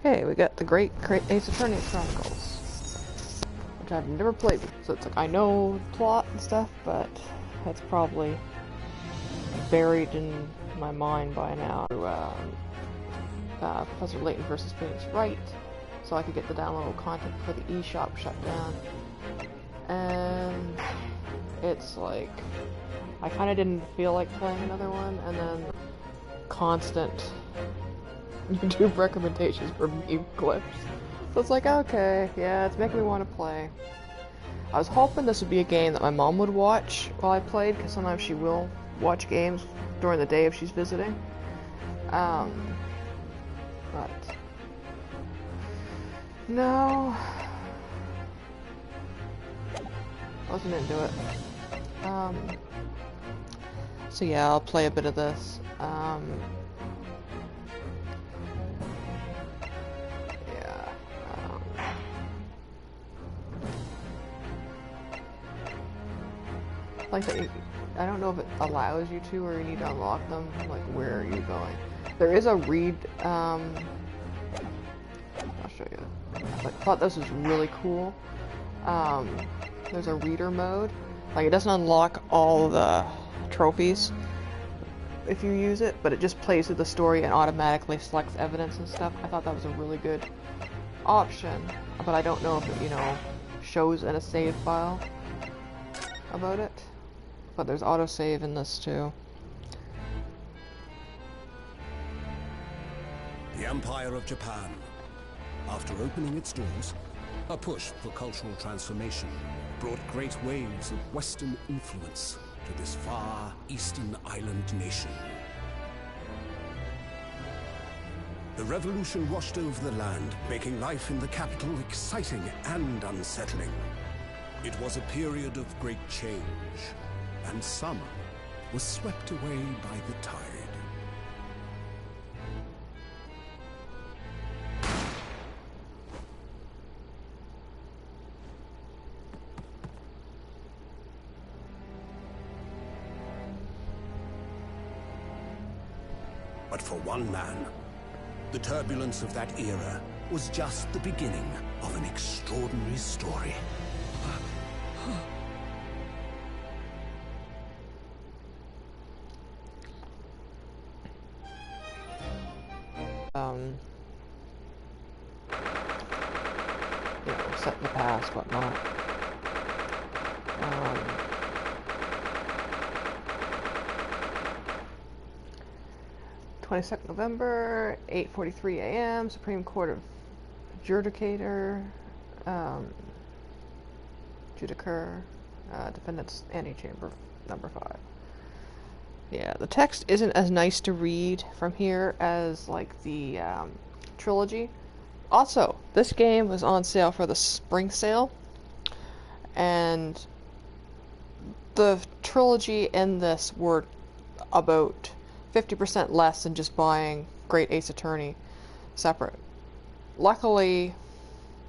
Okay, we got the Great Ace Attorney Chronicles, which I've never played, so it's like I know the plot and stuff, but that's probably buried in my mind by now. Professor Layton versus Phoenix Wright, so I could get the downloadable content before the eShop shut down. And it's like, I kind of didn't feel like playing another one, and then constant YouTube recommendations for meme clips. So it's like, okay, yeah, it's making me want to play. I was hoping this would be a game that my mom would watch while I played, because sometimes she will watch games during the day if she's visiting. But no, wasn't into it. So yeah, I'll play a bit of this. Like that, I don't know if it allows you to, or you need to unlock them. Like, where are you going? There is a read. I'll show you. I thought this was really cool. There's a reader mode. Like, it doesn't unlock all the trophies if you use it, but it just plays through the story and automatically selects evidence and stuff. I thought that was a really good option, but I don't know if it, you know, shows in a save file about it. But there's autosave in this too. The Empire of Japan. After opening its doors, a push for cultural transformation brought great waves of Western influence to this far eastern island nation. The revolution washed over the land, making life in the capital exciting and unsettling. It was a period of great change, and summer was swept away by the tide. But for one man, the turbulence of that era was just the beginning of an extraordinary story. You know, set in the past, whatnot. 22nd November, 8:43 a.m., Supreme Court of Judicator, Defendant's Antechamber, number 5. Yeah, the text isn't as nice to read from here as, like, the trilogy. Also, this game was on sale for the spring sale, and the trilogy and this were about 50% less than just buying Great Ace Attorney separate. Luckily,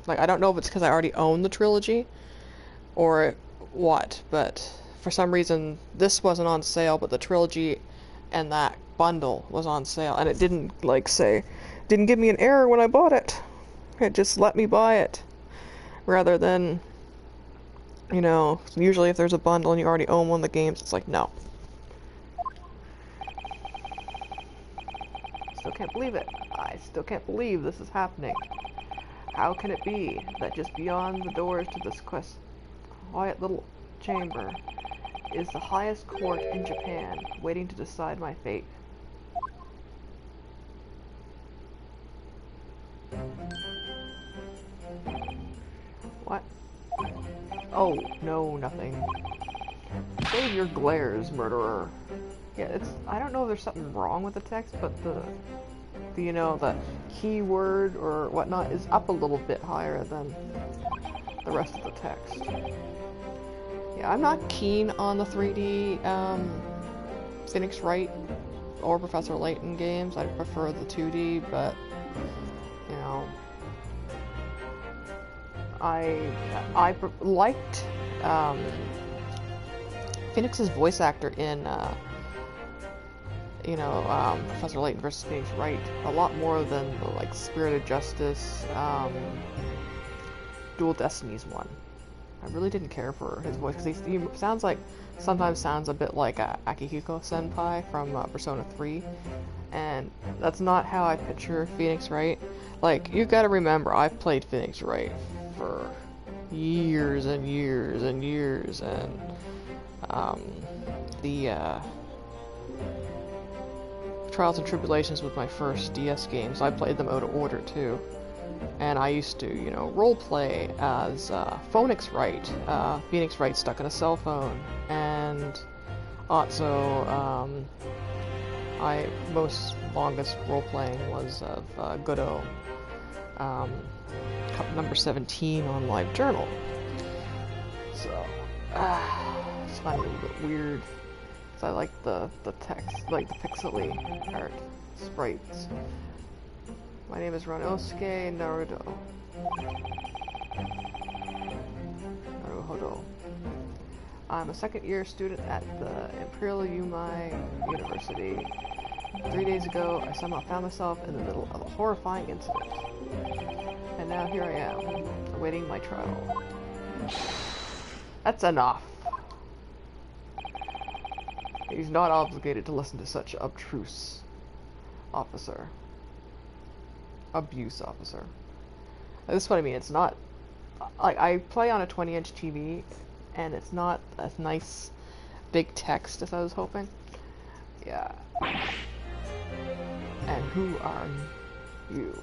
like, I don't know if it's because I already own the trilogy or what, but for some reason this wasn't on sale, but the trilogy and that bundle was on sale, and it didn't, like, didn't give me an error when I bought it. It just let me buy it, rather than, you know, usually if there's a bundle and you already own one of the games, it's like, no. Still can't believe it. I still can't believe this is happening. How can it be that just beyond the doors to this quiet little chamber is the highest court in Japan, waiting to decide my fate? What? Oh, no, nothing. Save your glares, murderer. Yeah, I don't know if there's something wrong with the text, but the you know, the keyword or whatnot is up a little bit higher than the rest of the text. Yeah, I'm not keen on the 3D Phoenix Wright or Professor Layton games. I prefer the 2D, but, you know, I liked Phoenix's voice actor in you know, Professor Layton versus Phoenix Wright a lot more than the, like, Spirit of Justice, Dual Destinies one. I really didn't care for his voice because he sounds like, sometimes sounds a bit like Akihiko Senpai from Persona 3, and that's not how I picture Phoenix Wright. Like, you gotta remember, I've played Phoenix Wright for years and years and years, and the Trials and Tribulations was my first DS game, so I played them out of order too. And I used to, you know, roleplay as Phoenix Wright, Phoenix Wright stuck in a cell phone, and also I most longest roleplaying was of Godot, number 17 on LiveJournal. So it's kind of a little bit weird. I like the text, like the pixely art sprites. My name is Ranosuke Naruhodo. I'm a second-year student at the Imperial Yumei University. 3 days ago, I somehow found myself in the middle of a horrifying incident. And now here I am, awaiting my trial. That's enough. He's not obligated to listen to such abuse officer. This is what I mean. It's not like I play on a 20-inch TV, and it's not as nice, big text as I was hoping. Yeah. And who are you?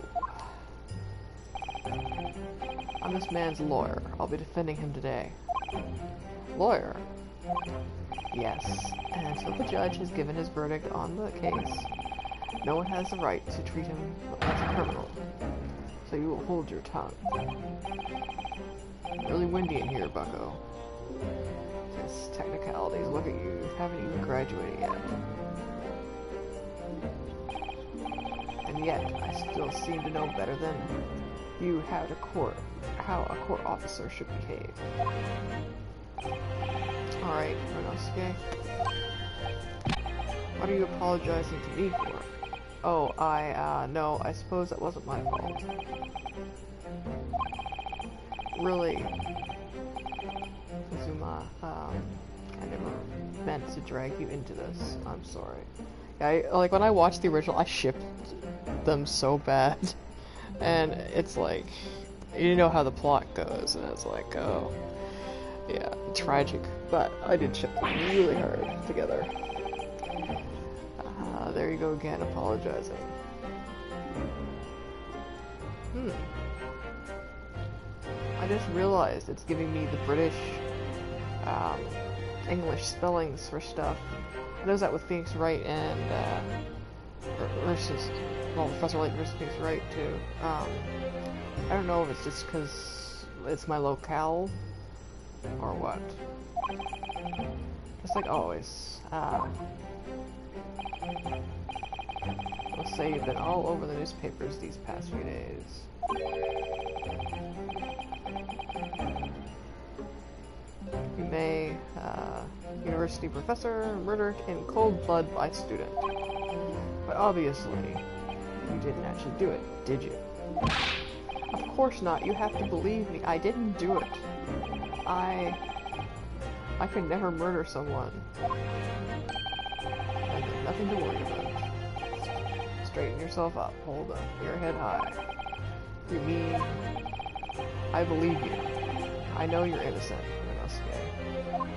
I'm this man's lawyer. I'll be defending him today. Lawyer? Yes, and until the judge has given his verdict on the case, no one has the right to treat him as a criminal. So you will hold your tongue. Really windy in here, bucko. Just technicalities, look at you. You haven't even graduated yet. And yet, I still seem to know better than you how a court officer should behave. Alright, Ranosuke. What are you apologizing to me for? Oh, no, I suppose that wasn't my fault. Really, Kazuma, I never meant to drag you into this. I'm sorry. Like, when I watched the original, I shipped them so bad. And it's like, you know how the plot goes, and it's like, oh, yeah, tragic. But I did ship them really hard together. There you go again, apologizing. I just realized it's giving me the British English spellings for stuff. I noticed that with Phoenix Wright and Professor Layton versus Phoenix Wright too. I don't know if it's just because it's my locale or what. Just like always. I'll say you've been all over the newspapers these past few days. Yumei, university professor, murdered in cold blood by student. But obviously, you didn't actually do it, did you? Of course not, you have to believe me, I didn't do it. I could never murder someone. And there's nothing to worry about. Straighten yourself up, hold up, your head high. You mean, I believe you. I know you're innocent, Rinosuke.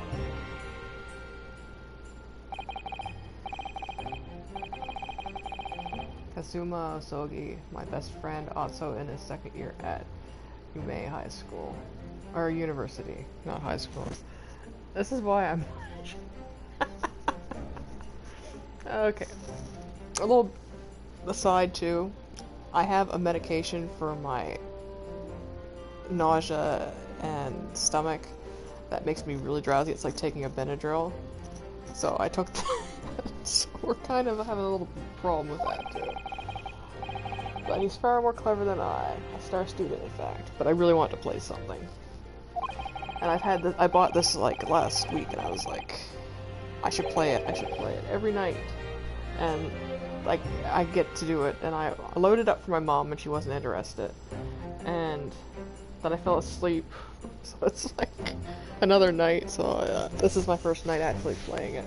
Kazuma Osogi, my best friend, also in his second year at Yumei High School. Or university, not high school. This is why I'm... Okay. A little aside too, I have a medication for my nausea and stomach that makes me really drowsy. It's like taking a Benadryl. So I took that. So we're kind of having a little problem with that too. But he's far more clever than I. A star student, in fact. But I really want to play something. And I've had this, I bought this like last week and I was like, I should play it every night. and like I get to do it, and I loaded up for my mom, and she wasn't interested, and then I fell asleep. So it's like another night. So this is my first night actually playing it.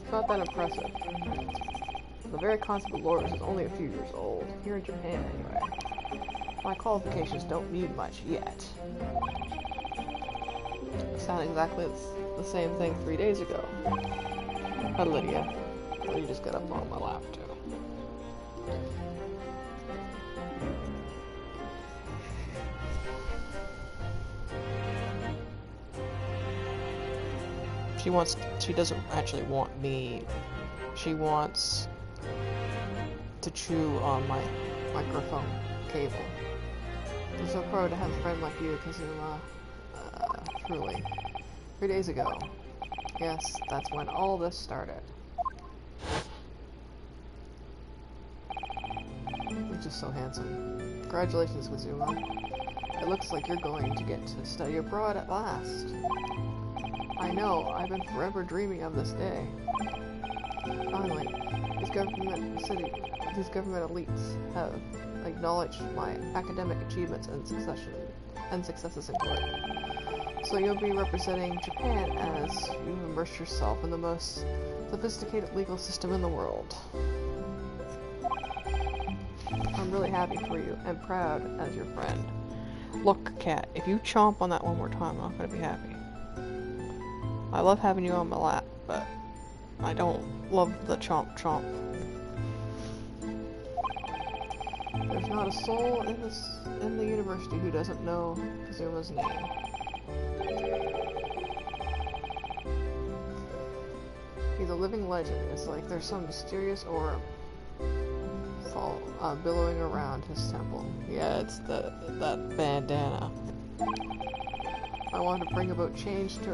It's not that impressive. The very concept of lures is only a few years old here in Japan, anyway. My qualifications don't mean much yet. I sound exactly the same thing 3 days ago. Hi, Lydia. Lydia just got up on my lap, too. She doesn't actually want me. She wants to chew on my microphone cable. I'm so proud to have a friend like you, Kazuma. Truly. 3 days ago. Yes, that's when all this started. You're just so handsome. Congratulations, Kazuma. It looks like you're going to get to study abroad at last. I know, I've been forever dreaming of this day. Finally, these government elites have acknowledged my academic achievements and successes in court. So you'll be representing Japan as you immerse yourself in the most sophisticated legal system in the world. I'm really happy for you and proud as your friend. Look, Cat, if you chomp on that one more time, I'm not going to be happy. I love having you on my lap, but I don't love the chomp chomp. There's not a soul in the university who doesn't know Kazuma's name. He's a living legend. It's like there's some mysterious aura billowing around his temple. Yeah, it's that bandana. I want to bring about change to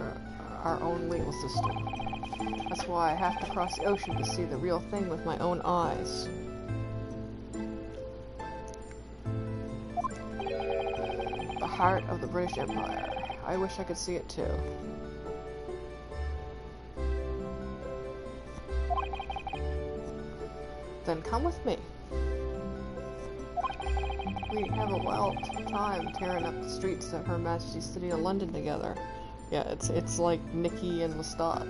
our own legal system. That's why I have to cross the ocean to see the real thing with my own eyes. The heart of the British Empire. I wish I could see it too. Then come with me. We have a wild time tearing up the streets of Her Majesty's City of London together. Yeah, it's like Nikki and Lestat.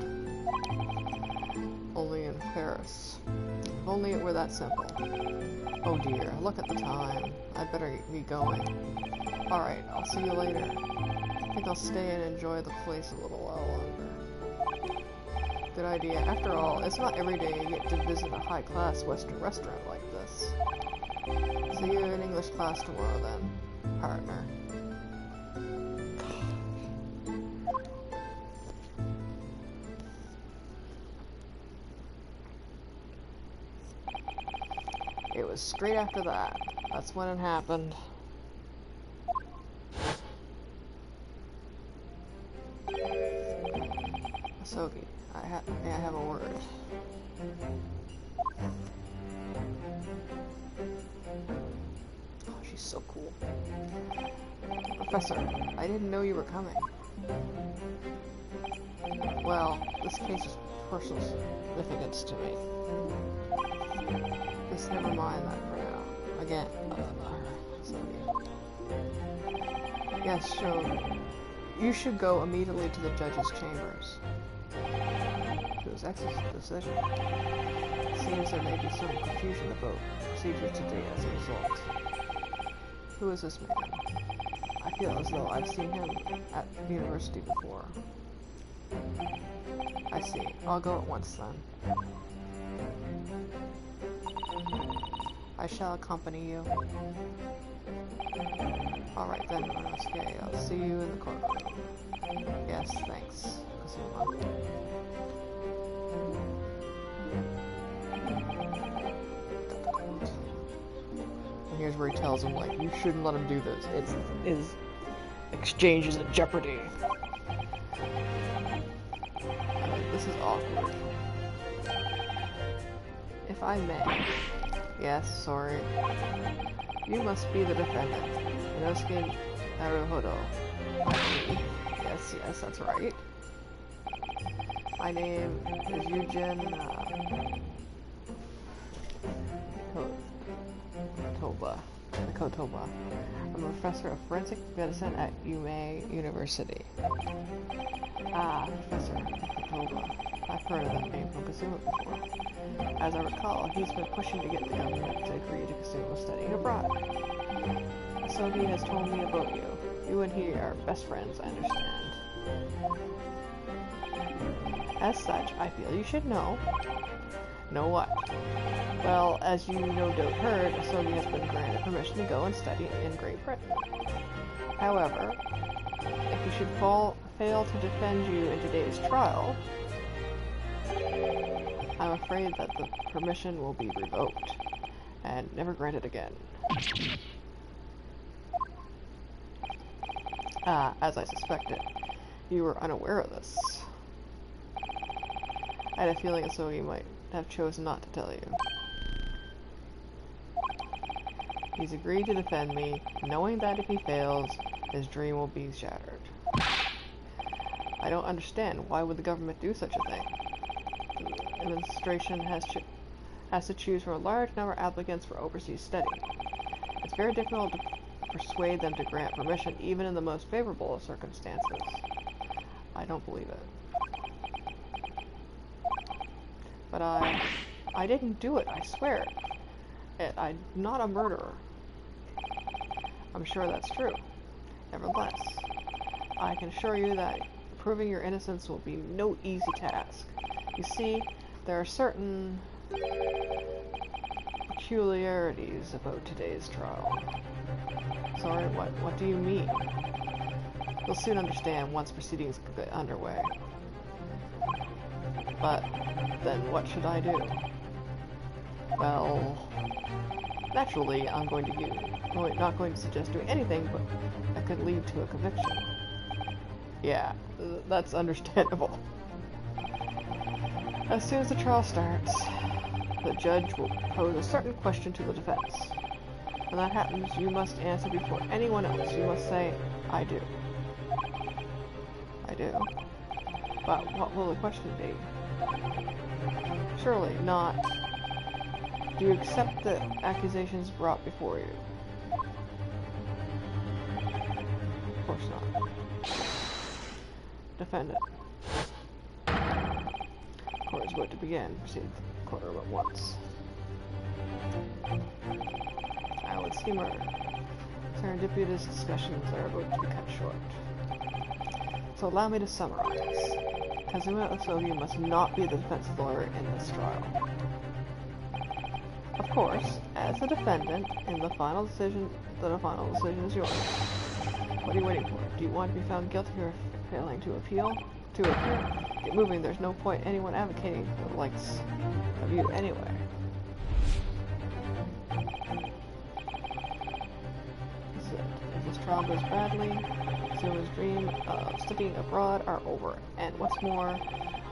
Only in Paris. If only it were that simple. Oh dear, look at the time. I'd better be going. Alright, I'll see you later. I think I'll stay and enjoy the place a little while longer. Good idea. After all, it's not every day you get to visit a high-class Western restaurant like this. See you in English class tomorrow then, partner. It was straight after that. That's when it happened. Asogi, I have a word. Oh, she's so cool. Professor, I didn't know you were coming. Well, this case is personal significance to me. Just never mind that for now. Again, Asogi. Yes, sure. You should go immediately to the judge's chambers. To his exit decision. Seems there may be some confusion about procedure today as a result. Who is this man? I feel as though I've seen him at the university before. I see. I'll go at once then. I shall accompany you. Alright then, Rinosuke. I'll see you in the courtroom. Yes, thanks, Kazuma. And here's where he tells him, like, you shouldn't let him do this. His exchange is in jeopardy. This is awkward. If I may. Yes, sorry. You must be the defendant. Inosuke Naruhodo. Yes, that's right. My name is Yujin Kotoba. I'm a professor of forensic medicine at Yume University. Ah, Professor Kotoba. I've heard of that name from Kazuma before. As I recall, he's been pushing to get the government to agree to Kazuma studying abroad. Asogi has told me about you. You and he are best friends, I understand. As such, I feel you should know. Know what? Well, as you no doubt heard, Asogi has been granted permission to go and study in Great Britain. However, if he should fail to defend you in today's trial, I'm afraid that the permission will be revoked and never granted again. Ah, as I suspected, you were unaware of this. I had a feeling Asogi might have chosen not to tell you. He's agreed to defend me, knowing that if he fails, his dream will be shattered. I don't understand. Why would the government do such a thing? The administration has to choose from a large number of applicants for overseas study. It's very difficult to persuade them to grant permission, even in the most favorable of circumstances. I don't believe it. But I didn't do it, I swear. I'm not a murderer. I'm sure that's true. Nevertheless, I can assure you that proving your innocence will be no easy task. You see, there are certain peculiarities about today's trial. Sorry, what do you mean? You'll soon understand once proceedings get underway. But then what should I do? Well, naturally, I'm not going to suggest doing anything, but that could lead to a conviction. Yeah, that's understandable. As soon as the trial starts, the judge will pose a certain question to the defense. When that happens, you must answer before anyone else. You must say, I do. I do. But what will the question be? Surely not. Do you accept the accusations brought before you? Of course not. Defendant. Court is about to begin. Proceed to the courtroom at once. I would see murder. Serendipitous discussions are about to be cut short. So allow me to summarize. Kazuma Asogi must not be the defense lawyer in this trial. Of course, as a defendant, the final decision is yours. What are you waiting for? Do you want to be found guilty or failing to appeal? To appeal? Get moving, there's no point anyone advocating for the likes of you anyway. This is it. If this trial goes badly, Kazuma's dream of studying abroad are over, and what's more,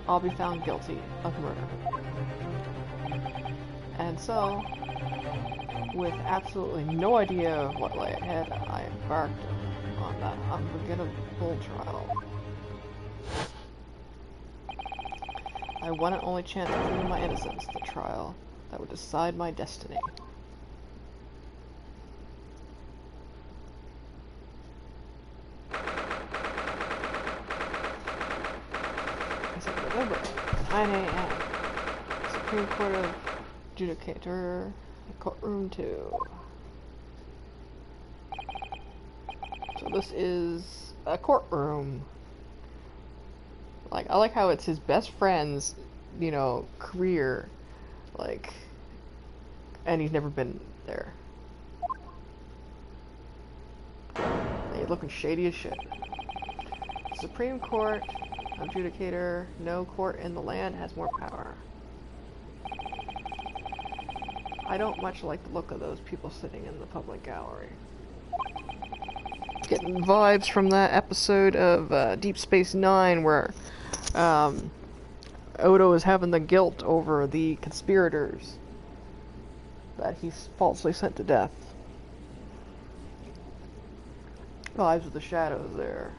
I'll be found guilty of murder. And so, with absolutely no idea of what lay ahead, I embarked on that unforgettable trial. I one and only chance of proving my innocence, the trial that would decide my destiny. November, 9 a.m. Supreme Court of Judicator, courtroom 2. So this is a courtroom. Like, I like how it's his best friend's, you know, career, like, and he's never been there. He's looking shady as shit. Supreme Court Adjudicator, no court in the land has more power. I don't much like the look of those people sitting in the public gallery. Getting vibes from that episode of Deep Space Nine where Odo is having the guilt over the conspirators that he's falsely sent to death. Vibes with the shadows there.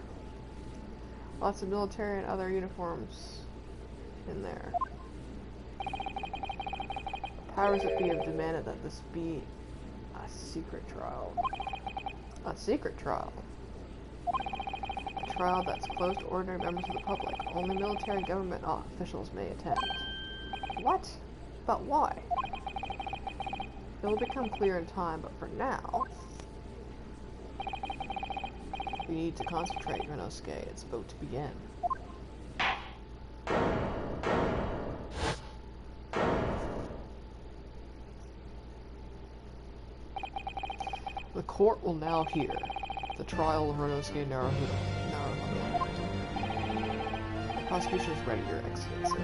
Lots of military and other uniforms in there. The powers that be have demanded that this be A secret trial. A secret trial. A trial that's closed to ordinary members of the public. Only military government officials may attend. What? But why? It will become clear in time, but for now, we need to concentrate, Renosuke. It's about to begin. The court will now hear the trial of Renosuke Naruhodo. The prosecution is ready, Your Excellency.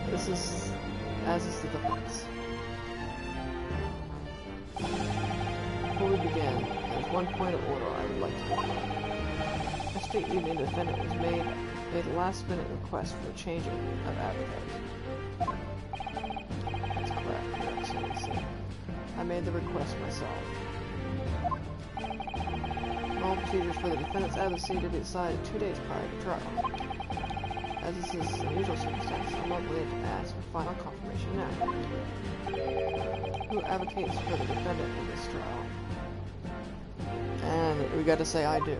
This is, as is the defense. Before we begin, there's one point of order I would like to make. Yesterday evening, the defendant was made a last-minute request for the changing of advocate. That's correct, Your Excellency. I made the request myself. All procedures for the defendant's advocacy to be decided 2 days prior to trial. As this is an unusual circumstance, I'm obligated to ask for final confirmation now. Who advocates for the defendant in this trial? And we got to say, I do.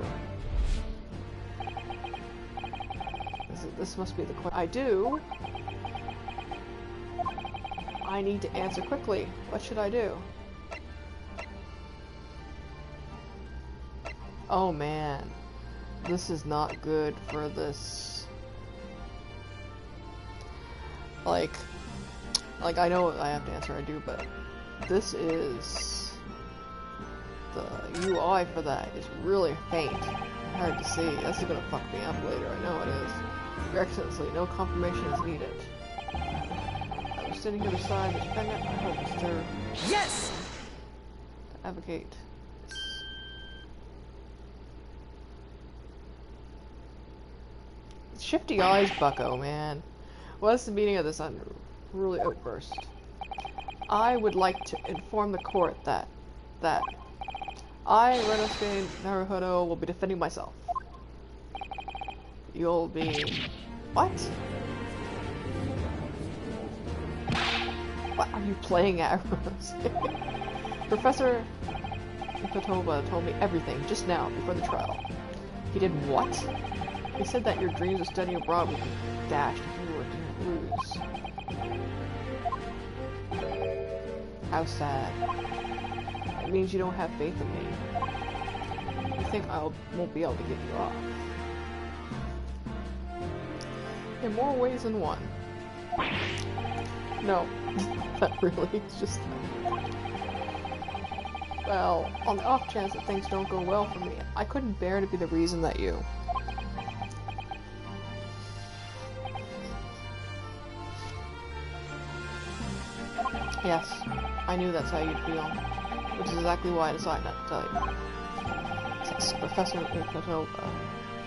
This must be the question. I do. I need to answer quickly. What should I do? Oh man. This is not good for this. Like I know I have to answer I do, but this is... the UI for that is really faint. Hard to see. This is gonna fuck me up later, I know it is. Your Excellency, no confirmation is needed. I was sitting here beside the defendant. I hope Mr. Yes! to advocate. Shifty eyes, bucko, man. What's the meaning of this unruly outburst? I would like to inform the court that I, Renosuke Naruhodo, will be defending myself. You'll be... What? What are you playing at, Renosuke? Professor Ikotoba told me everything just now, before the trial. He did what? He said that your dreams of studying abroad would be dashed if you were to lose. How sad. It means you don't have faith in me. You think I won't be able to get you off. In more ways than one. No, not really, it's just... Well, on the off chance that things don't go well for me, I couldn't bear to be the reason that you... Yes, I knew that's how you'd feel, which is exactly why I decided not to tell you. Since Professor Ikotoba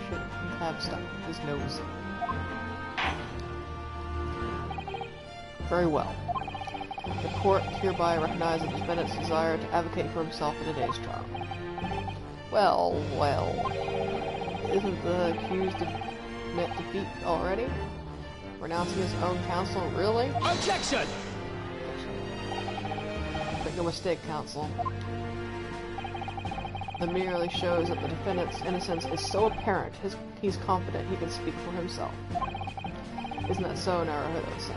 shouldn't have stuck his nose. Very well. The court hereby recognizes the defendant's desire to advocate for himself in today's trial. Well, isn't the accused admit defeat already? Renouncing his own counsel, really? Objection! Make no mistake, counsel. That merely shows that the defendant's innocence is so apparent, he's confident he can speak for himself. Isn't that so, Naruhodo-san?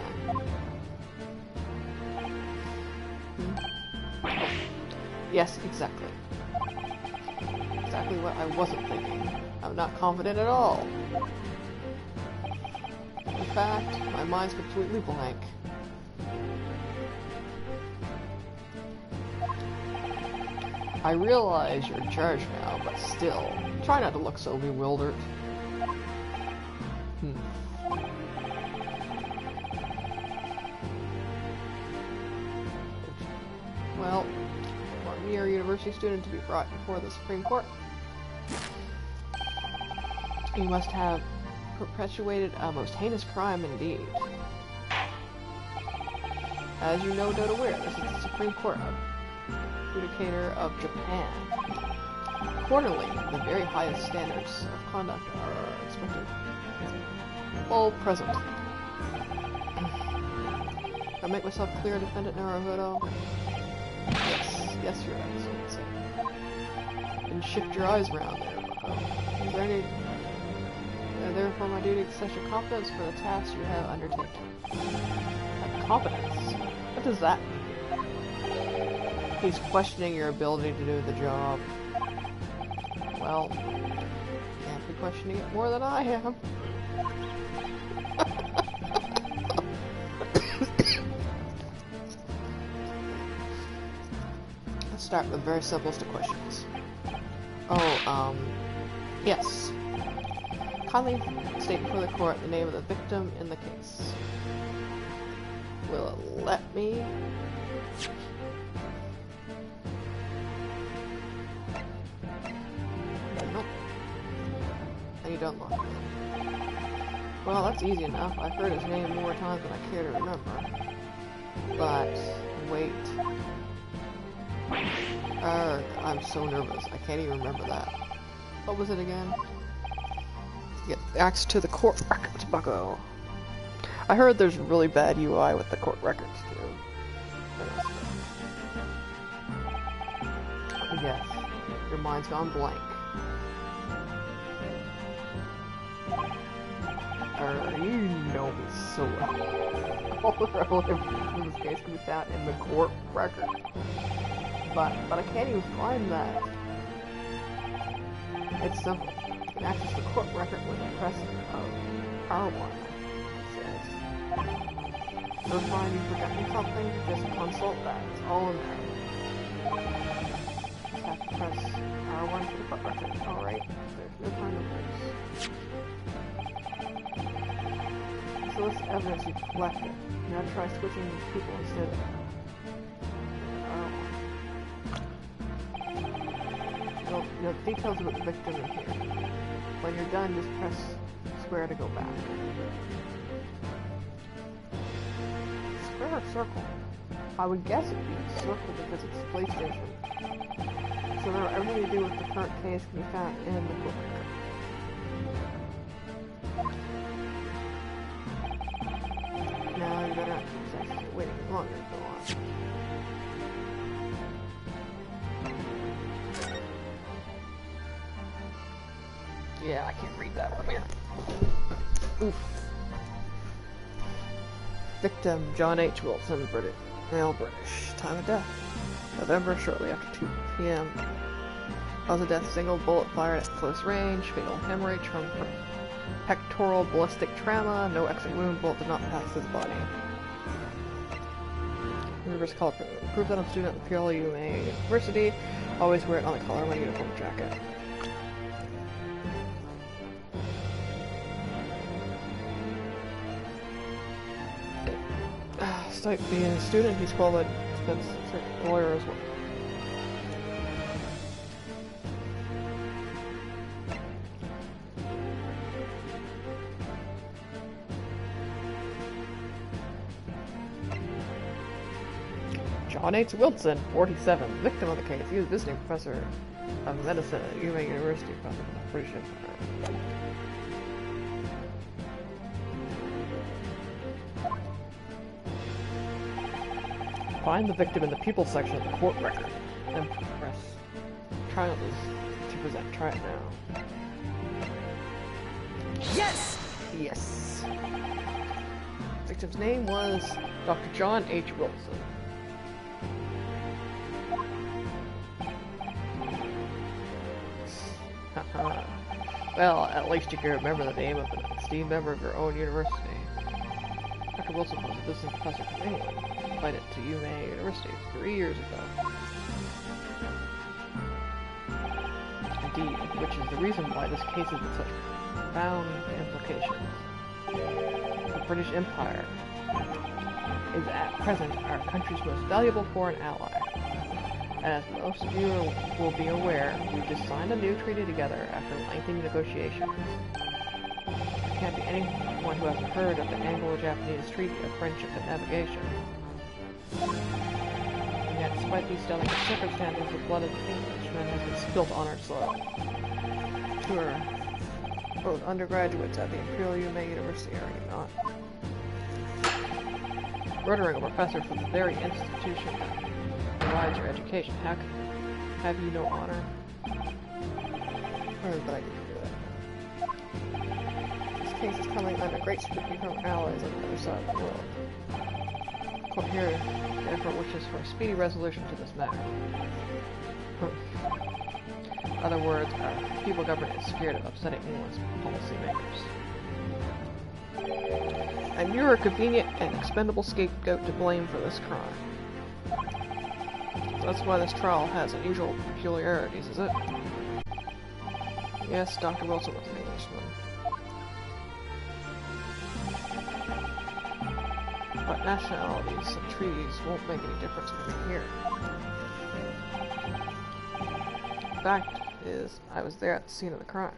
Yes, exactly. Exactly what I wasn't thinking. I'm not confident at all. In fact, my mind's completely blank. I realize you're in charge now, but still, try not to look so bewildered. Well, for a mere university student to be brought before the Supreme Court, you must have perpetuated a most heinous crime indeed. As you no doubt aware, this is the Supreme Court Judicator of Japan. Accordingly, the very highest standards of conduct are expected. All present. I make myself clear, Defendant Naruhodo. Yes, Your Excellency. And shift your eyes around there, Bucko. Is there any... therefore, my duty to your competence for the task you have undertaken. Competence? What does that mean? He's questioning your ability to do the job. Well, can't be questioning it more than I am. Let's start with the very simplest of questions. Oh, yes. Kindly state before the court the name of the victim in the case. Will it let me? Nope. And you don't look. Well, that's easy enough. I've heard his name more times than I care to remember. But, wait. I'm so nervous. I can't even remember that. What was it again? Get access to the court records, Bucko. I heard there's really bad UI with the court records, too. Yes, your mind's gone blank. You know me so well. All the relevant in this case can be found in the court record. But I can't even find that. It's simple. You can access the court record with the press of R1. If you find you've forgotten something, just consult that. It's all in there. Just have to press R1 for the court record. Alright, there's no time to lose. So this evidence you've collected. Now try switching these people instead of R1. You'll have details about the victim in here. When you're done, just press square to go back. Square or circle? I would guess it'd be circle because it's PlayStation. So now everything to do with the current case can be found in the book. Now you better not keep waiting longer to go on. Yeah, I can't read that from here. Oof. Victim, John H. Wilson, British. Male British. Time of death. November, shortly after 2 p.m. Cause of death, single bullet fired at close range. Fatal hemorrhage from pectoral ballistic trauma. No exit wound. Bullet did not pass his body. Reverse color proof that I'm a student at the PLUMA University. Always wear it on the collar of my uniform jacket. Despite being a student, he's qualified as a lawyer as well. John H. Wilson, 47, victim of the case. He was visiting professor of medicine at UMA University, probably the British Empire. Find the victim in the people section of the court record. Then press trial to present. Try it now. Yes! Yes. Victim's name was Dr. John H. Wilson. Well, at least you can remember the name of an esteemed member of your own university. Dr. Wilson was a visiting professor from England. Invited to UMA University 3 years ago. Indeed, which is the reason why this case has such profound implications. The British Empire is at present our country's most valuable foreign ally. As most of you will be aware, we just signed a new treaty together after lengthy negotiations. There can't be anyone who hasn't heard of the Anglo-Japanese Treaty of Friendship and Navigation. And yet, despite these delicate circumstances, the blood of the Englishmen has been spilt on our soil. Who are both undergraduates at the Imperial UMA University, are you not? Murdering a professor from the very institution that provides your education. Have you no honor? But I didn't do it. This case is coming under great scrutiny from allies on the other side of the world. Court here therefore wishes for a speedy resolution to this matter. In other words, our feeble government is scared of upsetting England's policymakers. And you're a convenient and expendable scapegoat to blame for this crime. That's why this trial has unusual peculiarities, is it? Yes, Dr. Wilson was an Englishman. But nationalities and treaties won't make any difference for me here. The fact is, I was there at the scene of the crime.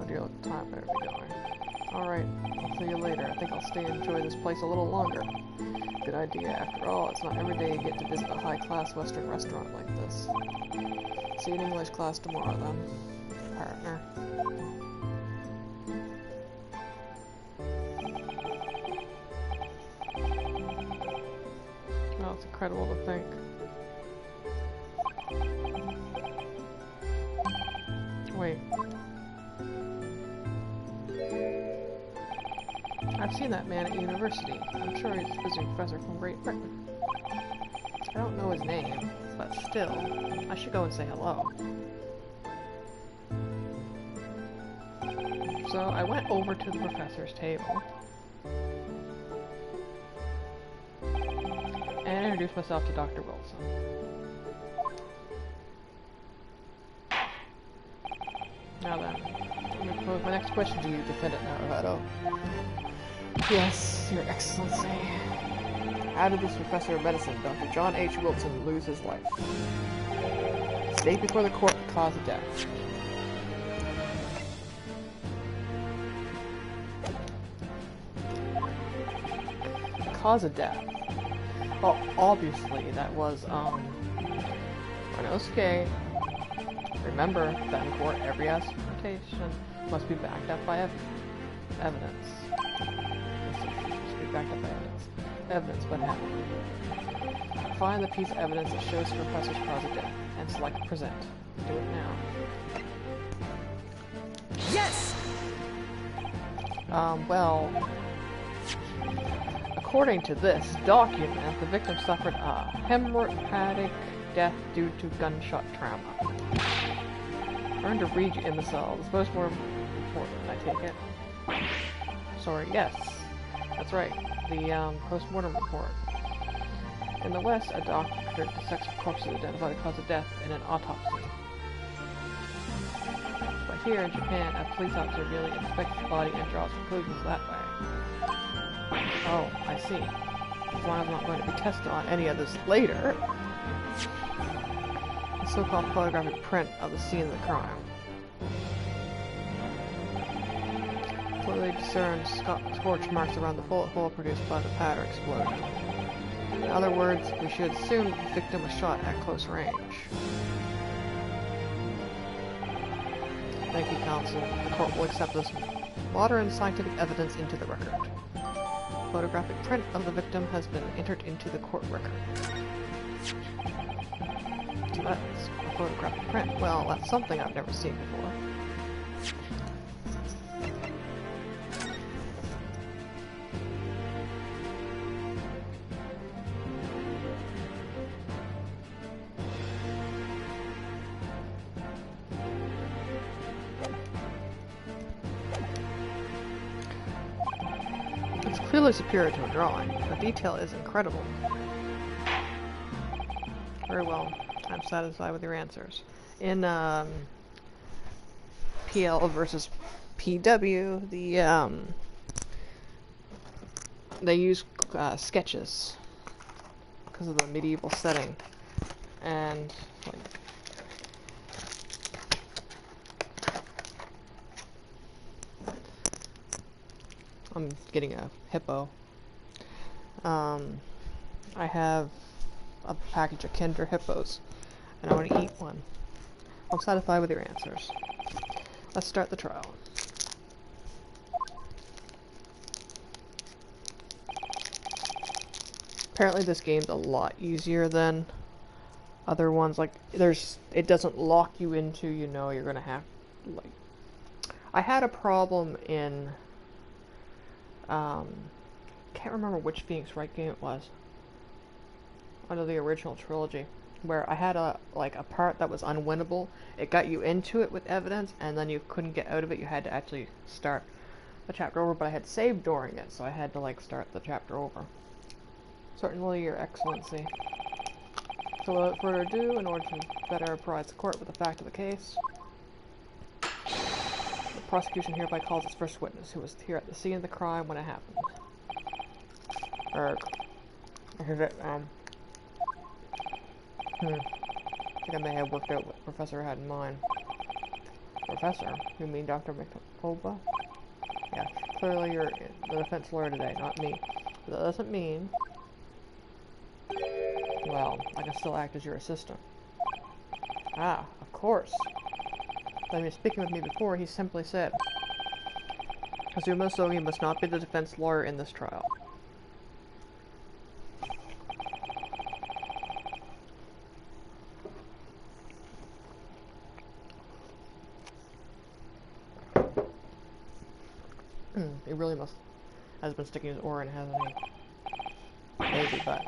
Oh dear, look, time better be going. Alright, I'll see you later. I think I'll stay and enjoy this place a little longer. Good idea. After all, it's not every day you get to visit a high-class Western restaurant like this. See you in English class tomorrow, then, partner. Oh, it's incredible to think. Wait. I've seen that man at university. I'm sure he's a visiting professor from Great Britain. I don't know his name, but still, I should go and say hello. So I went over to the professor's table and introduced myself to Dr. Wilson. Now then, let me pose my next question to you, Defendant Naravado. Yes, Your Excellency. How did this professor of medicine, Dr. John H. Wilson, lose his life? State before the court the cause of death. Cause of death. Well, obviously, that was, Renosuke. Remember that in court, every assertion must be backed up by evidence. Must be backed up by evidence. Evidence, but how? Find the piece of evidence that shows the professor's cause of death, and select present. Do it now. Yes! Well, according to this document, the victim suffered a hemorrhagic death due to gunshot trauma. Learn to read, you imbecile. This postmortem report, I take it. Sorry, yes. That's right. The, postmortem report. In the West, a doctor dissects corpses to identify the cause of death in an autopsy. But here in Japan, a police officer merely inspects the body and draws conclusions that way. Oh, I see. As long as I'm not going to be tested on any of this later. The so-called photographic print of the scene of the crime. Clearly discerns scorch marks around the bullet hole produced by the powder explosion. In other words, we should assume the victim was shot at close range. Thank you, counsel. The court will accept this modern scientific evidence into the record. The photographic print of the victim has been entered into the court record. So that's a photographic print. Well, that's something I've never seen before. It's clearly superior to a drawing. The detail is incredible. Very well. I'm satisfied with your answers. In PL versus PW, they use sketches because of the medieval setting, and like, I'm getting a hippo. I have a package of Kinder Hippos, and I want to eat one. I'm satisfied with your answers. Let's start the trial. Apparently this game's a lot easier than other ones. Like, it doesn't lock you into, you know, you're gonna have, like, I had a problem in, can't remember which Phoenix Wright game it was, under the original trilogy, where I had a part that was unwinnable. It got you into it with evidence, and then you couldn't get out of it. You had to actually start the chapter over, but I had saved during it, so I had to, like, start the chapter over. Certainly, Your Excellency. So without further ado, in order to better apprise the court with the fact of the case, the prosecution hereby calls its first witness, who was here at the scene of the crime when it happened. Is it, I think I may have worked out what the professor had in mind. Professor? You mean Dr. McOba? Yeah, clearly you're the defense lawyer today, not me. But that doesn't mean... Well, I can still act as your assistant. Ah, of course. When he was speaking with me before, he simply said, Kazuma Sogi must not be the defense lawyer in this trial. He really has been sticking his oar in, hasn't he? Maybe, but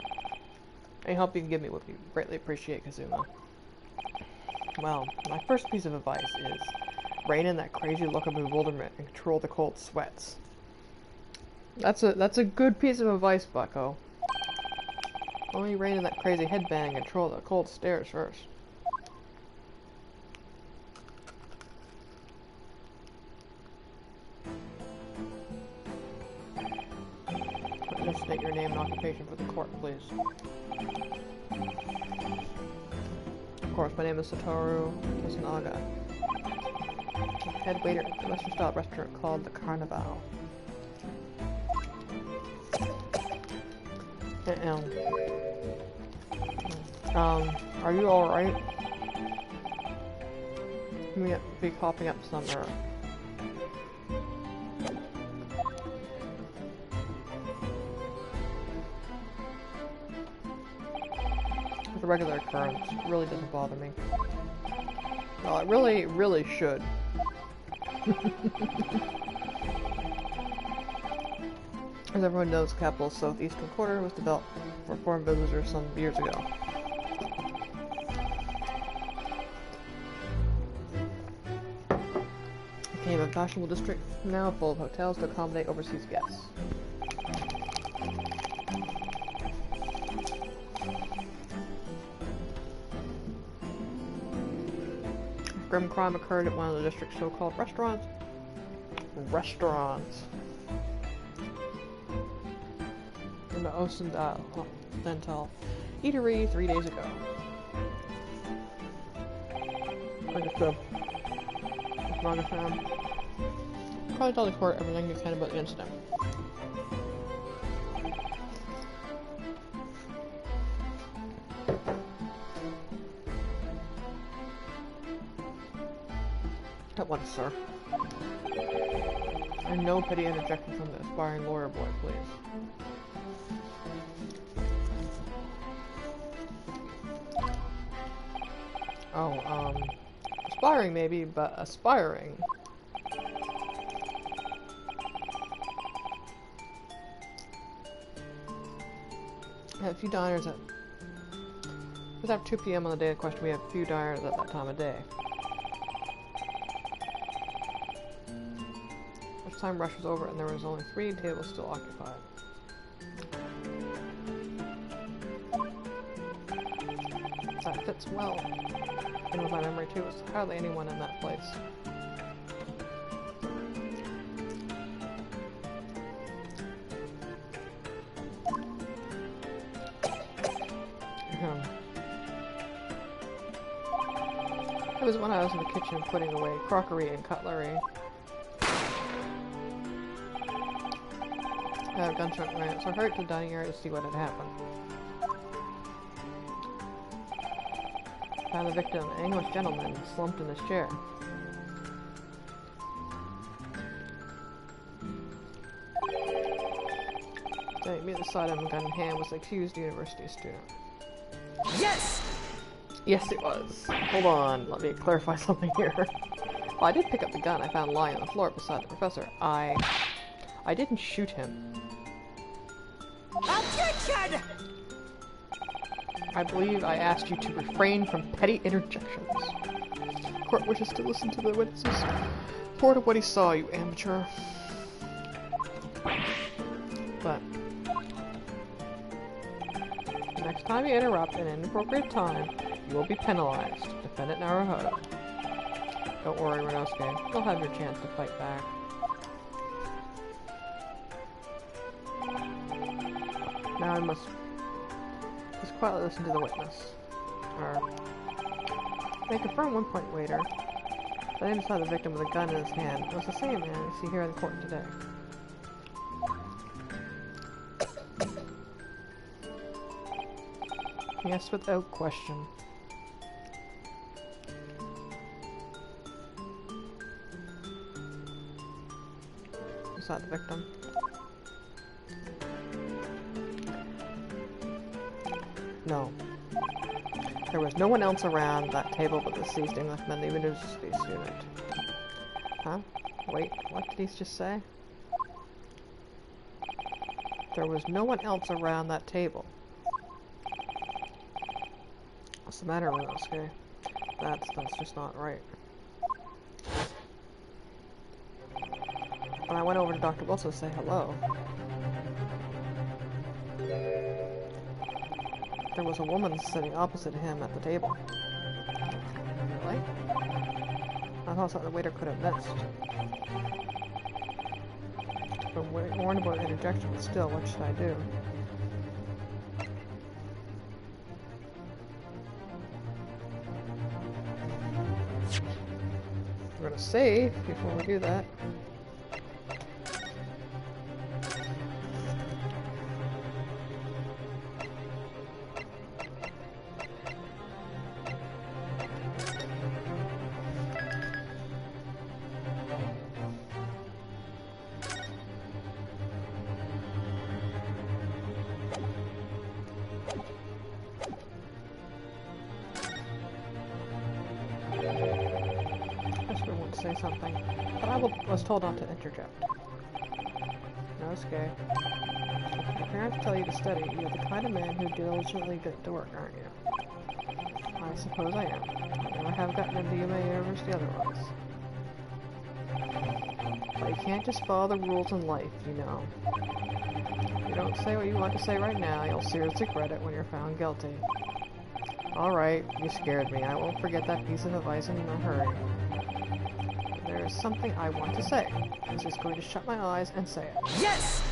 any help you can give me would be greatly appreciated, Kazuma. Well, my first piece of advice is rein in that crazy look of bewilderment and control the cold sweats. That's a good piece of advice, Bucko. Only rein in that crazy headbang and control the cold stares first. Just state your name and occupation for the court, please. Of course, my name is Satoru Kisunaga. Head waiter at the Western style restaurant called the Carnival. Are you alright? You may be coughing up some It's a regular occurrence. It really doesn't bother me. Well, it really should. As everyone knows, the capital's southeastern quarter was developed for foreign visitors some years ago. It became a fashionable district, now full of hotels to accommodate overseas guests. Grim crime occurred at one of the district's so-called restaurants. In the Occidental Eatery 3 days ago. I just probably tell the court everything you can about the incident. At once, sir. And no petty interjection from the aspiring lawyer boy, please. Oh, aspiring maybe, but aspiring. We have a few diners at... It's after 2 p.m. on the day of question. We have a few diners at that time of day. Time rush was over and there was only 3 tables still occupied. That fits well in with my memory too. There's hardly anyone in that place. It was when I was in the kitchen putting away crockery and cutlery. A gunshot rang, so I hurried to the dining area to see what had happened. Found the victim, an English gentleman, slumped in his chair. Standing immediately beside him, gun in hand, was the accused university student. Yes! Yes, it was. Hold on, let me clarify something here. Well, I did pick up the gun I found lying on the floor beside the professor. I didn't shoot him. Objection! I believe I asked you to refrain from petty interjections. Court wishes to listen to the witnesses' report of what he saw, you amateur. But next time you interrupt at an inappropriate time, you will be penalized. Defendant Naruhodo. Don't worry, Renosuke. You'll have your chance to fight back. Now I must just quietly listen to the witness. They confirm one point later. The name beside the victim with a gun in his hand was the same man you see here in the court today. Yes, without question. Beside the victim. No. There was no one else around that table but the deceased Englishman, the university student. Huh? Wait, what did he just say? There was no one else around that table. What's the matter, Renosuke? That's just not right. When I went over to Dr. Wilson to say hello, there was a woman sitting opposite him at the table. Really? I thought something the waiter could have missed. Been warned about interjection, but still, what should I do? We're gonna save before we do that. Say something, but I was told not to interject. Renosuke, if your parents tell you to study, you're the kind of man who diligently gets to work, aren't you? I suppose I am. I never have gotten into Yuma University otherwise. But you can't just follow the rules in life, you know. If you don't say what you want to say right now, you'll seriously regret it when you're found guilty. Alright, you scared me. I won't forget that piece of advice in a hurry. There's something I want to say. I'm just going to shut my eyes and say it. Yes!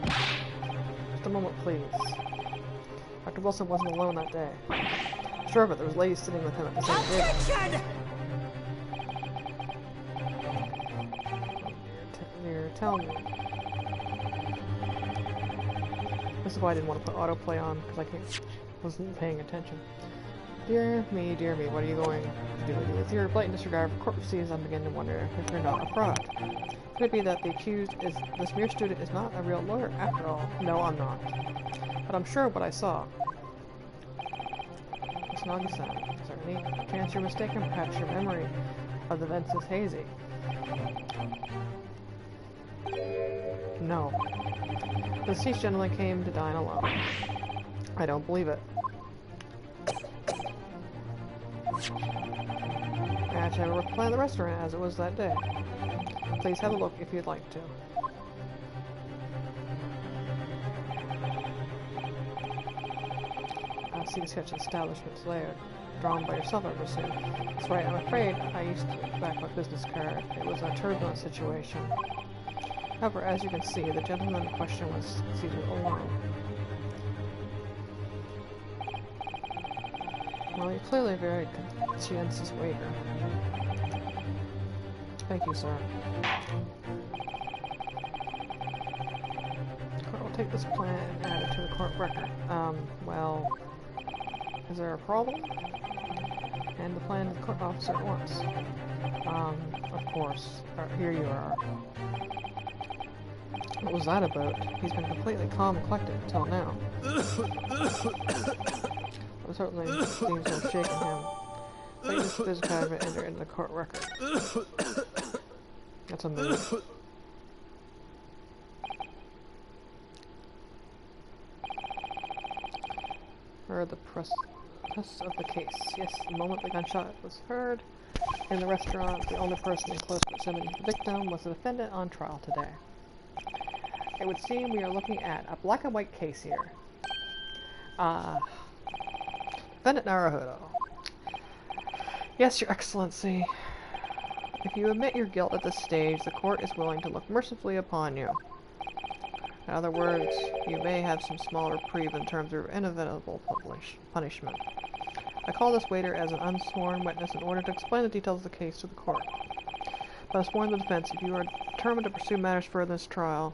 Just a moment, please. Dr. Wilson wasn't alone that day. Sure, but there was ladies sitting with him at the same table. You're telling me. This is why I didn't want to put autoplay on, because wasn't paying attention. Dear me, what are you going to do? With your blatant disregard for court proceedings, I'm beginning to wonder if you're not a fraud. Could it be that the accused is this mere student is not a real lawyer after all? No, I'm not. But I'm sure what I saw. Nagi-san, is there any chance you're mistaken? Perhaps your memory of the events is hazy. No. The deceased gentleman came to dine alone. I don't believe it. Actually, I worked to plan the restaurant as it was that day. Please have a look if you'd like to. I'll see the sketch of the establishment's layout. Drawn by yourself, I presume. That's right, I'm afraid I used to back my business card. It was a turbulent situation. However, as you can see, the gentleman in question was seated alone. Well, you're clearly a very conscientious waiter. Thank you, sir. The court will take this plan and add it to the court record. Well, is there a problem? And the plan to the court officer at once. Of course. Here you are. What was that about? He's been completely calm and collected until now. It certainly seems to have shaken him. Latest physical have been entered into the court record. That's a move. Heard the press of the case. Yes, the moment the gunshot was heard in the restaurant, the only person in close proximity to the victim was the defendant on trial today. It would seem we are looking at a black and white case here. Defendant Naruhodo. Yes, Your Excellency. If you admit your guilt at this stage, the court is willing to look mercifully upon you. In other words, you may have some small reprieve in terms of inevitable punishment. I call this waiter as an unsworn witness in order to explain the details of the case to the court. But I sworn the defense, if you are determined to pursue matters further in this trial,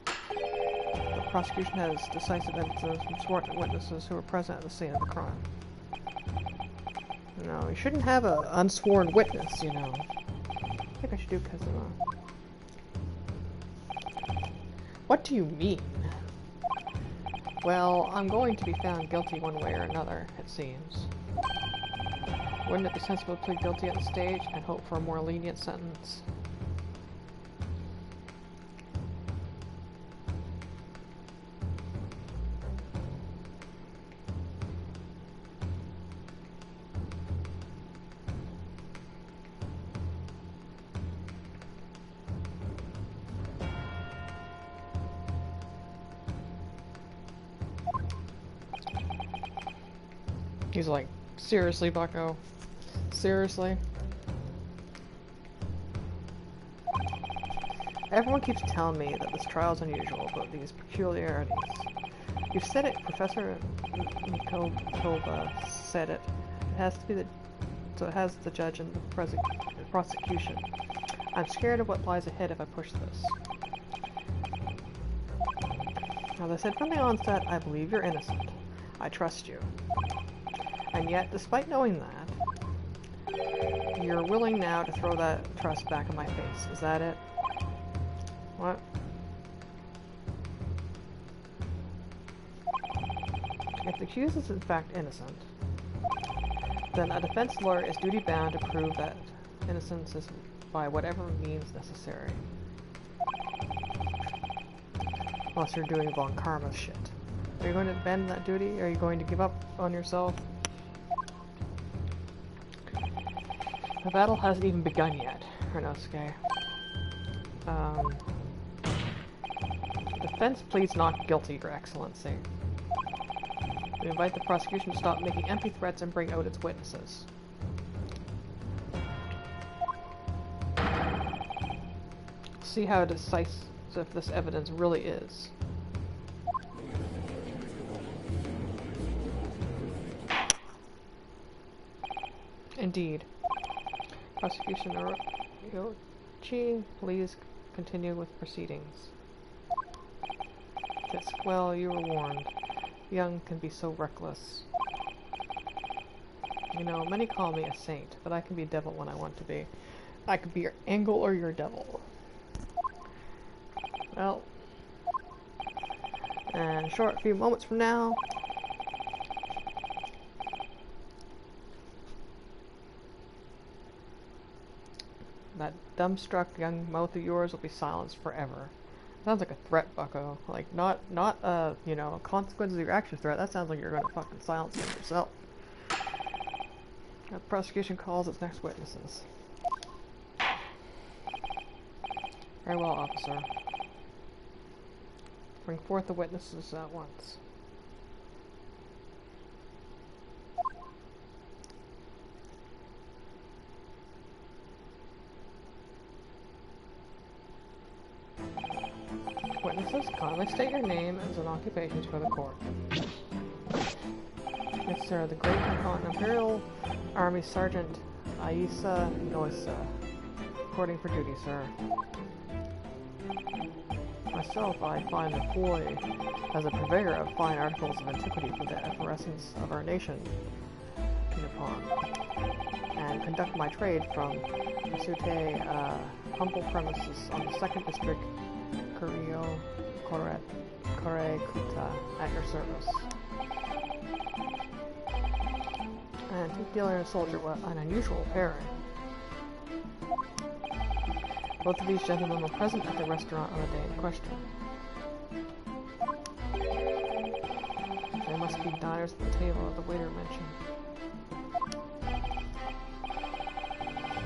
the prosecution has decisive evidence from sworn witnesses who were present at the scene of the crime. No, you shouldn't have an unsworn witness, you know. I think I should do Kazuma. What do you mean? Well, I'm going to be found guilty one way or another, it seems. Wouldn't it be sensible to plead guilty at the stage and hope for a more lenient sentence? He's like, seriously, bucko? Seriously? Everyone keeps telling me that this trial is unusual, but these peculiarities. You've said it, Professor Mikova said it. It has to be so it has the judge and the prosecution. I'm scared of what lies ahead if I push this. As I said from the onset, I believe you're innocent. I trust you. And yet, despite knowing that, you're willing now to throw that trust back in my face. Is that it? What? If the accused is in fact innocent, then a defense lawyer is duty-bound to prove that innocence is by whatever means necessary. Unless you're doing Von Karma shit. Are you going to bend that duty? Are you going to give up on yourself? The battle hasn't even begun yet, Renosuke. The defense pleads not guilty, Your Excellency. We invite the prosecution to stop making empty threats and bring out its witnesses. See how decisive this evidence really is. Indeed. Prosecution Yoichi, please continue with proceedings. Fisk, well, you were warned. Young can be so reckless. You know, many call me a saint, but I can be devil when I want to be. I could be your angel or your devil. Well, and a short few moments from now, that dumbstruck young mouth of yours will be silenced forever. Sounds like a threat, bucko. Like, not you know, consequences of your action threat. That sounds like you're gonna fucking silence it yourself. The prosecution calls its next witnesses. Very well, officer. Bring forth the witnesses at once. Witnesses, kindly state your name and occupations for the court. Yes, sir. The Great Imperial Army Sergeant Aisa Noisa. Reporting for duty, sir. Myself, I find the boy as a purveyor of fine articles of antiquity for the effervescence of our nation, Nippon, and conduct my trade from Masute, humble premises on the 2nd District Curio Correcta at your service. And antique dealer and soldier, what an unusual pairing. Both of these gentlemen were present at the restaurant on the day in question. There must be diners at the table the waiter mentioned.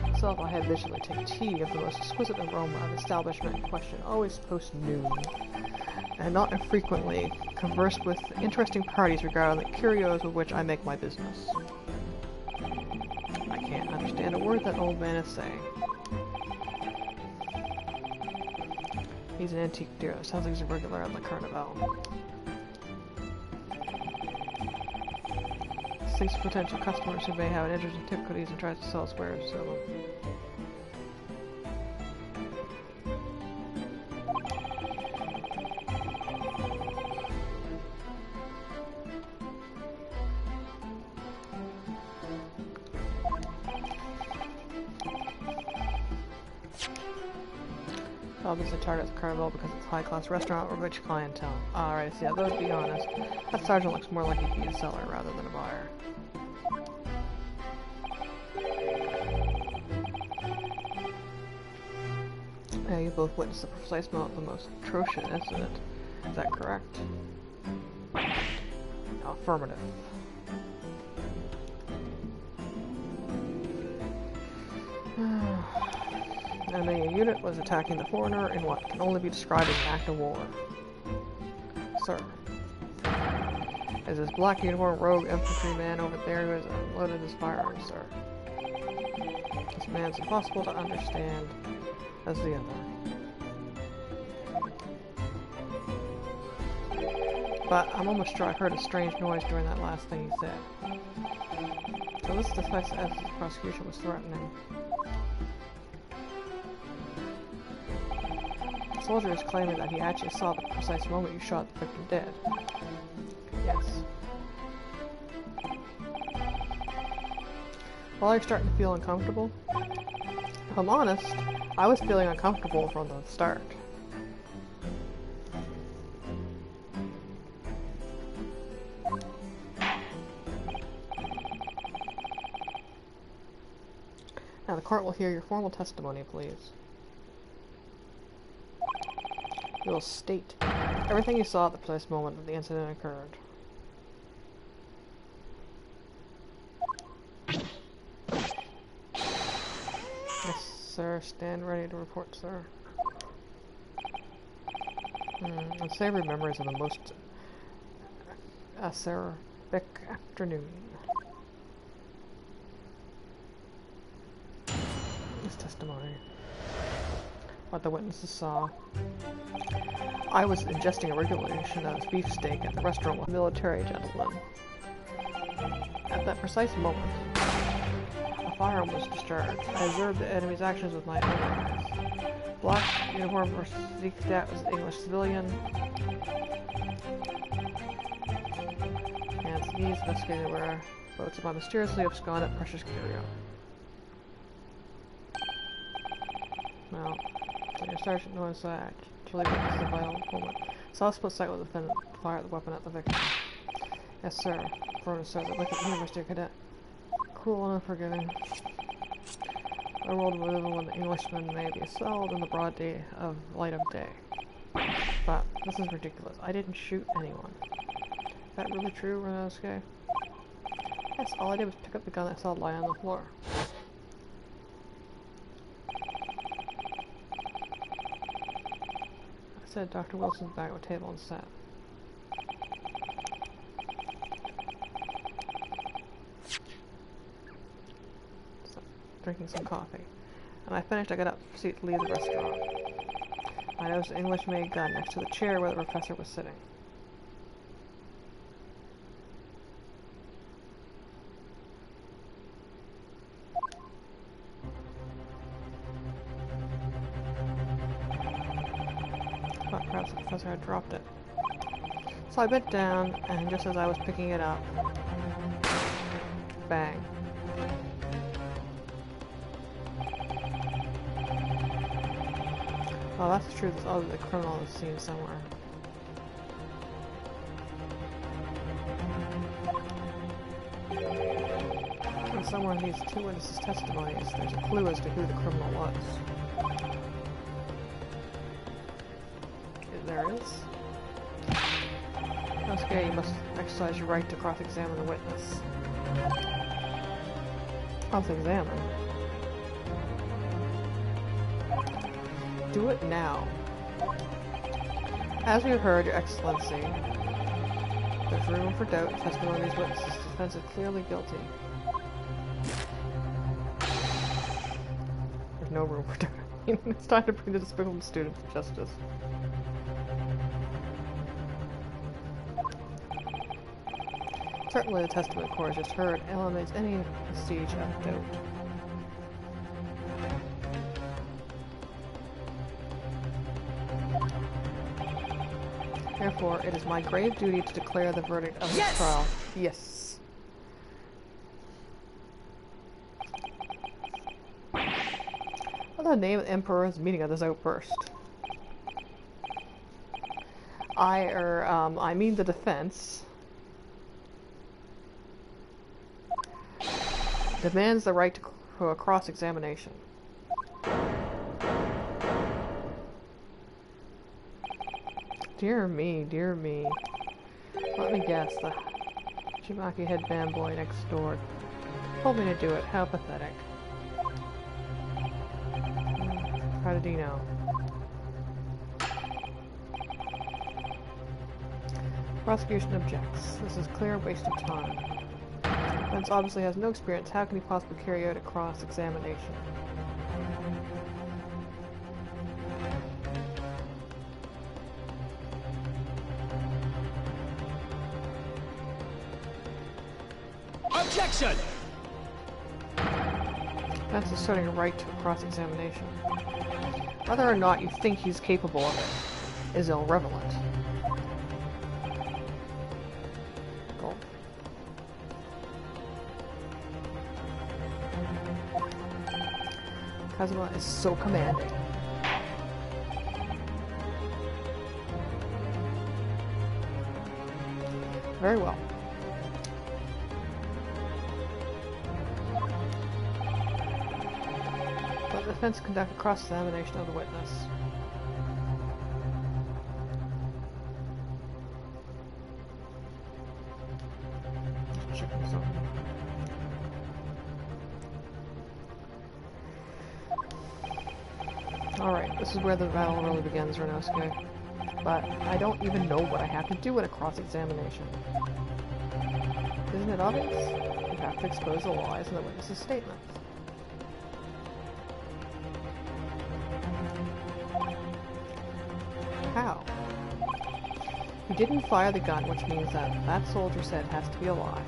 Myself, I had visually take tea of the most exquisite aroma of the establishment in question, always post-noon, and not infrequently conversed with interesting parties regarding the curios with which I make my business. I can't understand a word that old man is saying. He's an antique dealer. Sounds like he's a regular at the carnival. Seeks potential customers who may have an interest in antiquities and tries to sell his wares to them. Obviously targets the carnival because it's a high-class restaurant or rich clientele. Alright, so yeah, though to be honest, that sergeant looks more like he'd be a seller rather than a buyer. Yeah, you both witnessed the precise moment of the most atrocious incident. Is that correct? Affirmative. Enemy unit was attacking the foreigner in what can only be described as an act of war. Sir. Is this black uniform rogue infantryman over there who has unloaded his firearms, sir? This man's impossible to understand as the other. But I'm almost sure I heard a strange noise during that last thing he said. So this disguise as the prosecution was threatening. The soldier is claiming that he actually saw the precise moment you shot the victim dead. Yes. Well, are you starting to feel uncomfortable? If I'm honest, I was feeling uncomfortable from the start. Now the court will hear your formal testimony, please. You will state everything you saw at the precise moment that the incident occurred. Yes, sir. Stand ready to report, sir. Unsavory memories of a most acerbic afternoon. This testimony. What the witnesses saw. I was ingesting a regulation of beefsteak at the restaurant with a military gentleman. At that precise moment, a firearm was discharged. I observed the enemy's actions with my own eyes. Black uniform versus that was an English civilian. And these investigated where boats about mysteriously absconded precious curio. Well, your sergeant knows that. Actually witnessed the violent moment. Saw a split second with the defendant fire the weapon at the victim. Yes, sir. Furnace said the wicked university cadet. Cruel and unforgiving. A world we live in when the Englishman may be assailed in the broad day of light of day. But this is ridiculous. I didn't shoot anyone. Is that really true, Renowski? Yes, all I did was pick up the gun I saw lying on the floor. I said Dr. Wilson's back at the table and sat. Drinking some coffee. When I finished, I got up to leave the restaurant. I noticed an English-made gun next to the chair where the professor was sitting. Thought perhaps the professor had dropped it. So I bent down, and just as I was picking it up, bang. Oh, that's true. This other criminal is seen somewhere. And somewhere in these two witnesses' testimonies, there's a clue as to who the criminal was. There is. Okay, you must exercise your right to cross-examine the witness. Cross-examine? Do it now. As we have heard, Your Excellency, there's room for doubt. Testimony of these witnesses. The defense is clearly guilty. There's no room for doubt. It's time to bring the despicable student to justice. Certainly the testimony the court has just heard eliminates any vestige of doubt. Therefore, it is my grave duty to declare the verdict of this trial. Yes! What the name of the Emperor is the meaning of this outburst? I mean the defense demands the right to a cross-examination. Dear me, dear me. Let me guess, the Chimaki headband boy next door told me to do it. How pathetic. How did he know? Prosecution objects. This is clear waste of time. Defense obviously has no experience. How can he possibly carry out a cross-examination? Objection! Defense is asserting a right to a cross-examination. Whether or not you think he's capable of it is irrelevant. Gulp. Kazuma is so commanding. Very well. Let the defense conduct a cross-examination of the witness. Check this out. Alright, this is where the battle really begins, Renosuke. But I don't even know what I have to do in a cross-examination. Isn't it obvious? You have to expose the lies in the witness's statements. How? He didn't fire the gun, which means that soldier said has to be a lie.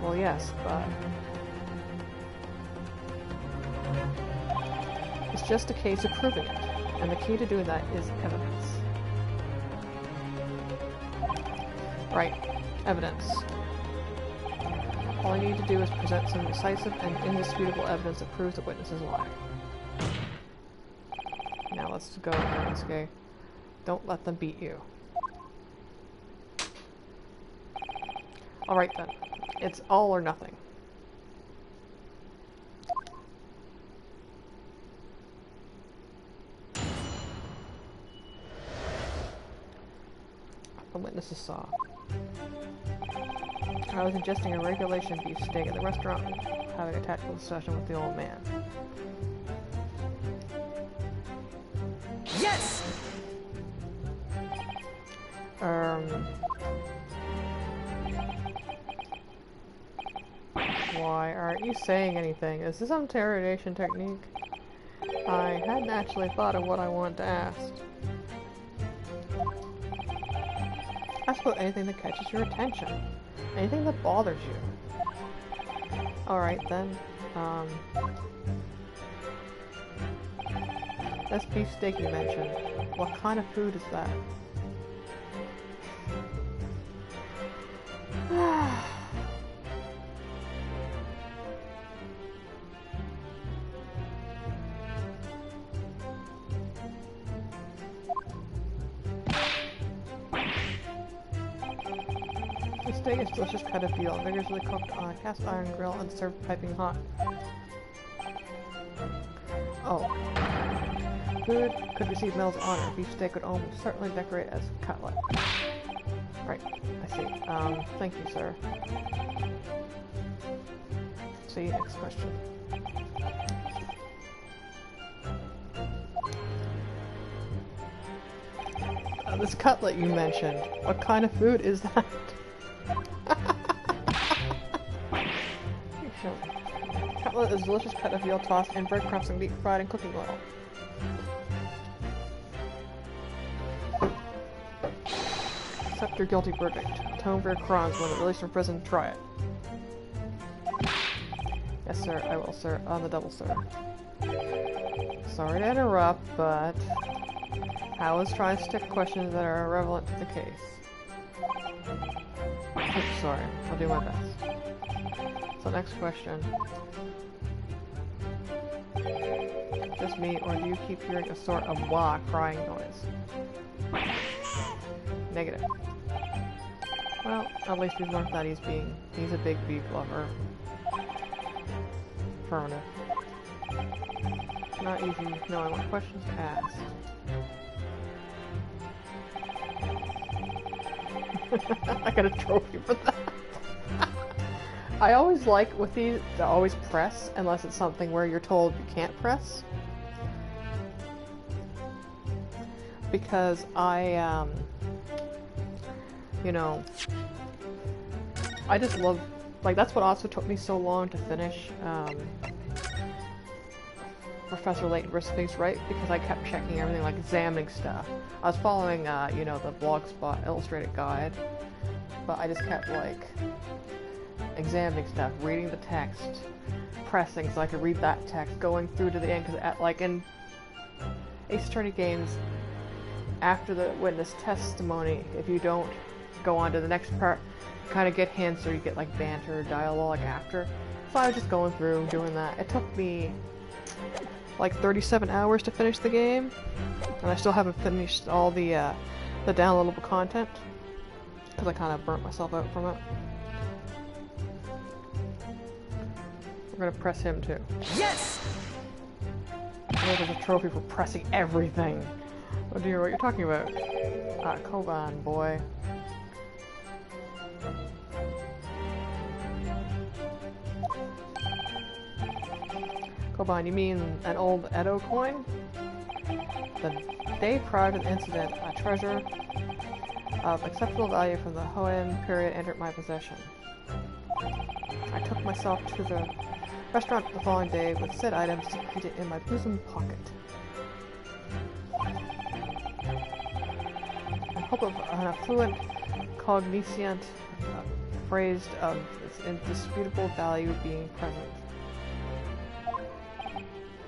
Well, yes, but it's just a case of proving it, and the key to doing that is evidence. Right, evidence. All I need to do is present some decisive and indisputable evidence that proves the witness is lying. Now let's go, Renosuke. Don't let them beat you. Alright then. It's all or nothing. The witnesses saw. I was ingesting a regulation beef steak at the restaurant, having a tactful discussion with the old man. Yes! Why aren't you saying anything? Is this some interrogation technique? I hadn't actually thought of what I wanted to ask. Ask about anything that catches your attention. Anything that bothers you. Alright then, this beef steak you mentioned, what kind of food is that? biggest delicious cut of veal, vigorously cooked on a cast iron grill and served piping hot. Oh. Food could receive Mel's honor. Beefsteak would almost certainly decorate as cutlet. Right, I see. Thank you, sir. See, next question. This cutlet you mentioned, what kind of food is that? Cutlet is a delicious cut of veal tossed in breadcrumbs and deep fried in cooking oil. Accept your guilty verdict. Atone for your crimes when released from prison. Try it. Yes, sir. I will, sir. On the double, sir. Sorry to interrupt, but I was trying to stick questions that are irrelevant to the case. Oh, sorry. I'll do my best. So next question. Just me, or do you keep hearing a sort of wah crying noise? Negative. Well, at least we've learned that he's a big beef lover. Affirmative. Not easy knowing what questions to ask. I got a trophy for that. I always like with these to always press unless it's something where you're told you can't press. Because I, you know, I just love, like, that's what also took me so long to finish Professor Layton recipes, right? Because I kept checking everything, like examining stuff. I was following, you know, the Blogspot illustrated guide, but I just kept, like, examining stuff, reading the text, pressing so I could read that text, going through to the end, because, like, in Ace Attorney games, after the witness testimony, if you don't go on to the next part, you kind of get hints or you get, like, banter or dialogue after. So I was just going through, doing that. It took me like 37 hours to finish the game, and I still haven't finished all the downloadable content, because I kind of burnt myself out from it. We're gonna press him too. Yes! Oh, there's a trophy for pressing everything. Oh dear, what you're talking about? Koban, boy. Koban, you mean an old Edo coin? The day prior to the incident, a treasure of exceptional value from the Hoen period entered my possession. I took myself to the restaurant the following day with said items secreted in my bosom pocket. In hope of an affluent cognizant phrased of its indisputable value being present.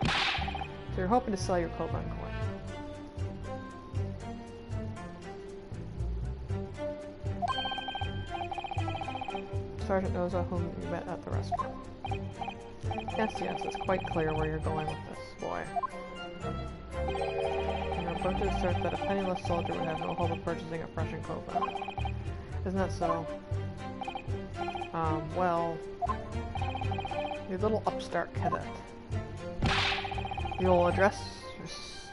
So you're hoping to sell your Koban coin. Sergeant knows whom you met at the restaurant. Yes, it's quite clear where you're going with this, boy. You're about to assert that a penniless soldier would have no hope of purchasing a Prussian Koban. Isn't that so? Well, you little upstart cadet. You'll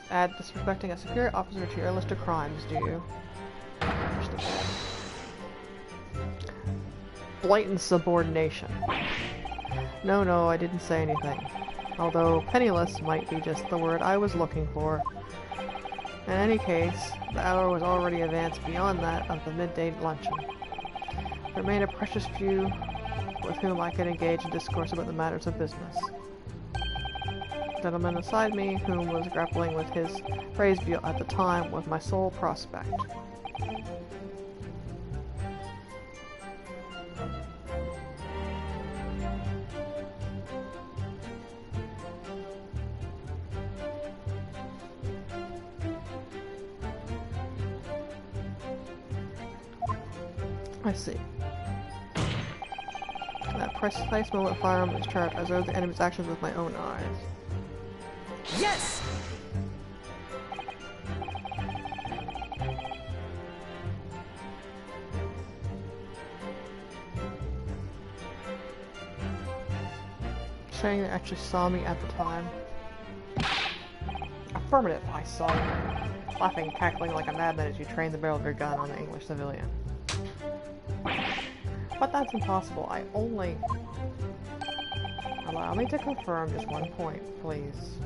add disrespecting a superior officer to your list of crimes, do you? Blatant subordination. No, I didn't say anything. Although penniless might be just the word I was looking for. In any case, the hour was already advanced beyond that of the midday luncheon. There remained a precious few with whom I could engage in discourse about the matters of business. The gentleman beside me, whom was grappling with his phrase view at the time, was my sole prospect. I see. That precise moment firearm is charged. I observed the enemy's actions with my own eyes. Yes! saying they actually saw me at the time? Affirmative, I saw you. Laughing and cackling like a madman as you trained the barrel of your gun on the English civilian. But that's impossible. I only... Allow me to confirm just one point, please.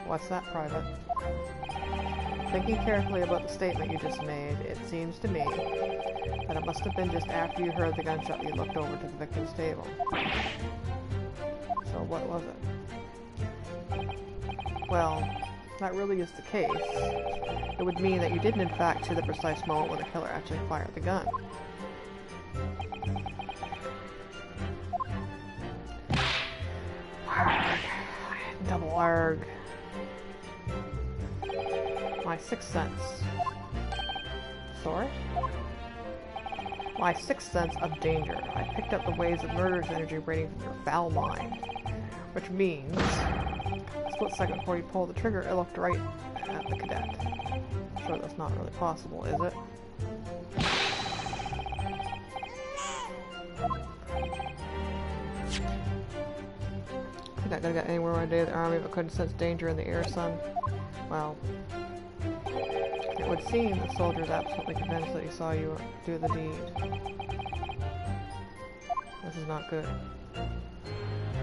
What's that, Private? Thinking carefully about the statement you just made, it seems to me that it must have been just after you heard the gunshot you looked over to the victim's table. So what was it? Well, that really is the case. It would mean that you didn't in fact see the precise moment when the killer actually fired the gun. Arg. Double arg. My sixth sense. Sorry? My sixth sense of danger. I picked up the waves of murderous energy radiating from your foul mind. Which means, a split second before you pulled the trigger, it looked right at the cadet. I'm sure that's not really possible, is it? You're not gonna get anywhere one day in the army but couldn't sense danger in the air, son. Well, it would seem the soldier is absolutely convinced that he saw you do the deed. This is not good.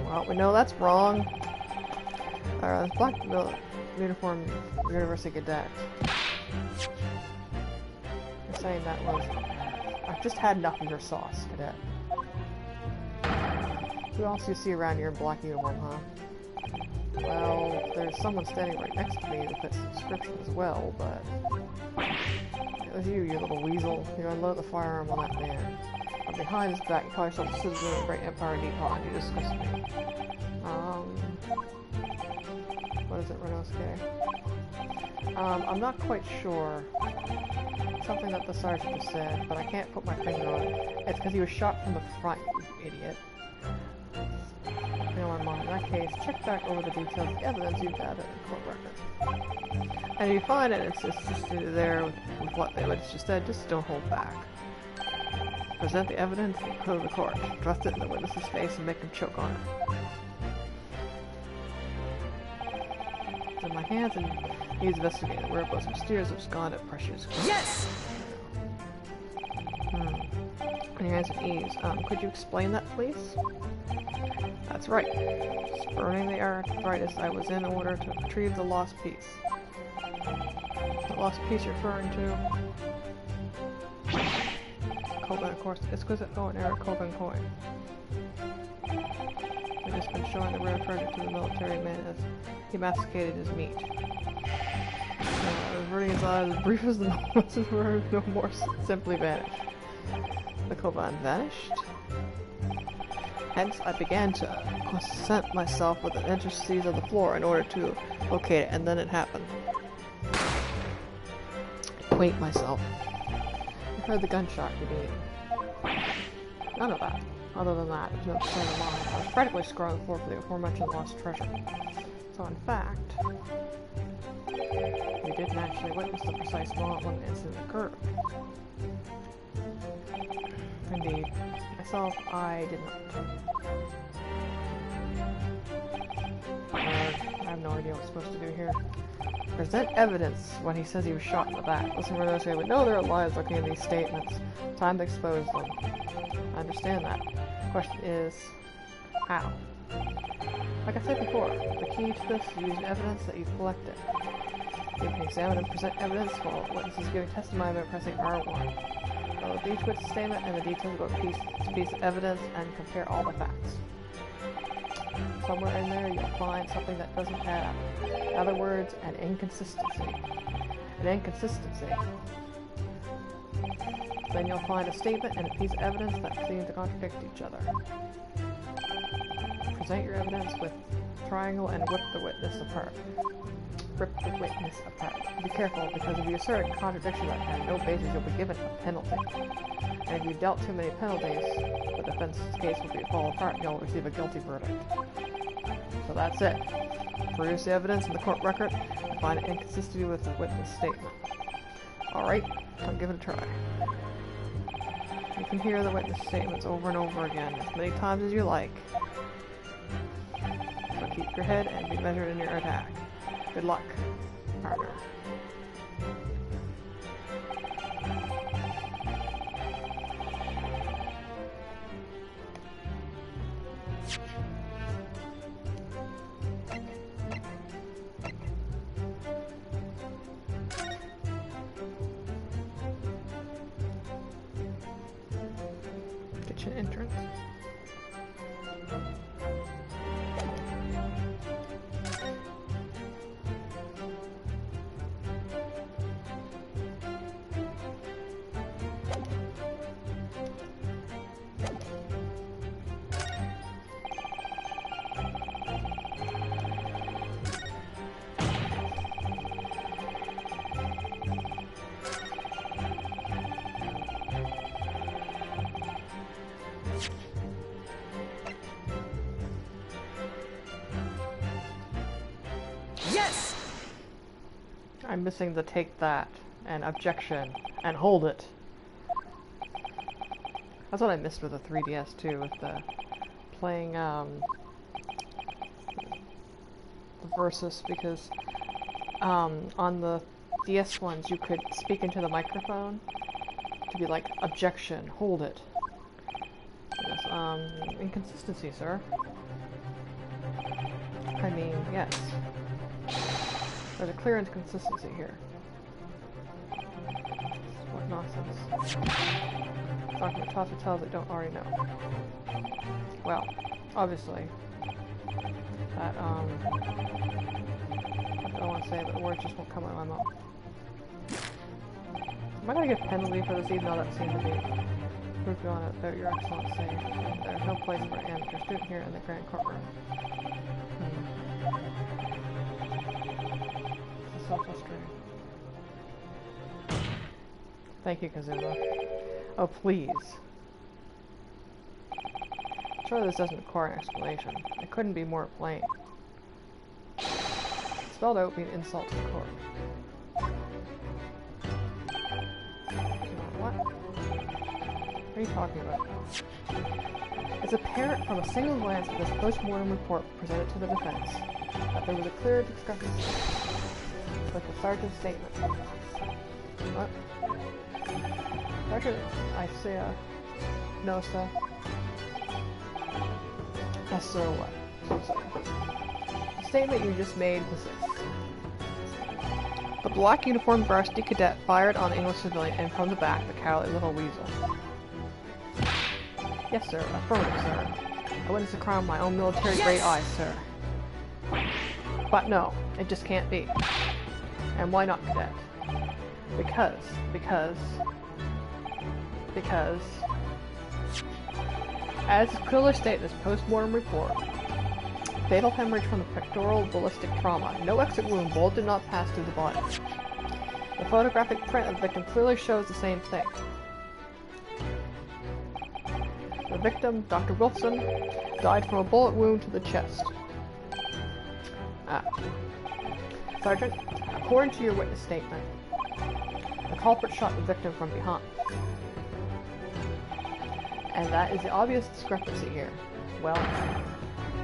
Well, we know that's wrong. Black uniform university cadet. You're saying that was... I've just had enough of your sauce, cadet. Who else do you see around here in black uniform, huh? Well, there's someone standing right next to me that fits the description as well, but... It was you little weasel. You unload the firearm on that man. But behind his back, you call yourself a citizen of the great empire of Nippon. You disgust me. What is it, Renosuke? I'm not quite sure. Something that the sergeant just said, but I can't put my finger on it. It's because he was shot from the front, you idiot. You know my mom. In that case, check back over the details of the evidence you've gathered in the court record. And if you find it, it's just there with what the witness just said, just don't hold back. Present the evidence and close the court. Thrust it in the witness's face and make him choke on it. It's in my hands and he's investigating the whereabouts of mysterious absconded precious. Yes! And your hands at ease. Could you explain that, please? That's right. Spurning the arthritis I was in order to retrieve the lost piece. The lost piece you're referring to? Koban, of course. Exquisite bow and arrow Koban coin. We've just been showing the rare treasure to the military man as he masticated his meat. Averting his eyes as brief as the moments of were no more simply vanished. The Koban vanished. Hence, I began to concentrate myself with the interstices of the floor in order to locate it, and then it happened. Acquaint myself. You heard the gunshot, you mean? None of that. Other than that, there's no sign of mine. I was practically scrolling the floor for the aforementioned lost treasure. So, in fact, we didn't actually witness the precise moment when the incident occurred. Indeed. Myself, I did not. I have no idea what I'm supposed to do here. Present evidence when he says he was shot in the back. Listen for those who would know there are lies looking in these statements. Time to expose them. I understand that. The question is, how? Like I said before, the key to this is using evidence that you've collected. You can examine and present evidence while witnesses giving testimony by pressing R1. With each witness statement and the details about each piece of evidence and compare all the facts. Somewhere in there you'll find something that doesn't add up. In other words, an inconsistency. An inconsistency. Then you'll find a statement and a piece of evidence that seem to contradict each other. Present your evidence with triangle and whip the witness apart. Rip the witness apart. Be careful, because if you assert a contradiction that has no basis, you'll be given a penalty. And if you dealt too many penalties, the defense's case will be fall apart and you'll receive a guilty verdict. So that's it. Produce the evidence in the court record and find an inconsistency with the witness statement. Alright, I'll give it a try. You can hear the witness statements over and over again, as many times as you like. Keep your head and be measured in your attack. Good luck, partner. Kitchen entrance. Yes! I'm missing the take that and objection and hold it. That's what I missed with the 3DS too, with the playing the Versus, because on the DS ones you could speak into the microphone to be like, objection, hold it. Yes, inconsistency, sir. I mean, yes. There's a clear inconsistency here. What nonsense. Document toss tells it don't already know. Well, obviously. That, I don't want to say it, but the words just won't come out of my mouth. Am I gonna get a penalty for this, even though that seemed to be proof on it, though your excellent save? There's no place for an amateur student here in the grand courtroom. This is so frustrating. Thank you, Kazuma. Oh, please. Surely this doesn't require an explanation. It couldn't be more plain. Spelled out being insult to the court. What? What are you talking about? It's apparent from a single glance at this post-mortem report presented to the defense that there was a clear discrepancy with the sergeant's statement. What? Sergeant Isaiah Nosa. Yes, sir, what? I'm sorry. The statement you just made was this. The black uniformed varsity cadet fired on the English civilian and from the back the cowardly little weasel. Yes, sir. Affirmative, sir. I witnessed the crime with my own military-grade eyes, sir. But no, it just can't be. And why not, cadet? Because, as clearly stated in this post-mortem report, fatal hemorrhage from the pectoral ballistic trauma. No exit wound, bullet did not pass through the body. The photographic print of the victim clearly shows the same thing. The victim, Dr. Wilson, died from a bullet wound to the chest. Sergeant, according to your witness statement, the culprit shot the victim from behind. And that is the obvious discrepancy here. Well,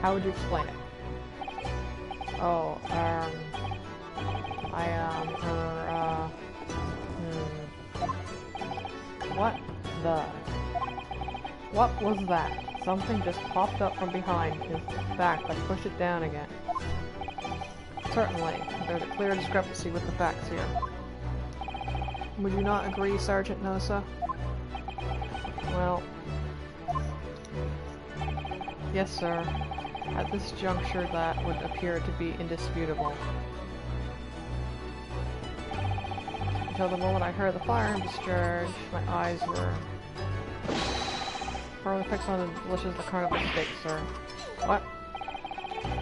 how would you explain it? Oh, what the? What was that? Something just popped up from behind his back, but pushed it down again. Certainly, there's a clear discrepancy with the facts here. Would you not agree, Sergeant Nosa? Well, yes, sir. At this juncture, that would appear to be indisputable. Until the moment I heard the firearm discharge, my eyes were firmly fixed on the delicious carnival steak, sir. What?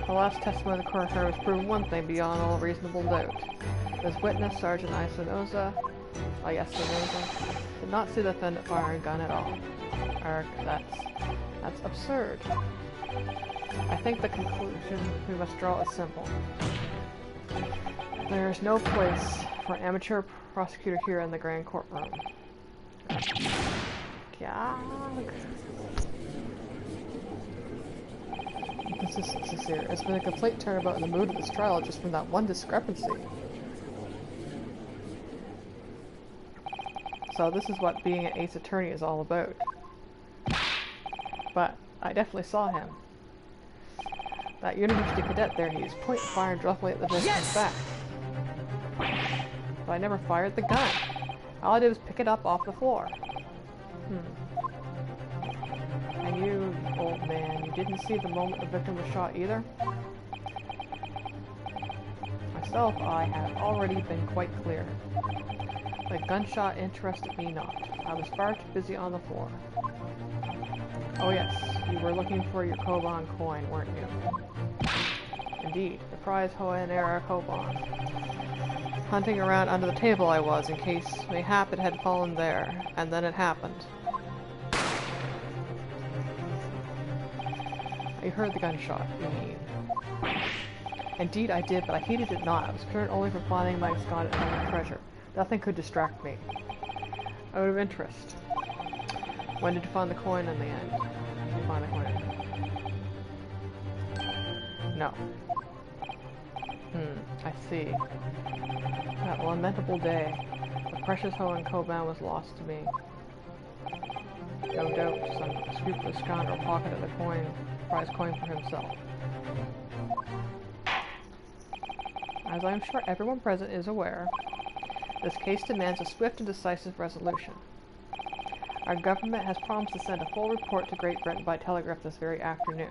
The last testimony of the coroner was proven one thing beyond all reasonable doubt. This witness, Sergeant Isanosa, did not see the defendant fire a gun at all. That's absurd. I think the conclusion we must draw is simple. There is no place for an amateur prosecutor here in the grand courtroom. Consistency here. It's been a complete turnabout in the mood of this trial just from that one discrepancy. So this is what being an ace attorney is all about. But I definitely saw him. That university cadet there, he was pointing fire directly at the victim's back. But I never fired the gun. All I did was pick it up off the floor. And you, old man, you didn't see the moment the victim was shot either? Myself, I have already been quite clear. The gunshot interested me not. I was far too busy on the floor. Oh yes, you were looking for your Koban coin, weren't you? Indeed, the prize Hoenn-era Koban. Hunting around under the table I was, in case mayhap it had fallen there, and then it happened. I heard the gunshot, you mean. Indeed I did, but I heeded it not. I was concerned only for finding my absconded treasure. Nothing could distract me. Out of interest. When did you find the coin in the end? Did you find the coin? No. I see. That lamentable day. The precious Hoenn Koban was lost to me. No doubt some scrupulous scoundrel pocketed the coin, prize coin for himself. As I am sure everyone present is aware, this case demands a swift and decisive resolution. Our government has promised to send a full report to Great Britain by telegraph this very afternoon.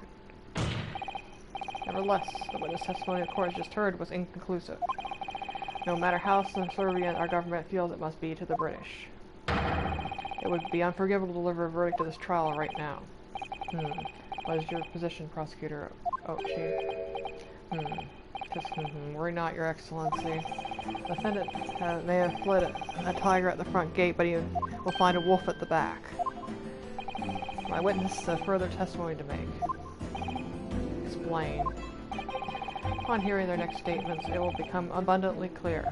Nevertheless, the witness testimony the court has just heard was inconclusive. No matter how subservient our government feels it must be to the British. It would be unforgivable to deliver a verdict to this trial right now. What is your position, prosecutor Ochi? Worry not, your excellency. The defendant may have fled a tiger at the front gate, but he will find a wolf at the back. My witness has further testimony to make. Explain. Upon hearing their next statements, it will become abundantly clear.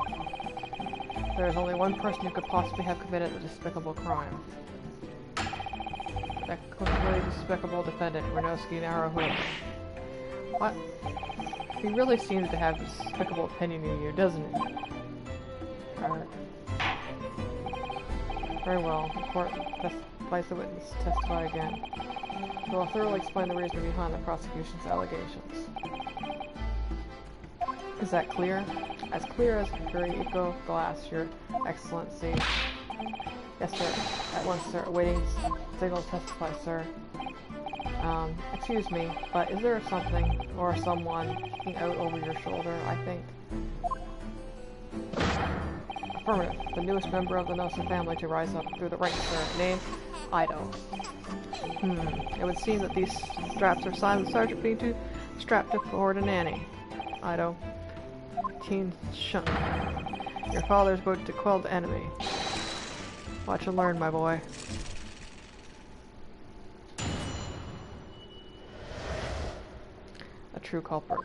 There is only one person who could possibly have committed the despicable crime. That completely despicable defendant, Renosuke Naruhodo. What? He really seems to have a despicable opinion of you, doesn't he? Very well. The court invites the witness to testify again. He will thoroughly explain the reason behind the prosecution's allegations. Is that clear? As clear as very eco glass, your excellency. Yes, sir. At once, sir. Awaiting signal to testify, sir. Excuse me, but is there something or someone looking out over your shoulder, I think? Affirmative. The newest member of the Nelson family to rise up through the ranks, sir. Name? Ido. It would seem that these straps are signs of the sergeant being too strapped to forward a nanny. Ido. Teen Shun. Your father's about to quell the enemy. Watch and learn, my boy. A true culprit.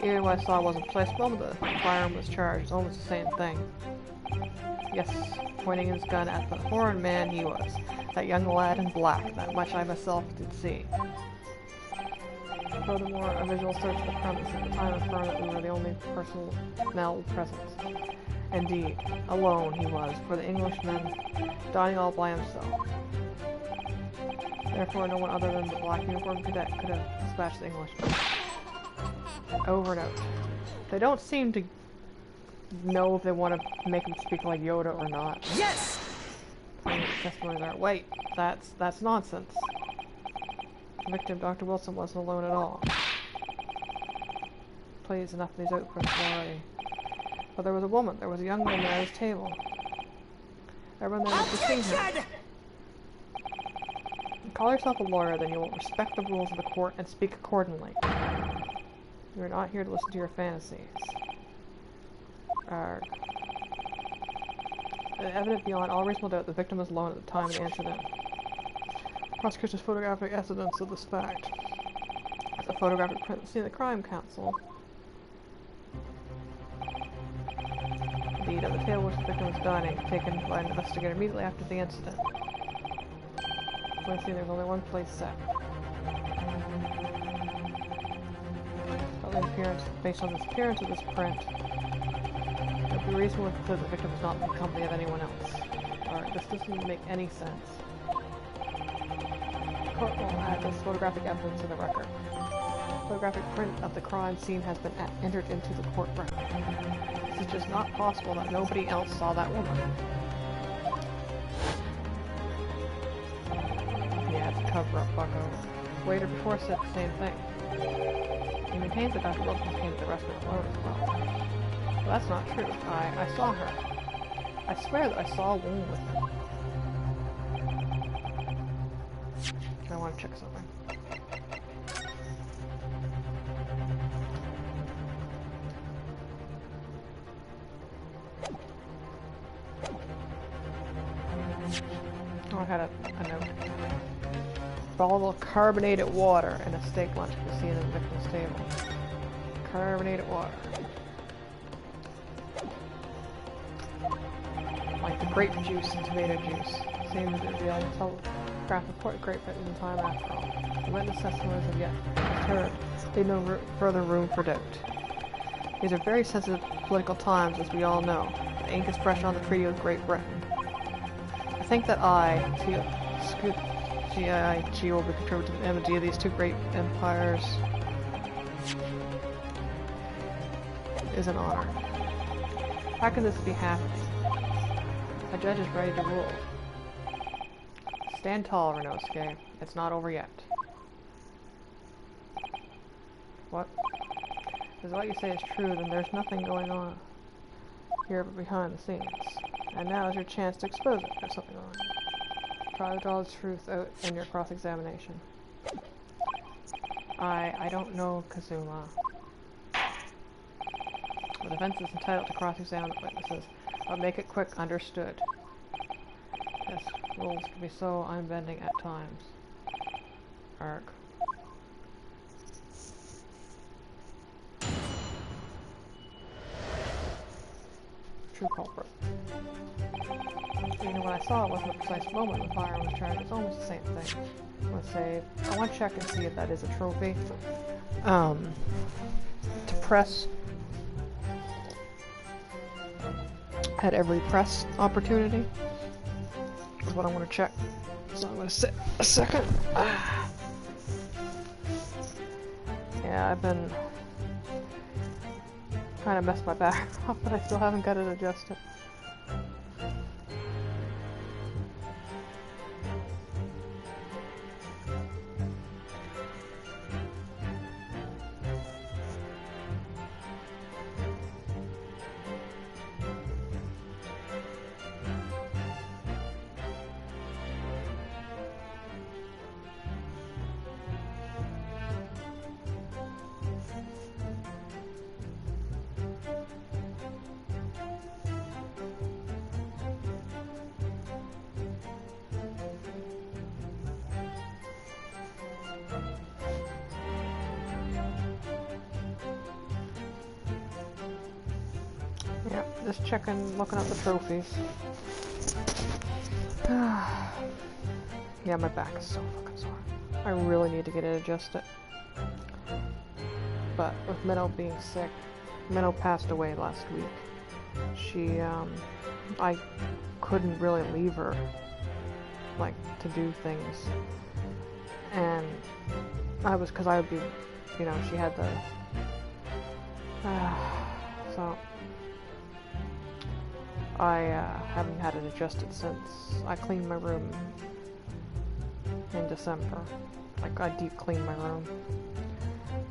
Even what I saw wasn't precise. The moment the firearm was charged, it's almost the same thing. Yes, pointing his gun at the foreign man he was. That young lad in black. That much I myself did see. Furthermore, a visual search of the premise at the time affirmed that we were the only personnel present. Indeed, alone he was, for the Englishman dining all by himself. Therefore, no one other than the black uniformed cadet could have dispatched the Englishman. Over and over. They don't seem to know if they want to make him speak like Yoda or not. Yes! Testimonies are. Wait, that's nonsense. The victim, Dr. Wilson, wasn't alone at all. Please, enough of these outputs already. But there was a woman. There was a young woman at his table. Everyone there was seeing her. Call yourself a lawyer, then you will respect the rules of the court and speak accordingly. You are not here to listen to your fantasies. Arg. Evident beyond all reasonable doubt, the victim was alone at the time of the incident. Prosecution's photographic evidence of this fact. The photographic print seen at the crime council. Indeed, at the table which the victim was dining, taken by an investigator immediately after the incident. When seen, there's only one place set. Based on the appearance of this print, it would be reasonable to conclude the victim was not in the company of anyone else. Alright, this doesn't make any sense. The court will add this photographic evidence to the record. Photographic print of the crime scene has been entered into the court record. This is just not possible that nobody else saw that woman. Yeah, it's a cover-up, bucko. Waiter before said the same thing. He maintains that Dr. Wilkins came to the restaurant alone as well. But that's not true. I saw her. I swear that I saw a woman with her. I want to check something. Oh, I had a note. Bottle of carbonated water and a steak lunch could be seen at the victim's table. Carbonated water. Like the grape juice and tomato juice. Same as the real telegraph report grape written in time after all. The witness testimonies have yet heard. Leave no further room for doubt. These are very sensitive political times, as we all know. The ink is fresh on the Treaty with Great Britain. I think that GIG will be contributed to the enmity of these two great empires is an honor. How can this be happening? A judge is ready to rule. Stand tall, Renosuke. It's not over yet. What? If what you say is true, then there's nothing going on here but behind the scenes. And now is your chance to expose it. There's something wrong. Try to draw the truth out in your cross-examination. I don't know, Kazuma. The defense is entitled to cross-examine witnesses, but make it quick, understood. Yes, rules can be so unbending at times. Arc. True culprit. You know, when I saw it wasn't a precise moment when the firearm was charged, it's almost the same thing. I want to check and see if that is a trophy. To press at every press opportunity is what I want to check. So I'm going to sit a second. Yeah, I've been trying to mess my back up, but I still haven't got it adjusted. Yep, just checking, looking at the trophies. Yeah, my back is so fucking sore. I really need to get it adjusted. But with Minnow being sick, Minnow passed away last week. She, I couldn't really leave her, like, to do things. And because I would be, you know, she had the, so I haven't had it adjusted since I cleaned my room in December. Like, I deep cleaned my room,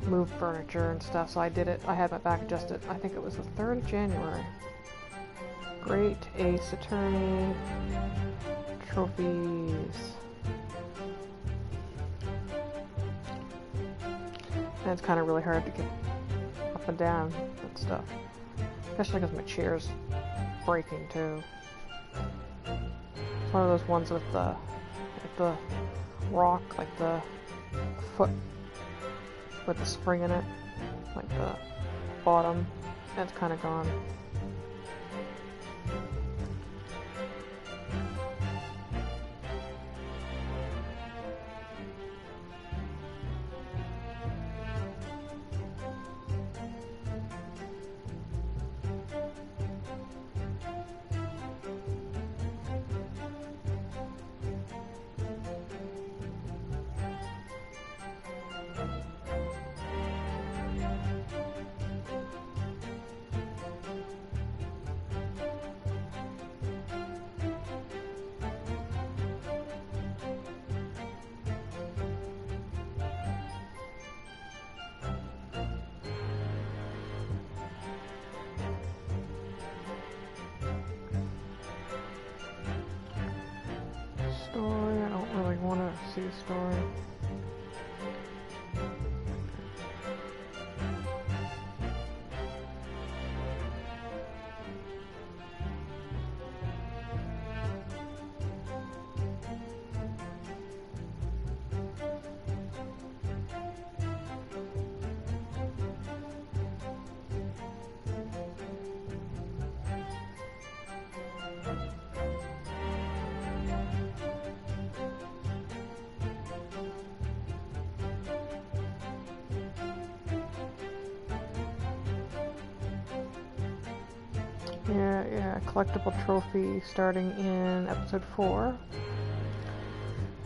moved furniture and stuff, so I did it. I had my back adjusted, I think it was the 3rd of January. Great Ace Attorney, trophies. And it's kind of really hard to get up and down and stuff. Especially because my chair's breaking too. It's one of those ones with the rock, like the foot with the spring in it, like the bottom, and it's kind of gone. Story, I don't really want to see a story. Yeah, collectible trophy starting in episode 4.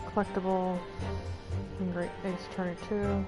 Collectible in Great Ace Attorney 2.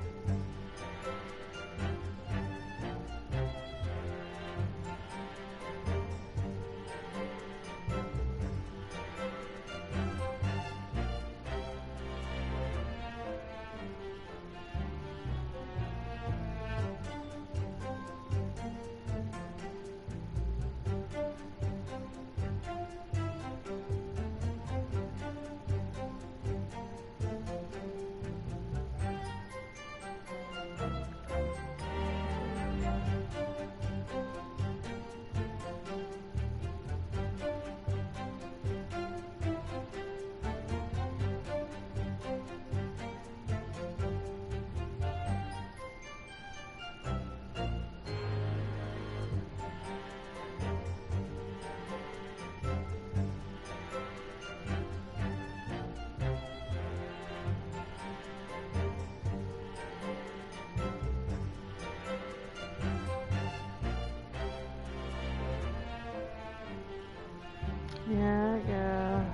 Yeah.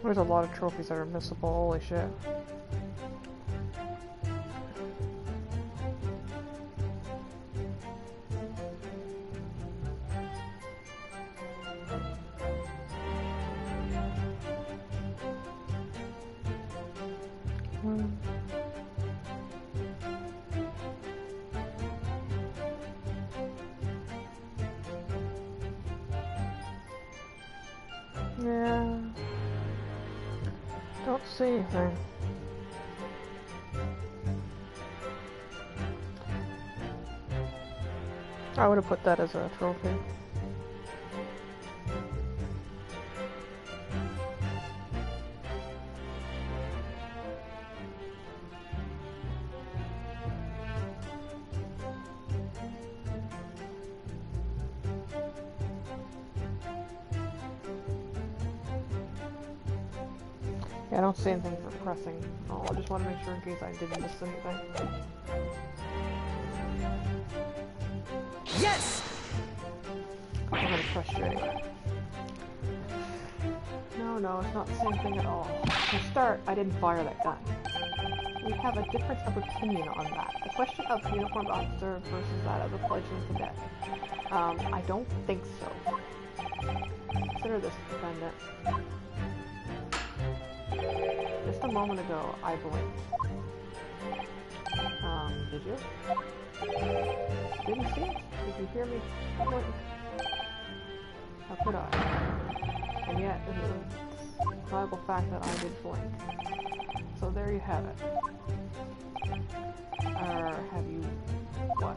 There's a lot of trophies that are missable, holy shit. Yeah. Don't see anything. I would have put that as a trophy. Yeah, I don't see anything for pressing. Oh, I just want to make sure in case I didn't miss anything. Yes! I'm gonna press you anyway. No, it's not the same thing at all. To start, I didn't fire that gun. We have a difference of opinion on that. The question of the uniformed officer versus that of the fledgling cadet. I don't think so. Consider this, defendant. Just a moment ago, I blinked. Did you? Didn't see it? Did you hear me blink? How could I? And yet, it is a undeniable fact that I did blink. So there you have it. Have you... what?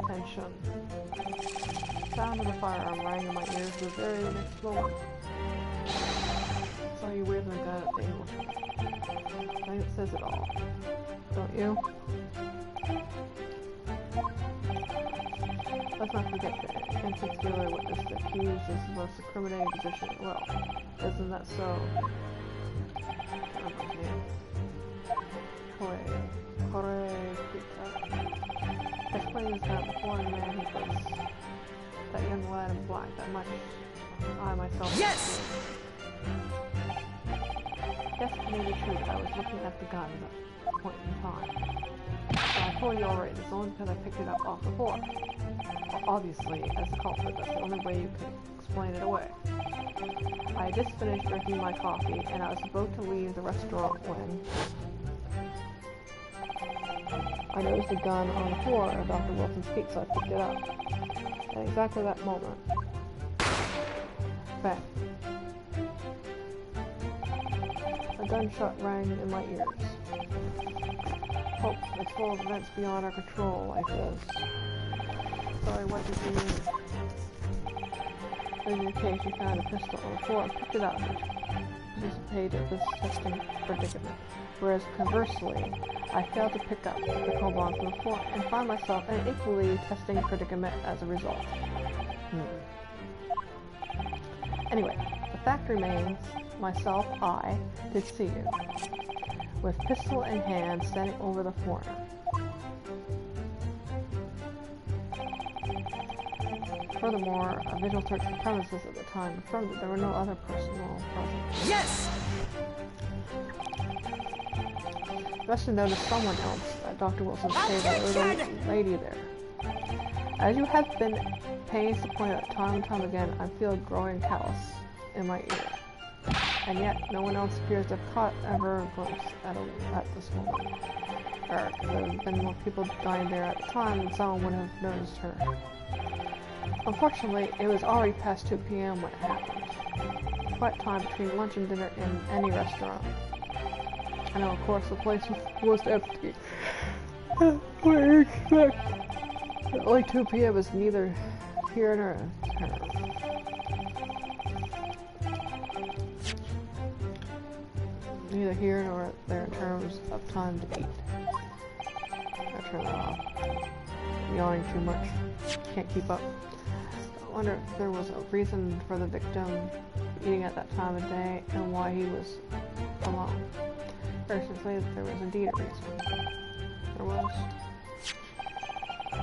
Attention. Sound of the firearm rang in my ears the very next moment. Saw you waving the gun at the Englishman. I think it says it all. Don't you? Let's not forget that innocent dealer witness the accused is the most incriminating position. Well, isn't that so? Can't remember his name. As plain as that, the foreign man who was that young lad in black, that much I myself. Yes! Yes, it may be true that I was looking at the gun at that point in time. So I told you already, it's only because I picked it up off the floor. Well, obviously, as a culprit, that's the only way you could explain it away. I had just finished drinking my coffee, and I was about to leave the restaurant when I noticed a gun on the floor at Dr. Wilson's feet, so I picked it up. At exactly that moment, bang. gunshot rang in my ears. Hope it's full of events beyond our control, like this. Sorry, what did you mean? In your case, you found a pistol on the floor and picked it up and participated in this testing predicament. Whereas conversely, I failed to pick up the cobalt from the floor and find myself in an equally testing predicament as a result. Anyway, the fact remains, myself, I, did see you, with pistol in hand, standing over the foreigner. Furthermore, a visual search for premises at the time confirmed that there were no other personnel present. Yes! Just to notice someone else at Dr. Wilson's table. There was a lady there. As you have been pains to point out time and time again, I feel a growing callous in my ear. And yet, no one else appears to have caught ever a glimpse at this woman. Or there have been more people dying there at the time, and someone would have noticed her. Unfortunately, it was already past 2 p.m. when it happened. Quite time between lunch and dinner in any restaurant. I know, of course, the place was empty. What do you expect? Only 2 p.m. is neither here nor there. Neither here nor there in terms of time to eat. I turn that off. I'm yawning too much. Can't keep up. I wonder if there was a reason for the victim eating at that time of day and why he was alone. Person say that there was indeed a reason. There was.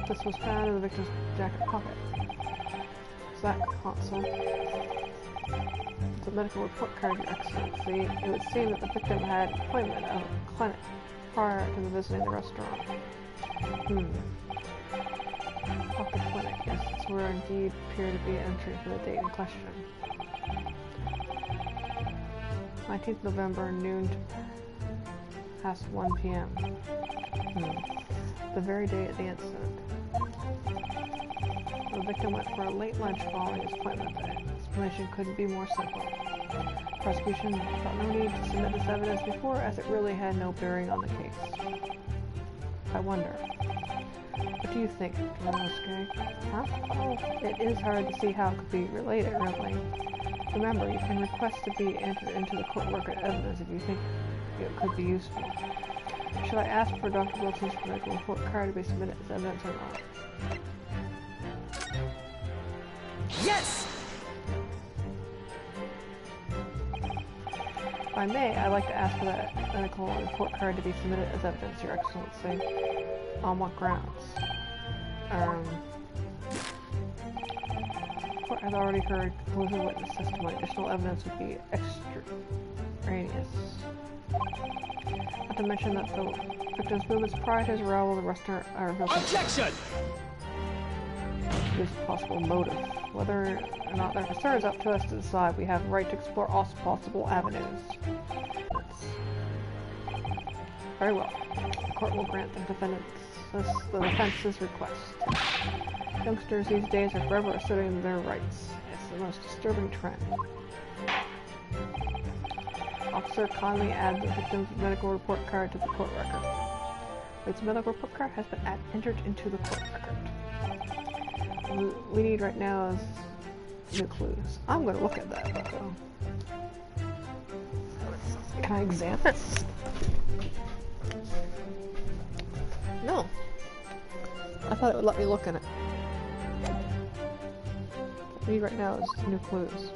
This was found in the victim's jacket pocket. Sack console. It's a medical report card, Your Excellency. It would seem that the victim had an appointment at a clinic prior to visiting the restaurant. Doctor Clinic, yes, that's where indeed appear to be an entry for the date in question. 19th November, noon past 1 p.m. The very day of the incident. The victim went for a late lunch following his appointment day. The explanation couldn't be more simple. Prosecution felt no need to submit this evidence before, as it really had no bearing on the case. I wonder. What do you think, Dranosuke? Huh? Oh, it is hard to see how it could be related, really. Remember, you can request to be entered into the court record evidence if you think it could be useful. Should I ask for Dr. Wilson's medical report card to be submitted as evidence or not? Yes! If I may, I'd like to ask for that medical report card to be submitted as evidence, Your Excellency. On what grounds? Court has already heard conclusive witness testimony. Additional evidence would be extraneous. Not to mention that the victim's movements prior to his arrival at the restaurant are Objection! There's a possible motive. Whether or not they're concerned is up to us to decide. We have the right to explore all possible avenues. Very well. The court will grant the defense's request. Youngsters these days are forever asserting their rights. It's the most disturbing trend. Officer kindly add the victim's medical report card to the court record. Its medical report card has been entered into the court record. What we need right now is new clues. I'm going to look at that, though. Can I examine it? No. I thought it would let me look in it. What we need right now is new clues.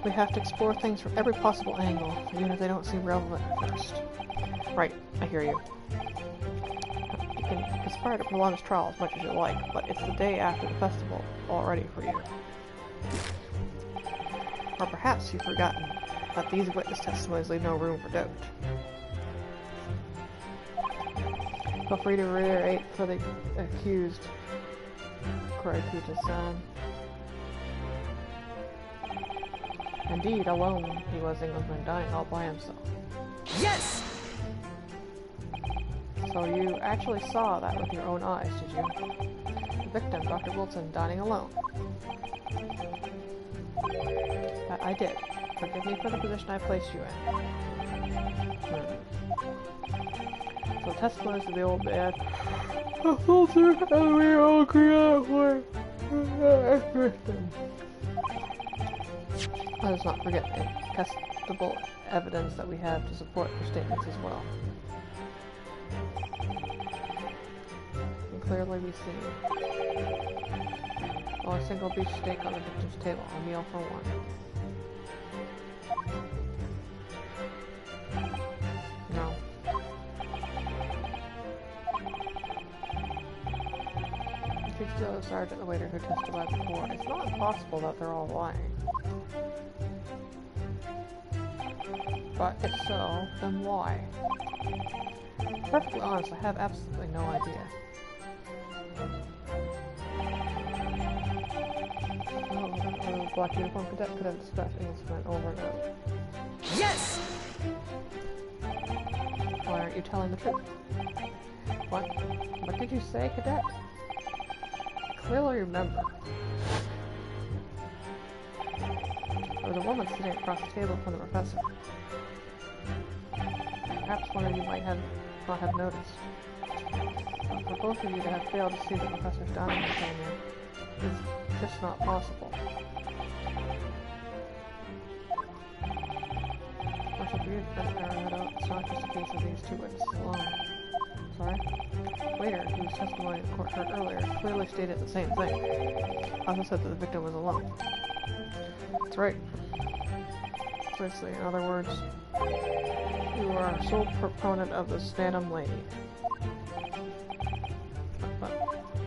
We have to explore things from every possible angle, even if they don't seem relevant at first. Right, I hear you. You can conspire to prolong this trial as much as you like, but it's the day after the festival already for you. Or perhaps you've forgotten that these witness testimonies leave no room for doubt. Feel free to reiterate for the accused, Kurikuta-san. Indeed, alone, he was Englishman dying all by himself. Yes! So you actually saw that with your own eyes, did you? The victim, Dr. Wilson, dining alone. That I did. Forgive me for the position I placed you in. So testimonies of the old man. A filter and we all agree on everything. Let us not forget the testable evidence that we have to support your statements as well. Can clearly be seen. Oh, a single beef steak on the victim's table, a meal for one. No. Speaks to the sergeant, the waiter who testified before. It's not impossible that they're all lying. But if so, then why? Perfectly honest, I have absolutely no idea. The black uniform cadet could have dispatched Englishman over and over. Yes! Why aren't you telling the truth? What? What did you say, cadet? I clearly remember. There was a woman sitting across the table from the professor. Perhaps one of you might not have noticed. But for both of you to have failed to see the professor's dining companion is just not possible. Marshal, for you to best narrow that out, it's not just a case of these two witnesses alone. Sorry? Waiter, whose testimony the court heard earlier, clearly stated the same thing. Also said that the victim was alone. That's right. Precisely, in other words, you are a sole proponent of this phantom lady. But,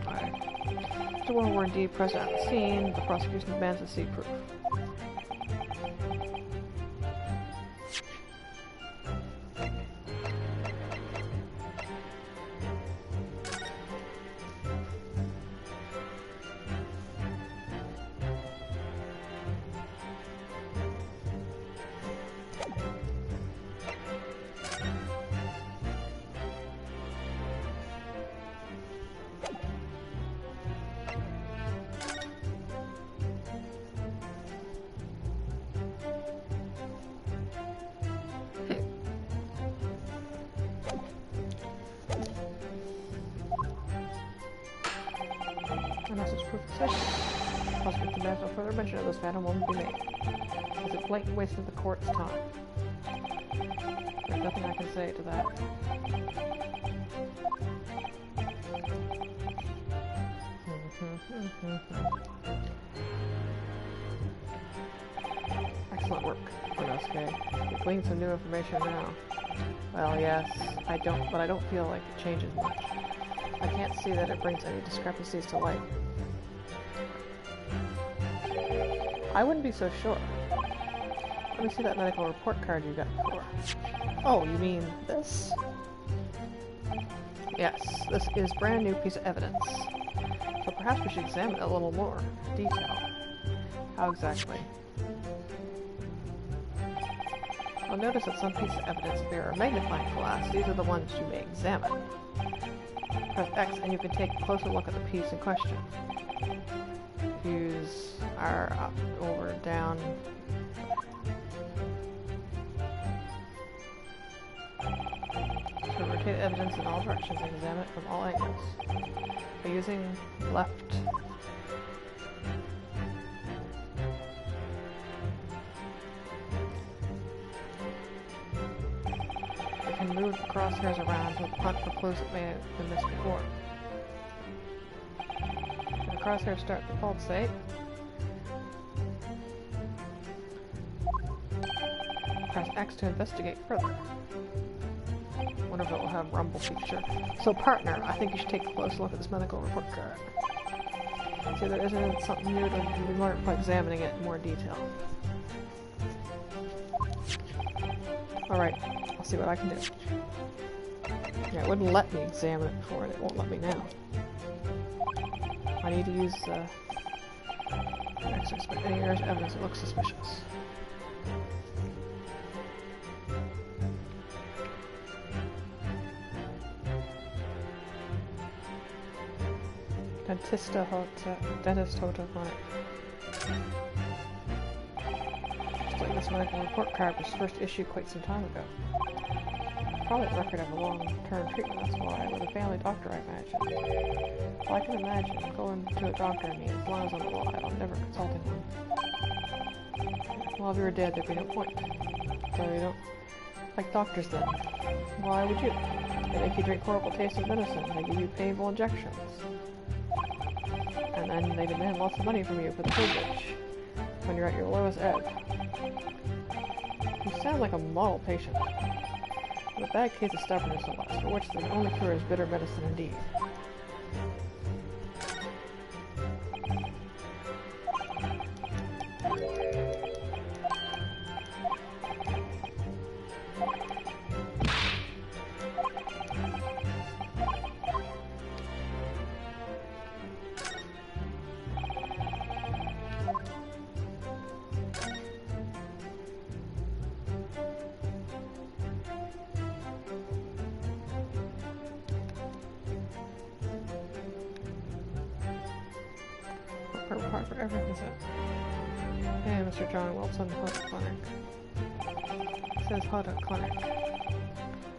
after one were indeed present at the scene, the prosecution demands to see proof. Unless it's proof sufficient. Prosecution demands no further mention of this phantom woman be made. It's a blatant waste of the court's time. There's nothing I can say to that. Excellent work, Inosuke. You've gleaned some new information now. Well, yes, I don't feel like it changes much. I can't see that it brings any discrepancies to light. I wouldn't be so sure. Let me see that medical report card you got before. Oh, you mean this? Yes, this is a brand new piece of evidence. So perhaps we should examine it a little more detail. How exactly? You'll notice that some pieces of evidence bear a magnifying glass. These are the ones you may examine. Press X and you can take a closer look at the piece in question. Use our up, over, down. To rotate evidence in all directions and examine it from all angles. By using left you can move the crosshairs around to hunt for clues that may have been missed before. When the crosshairs start to pulsate, press X to investigate further. Wonder if it will have rumble feature. So partner, I think you should take a close look at this medical report card. See, there isn't something new that we learned by examining it in more detail. Alright, I'll see what I can do. Yeah, it wouldn't let me examine it before, and it won't let me now. I need to use access, but any areas of evidence that looks suspicious. Dentist Hotel Clinic. Looks like This medical report card was first issued quite some time ago. Probably a record of a long-term treatment, that's why. With a family doctor, I imagine. Well, I can imagine going to a doctor and as long as I'm alive, I'm never consulting one. Well, if you were dead, there'd be no point. So you don't like doctors then. Why would you? They make you drink horrible tasting medicine. They give you painful injections. And then they demand lots of money from you for the privilege. When you're at your lowest ebb. You sound like a model patient. With a bad case of stubbornness, alas, for which the only cure is bitter medicine indeed. Part for every visit. Hey, Mr. John Wilson, Hoda Clinic. It says Hoda Clinic.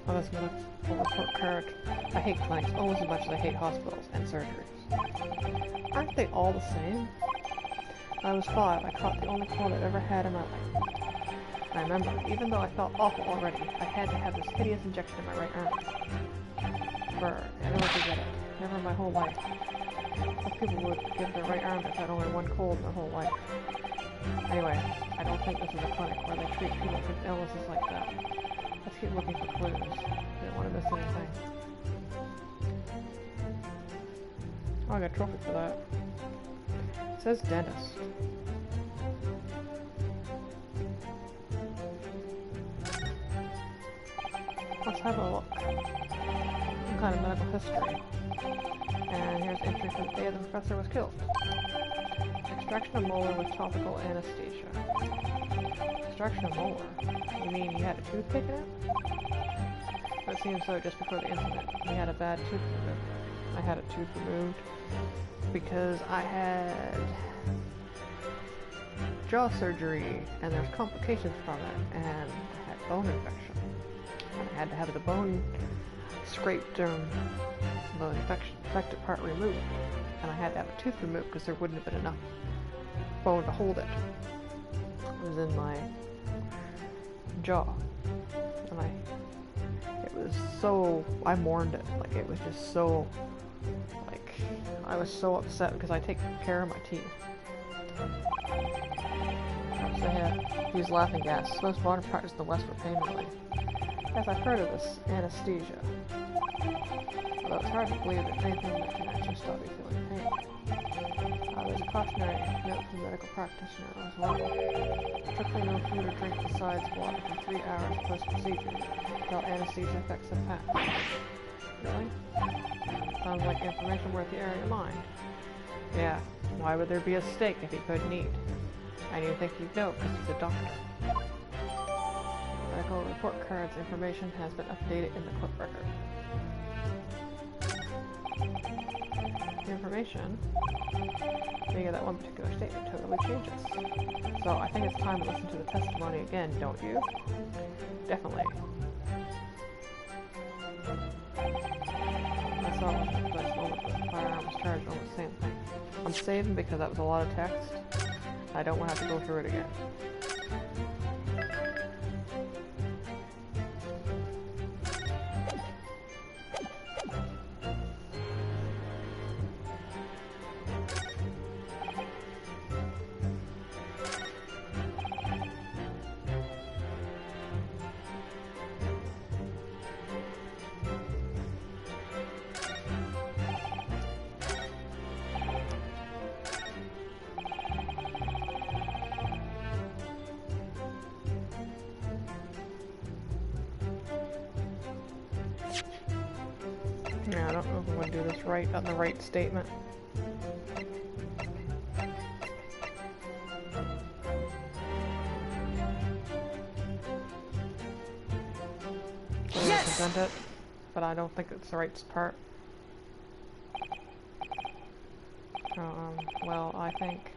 Oh, that's medical report card. I hate clinics almost as much as I hate hospitals and surgeries. Aren't they all the same? When I was 5, I caught the only cold I've ever had in my life. I remember, even though I felt awful already, I had to have this hideous injection in my right arm. I never forget it. Never in my whole life. Most people would give their right arm if they had only one cold in their whole life. Anyway, I don't think this is a clinic where they treat people with illnesses like that. Let's keep looking for clues. We don't want to miss anything. Oh, I got a trophy for that. It says dentist. Let's have a look. Some kind of medical history. And here's entry for the day the professor was killed. Extraction of molar with topical anesthesia. Extraction of molar? You mean he had a tooth taken out? It seems so just before the incident. He had a bad tooth removed. I had a tooth removed because I had jaw surgery and there's complications from it and I had bone infection. And I had to have the bone scraped the infected part removed, and I had to have a tooth removed because there wouldn't have been enough bone to hold it. It was in my jaw, and I mourned it. Like, it was just so, like, I was so upset because I take care of my teeth. So he used laughing gas. Most modern practice in the West for pain relief. Yes, I've heard of this anesthesia. Although it's hard to believe that anything that can actually stop you feeling pain. There's a cautionary note from the medical practitioner as well. Strictly no food or drink besides water for 3 hours post-procedure until anesthesia affects the fat. Really? Sounds like information worth the air in your mind. Yeah, why would there be a steak if he couldn't eat? And you think you'd know because he's a doctor. Medical report card's information has been updated in the court record. The information, being of that one particular statement, totally changes. So I think it's time to listen to the testimony again, don't you? Definitely. I saw it was the place moment the firearm was charged on the same thing. I'm saving because that was a lot of text. I don't want to have to go through it again. Yeah, I don't know if I'm going to do this right on the right statement. Yes! Present it, but I don't think it's the right part. Well, I think,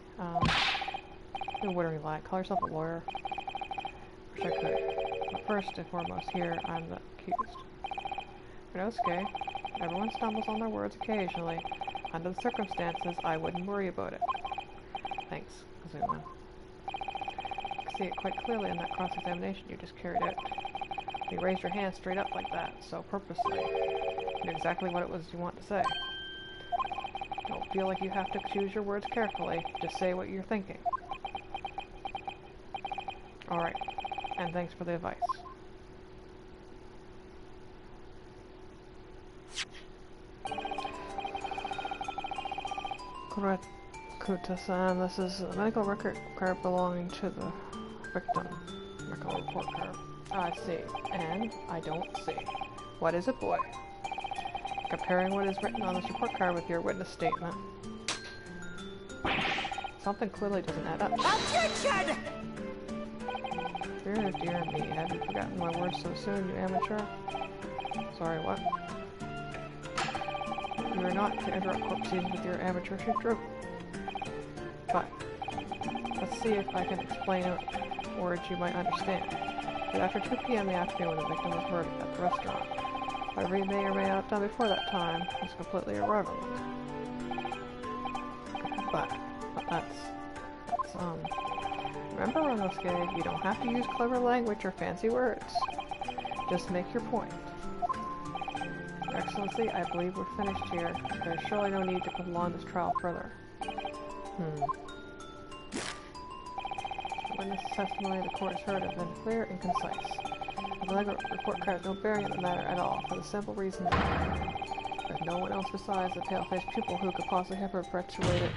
what are you like? Call yourself a lawyer. Wish I could. But first and foremost here, I'm the accused. Renosuke, everyone stumbles on their words occasionally. Under the circumstances, I wouldn't worry about it. Thanks, Kazuma. I can see it quite clearly in that cross-examination you just carried out. You raised your hand straight up like that, so purposely. You knew exactly what it was you want to say. Don't feel like you have to choose your words carefully. Just say what you're thinking. Alright, and thanks for the advice. Kuta-san, this is a medical record card belonging to the victim. Medical report card. I see. And I don't see. What is it, boy? Comparing what is written on this report card with your witness statement. Something clearly doesn't add up. Objection! Dear, dear me, have you forgotten my words so soon, you amateur? Sorry, what? You are not to interrupt court proceedings with your amateurship joke. But, let's see if I can explain words you might understand. It was after 2 p.m. in the afternoon when the victim was murdered at the restaurant. Whatever he may or may not have done before that time is completely irrelevant. But that's remember, Renosuke, you don't have to use clever language or fancy words. Just make your point. Your Excellency, I believe we're finished here. There's surely no need to prolong this trial further. The witness testimony the court has heard have been clear and concise. The legal report carries no bearing on the matter at all, for the simple reason that there's no one else besides the pale-faced pupil who could possibly have perpetuated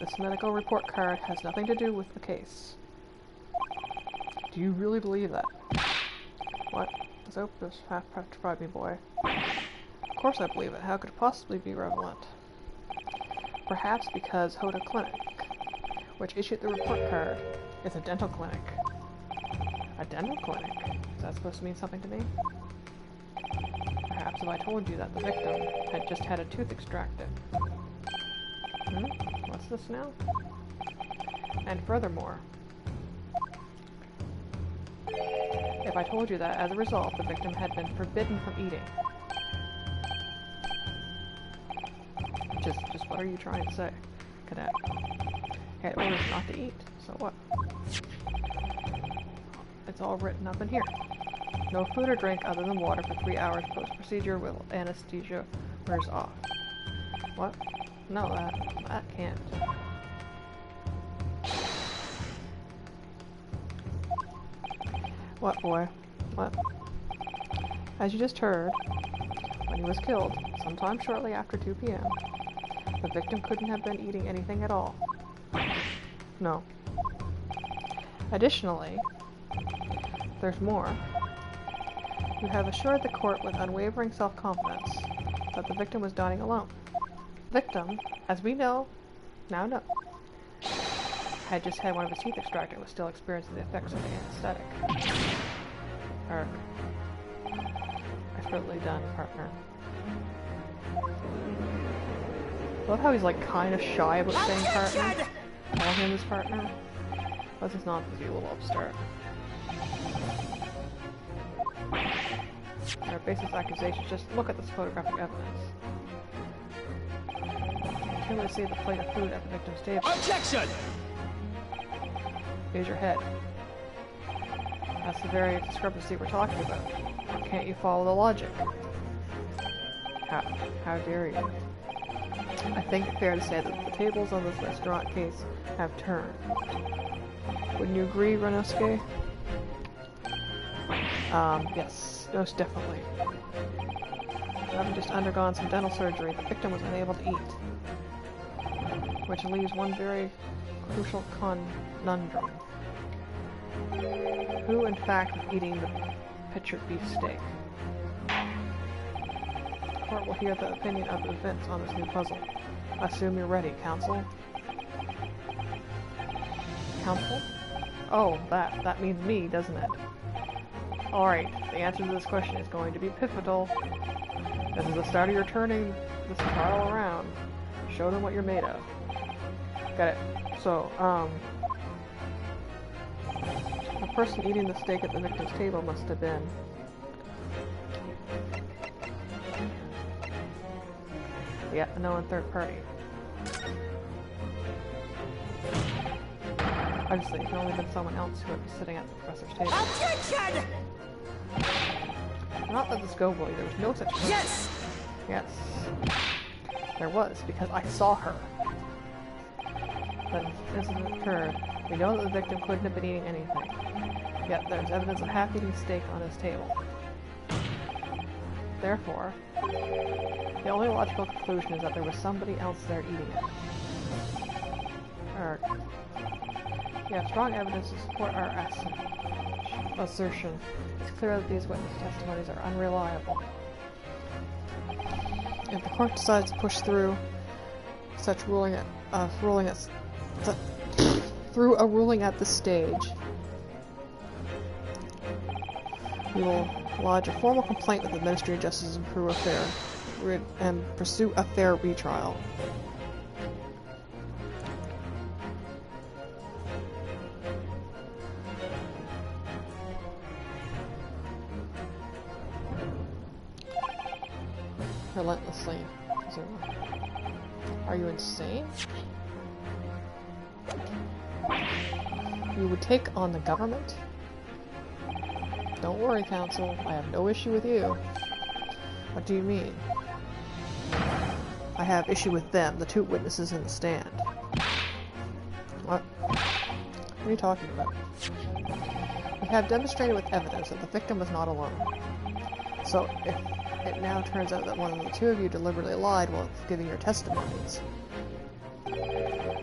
This medical report card has nothing to do with the case. Do you really believe that? What? This opus half-petrified me, boy. Of course I believe it. How could it possibly be relevant? Perhaps because Hoda Clinic, which issued the report card, is a dental clinic. A dental clinic? Is that supposed to mean something to me? Perhaps if I told you that the victim had just had a tooth extracted. What's this now? And furthermore, if I told you that as a result the victim had been forbidden from eating. Just what are you trying to say, Cadet? He had orders not to eat, so what? It's all written up in here. No food or drink other than water for 3 hours post-procedure while anesthesia wears off. What? No, that can't. What, boy? What? As you just heard, when he was killed, sometime shortly after 2 p.m., the victim couldn't have been eating anything at all. No. Additionally, there's more. You have assured the court with unwavering self-confidence that the victim was dining alone. The victim, as we now know, had just had one of his teeth extracted and was still experiencing the effects of the anesthetic. Expertly done, partner. I love how he's like kind of shy about saying partner. Call him his partner. That's just not the little upstart. Our basis accusations, just look at this photographic evidence. Clearly see the plate of food at the victim's table. Objection! Here's your head. That's the very discrepancy we're talking about. Can't you follow the logic? How dare you? I think it's fair to say that the tables on this restaurant case have turned. Wouldn't you agree, Renosuke? Yes, most definitely. Having just undergone some dental surgery, the victim was unable to eat. Which leaves one very crucial conundrum. Who, in fact, was eating the pictured beef steak? The court will hear the opinion of the defense on this new puzzle. Assume you're ready, counsel. Counsel? Oh, that means me, doesn't it? Alright, the answer to this question is going to be pivotal. This is the start of your turning this trial around. Show them what you're made of. Got it. So, person eating the steak at the victim's table must have been. Yeah, a known third party. Obviously, it can only have been someone else who would be sitting at the professor's table. Attention! Not let this go, Willie. There was no such person. Yes! Yes. There was, because I saw her. But the incident occurred. We know that the victim couldn't have been eating anything. Yet there's evidence of half-eating steak on his table. Therefore, the only logical conclusion is that there was somebody else there eating it. We have strong evidence to support our assertion. It's clear that these witness testimonies are unreliable. If the court decides to push through such ruling at through a ruling at this stage, we will lodge a formal complaint with the Ministry of Justice and pursue a fair retrial. Relentlessly, Kazuma. Are you insane? You would take on the government? Don't worry, Counsel. I have no issue with you. What do you mean? I have issue with them, the two witnesses in the stand. What? What are you talking about? We have demonstrated with evidence that the victim was not alone. So, if it now turns out that one of the two of you deliberately lied while giving your testimonies,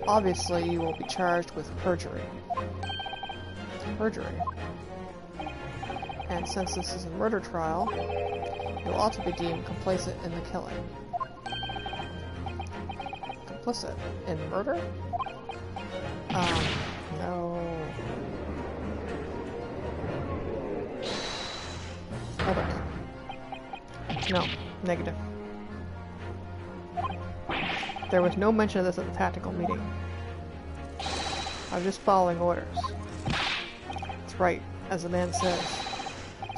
obviously you will be charged with perjury. Perjury. And since this is a murder trial, you'll also be deemed complicit in the killing. Complicit in murder? No. Hold it. No, negative. There was no mention of this at the tactical meeting. I was just following orders. That's right, as the man says.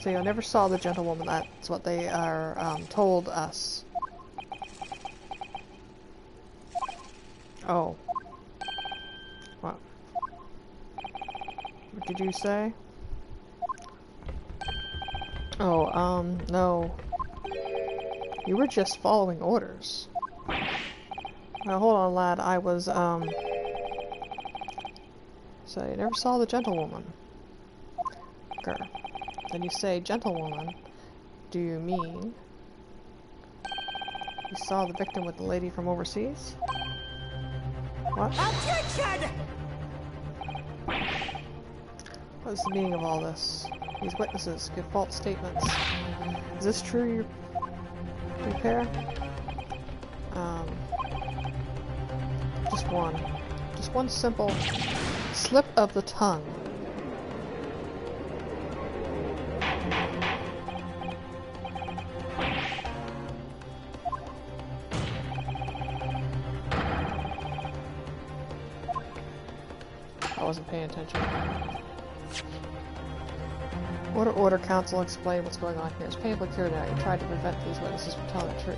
So you never saw the gentlewoman, that's what they are told us. Oh. What? What did you say? Oh, no. You were just following orders. Now, hold on, lad. I was, So, you never saw the gentlewoman. Grr. Then you say, gentlewoman. Do you mean you saw the victim with the lady from overseas? What? Attention! What is the meaning of all this? These witnesses give false statements. Is this true, you prepare? Just one simple slip of the tongue. I wasn't paying attention. Order, Counsel, explain what's going on here. It's painfully clear now you tried to prevent these witnesses from telling the truth.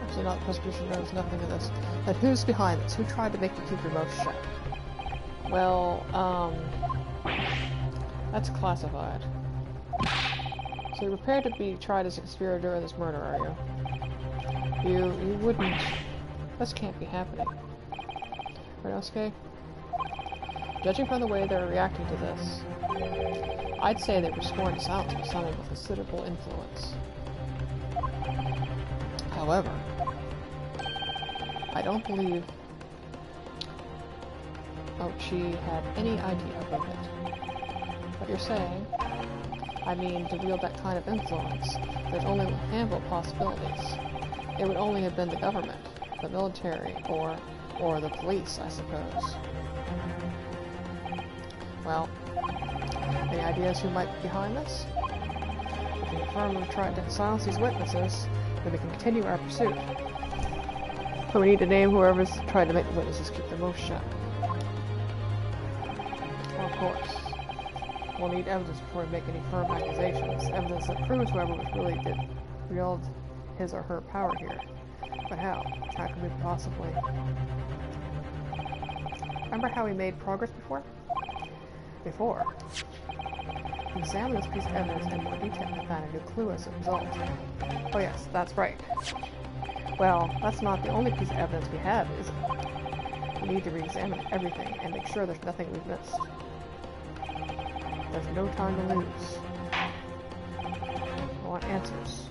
Actually, not the prosecution knows nothing of this. But who's behind this? Who tried to make you keep your mouth shut? Well, that's classified. So you're prepared to be tried as a conspirator in this murder, are you? You wouldn't... This can't be happening. Renosuke? Judging from the way they're reacting to this, I'd say they were sworn to silence by someone with considerable influence. However, I don't believe she had any idea of it. What you're saying, I mean, to wield that kind of influence, there's only a handful of possibilities. It would only have been the government, the military, or the police, I suppose. Well, any ideas who might be behind this? If the firm have tried to silence these witnesses, then we can continue our pursuit. So we need to name whoever's tried to make the witnesses keep their mouths shut. Well, of course. We'll need evidence before we make any firm accusations. Evidence that proves whoever was really did wield his or her power here. But how? How could we possibly? Remember how we made progress before? Examine this piece of evidence in more detail and find a new clue as a result. Oh yes, that's right. Well, that's not the only piece of evidence we have, is it? We need to re-examine everything and make sure there's nothing we've missed. There's no time to lose. I want answers.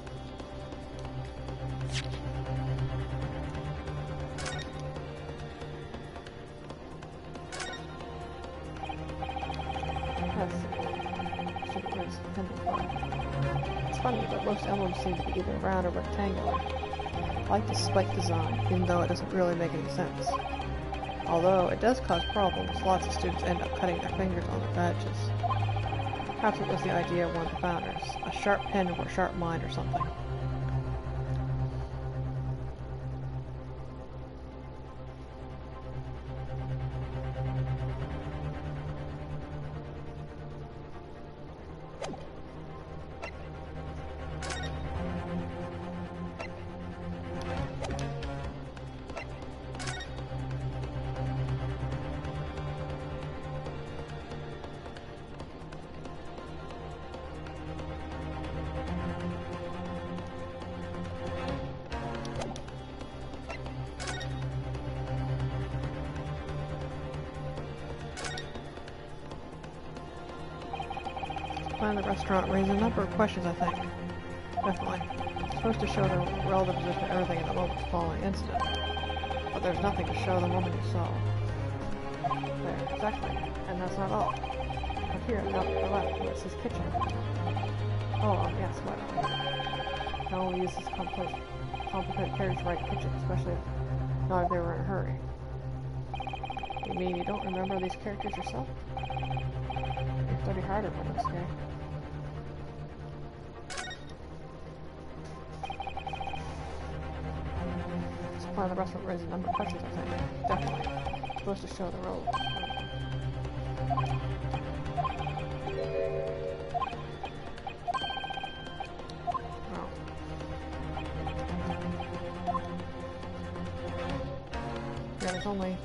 It's funny, but most emblems seem to be either round or rectangular. I like the spike design, even though it doesn't really make any sense. Although it does cause problems, lots of students end up cutting their fingers on the badges. Perhaps it was the idea of one of the founders. A sharp pen or a sharp mind or something. Plan the restaurant raises a number of questions, I think. Definitely. It's supposed to show the relative position of everything in the moment following the incident. But there's nothing to show the moment you saw. There, exactly. And that's not all. Up here, down to the left, where it says kitchen. Oh, yes, what? No one uses complicated carriage to write kitchen, especially not if they were in a hurry. You mean you don't remember these characters yourself? You study harder for this game. Supply of the restaurant raises a number of questions, I think. Definitely. It's supposed to show the road. Oh. Yeah, there's only...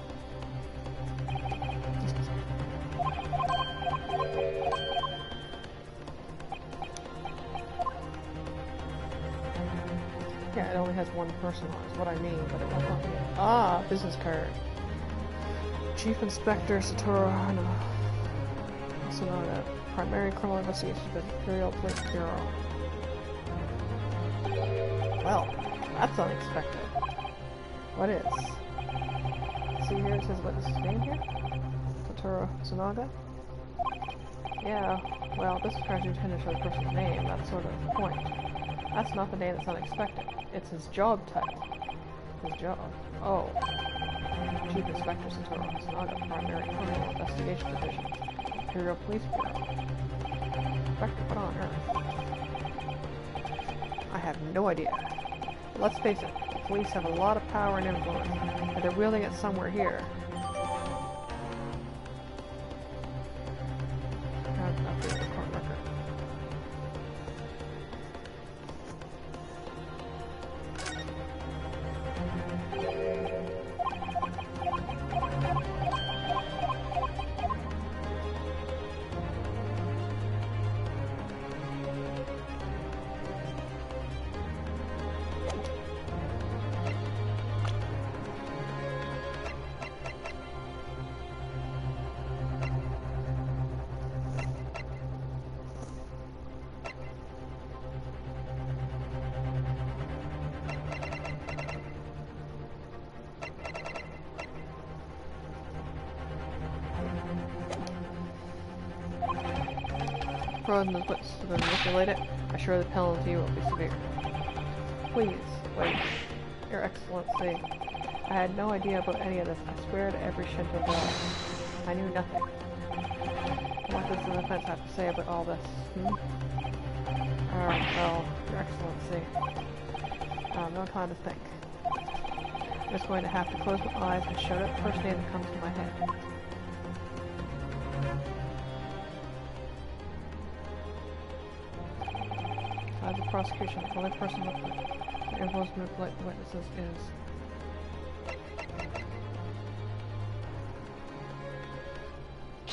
Yeah, it only has one person on it, is what I mean, but it won't help me. Ah, business card. Chief Inspector Satoru Hana. Sonoda. Primary Criminal Investigation of the Imperial Police Bureau. Well, that's unexpected. What is? See here, it says what is his name here? Satoru Sonoda? Yeah, well, this card's intended to show the person's name, that's sort of the point. That's not the name that's unexpected. It's his job title. His job. Oh. Chief Inspector Satoru Sonoda, Primary Criminal Investigation Division, Imperial Police Bureau. Inspector, what on earth? I have no idea. But let's face it, the police have a lot of power and influence, and they're wielding it somewhere here. Update the court record. Frozen the witness has been manipulated. I'm sure the penalty will be severe. Please, wait. Your Excellency, I had no idea about any of this. I swear to every Shinto god. I knew nothing. What does the defense have to say about all this? Well, Your Excellency. No time to think. just going to have to close my eyes and shout out the first name that comes to my head. As the prosecution, the only person with the influence to manipulate the witnesses is...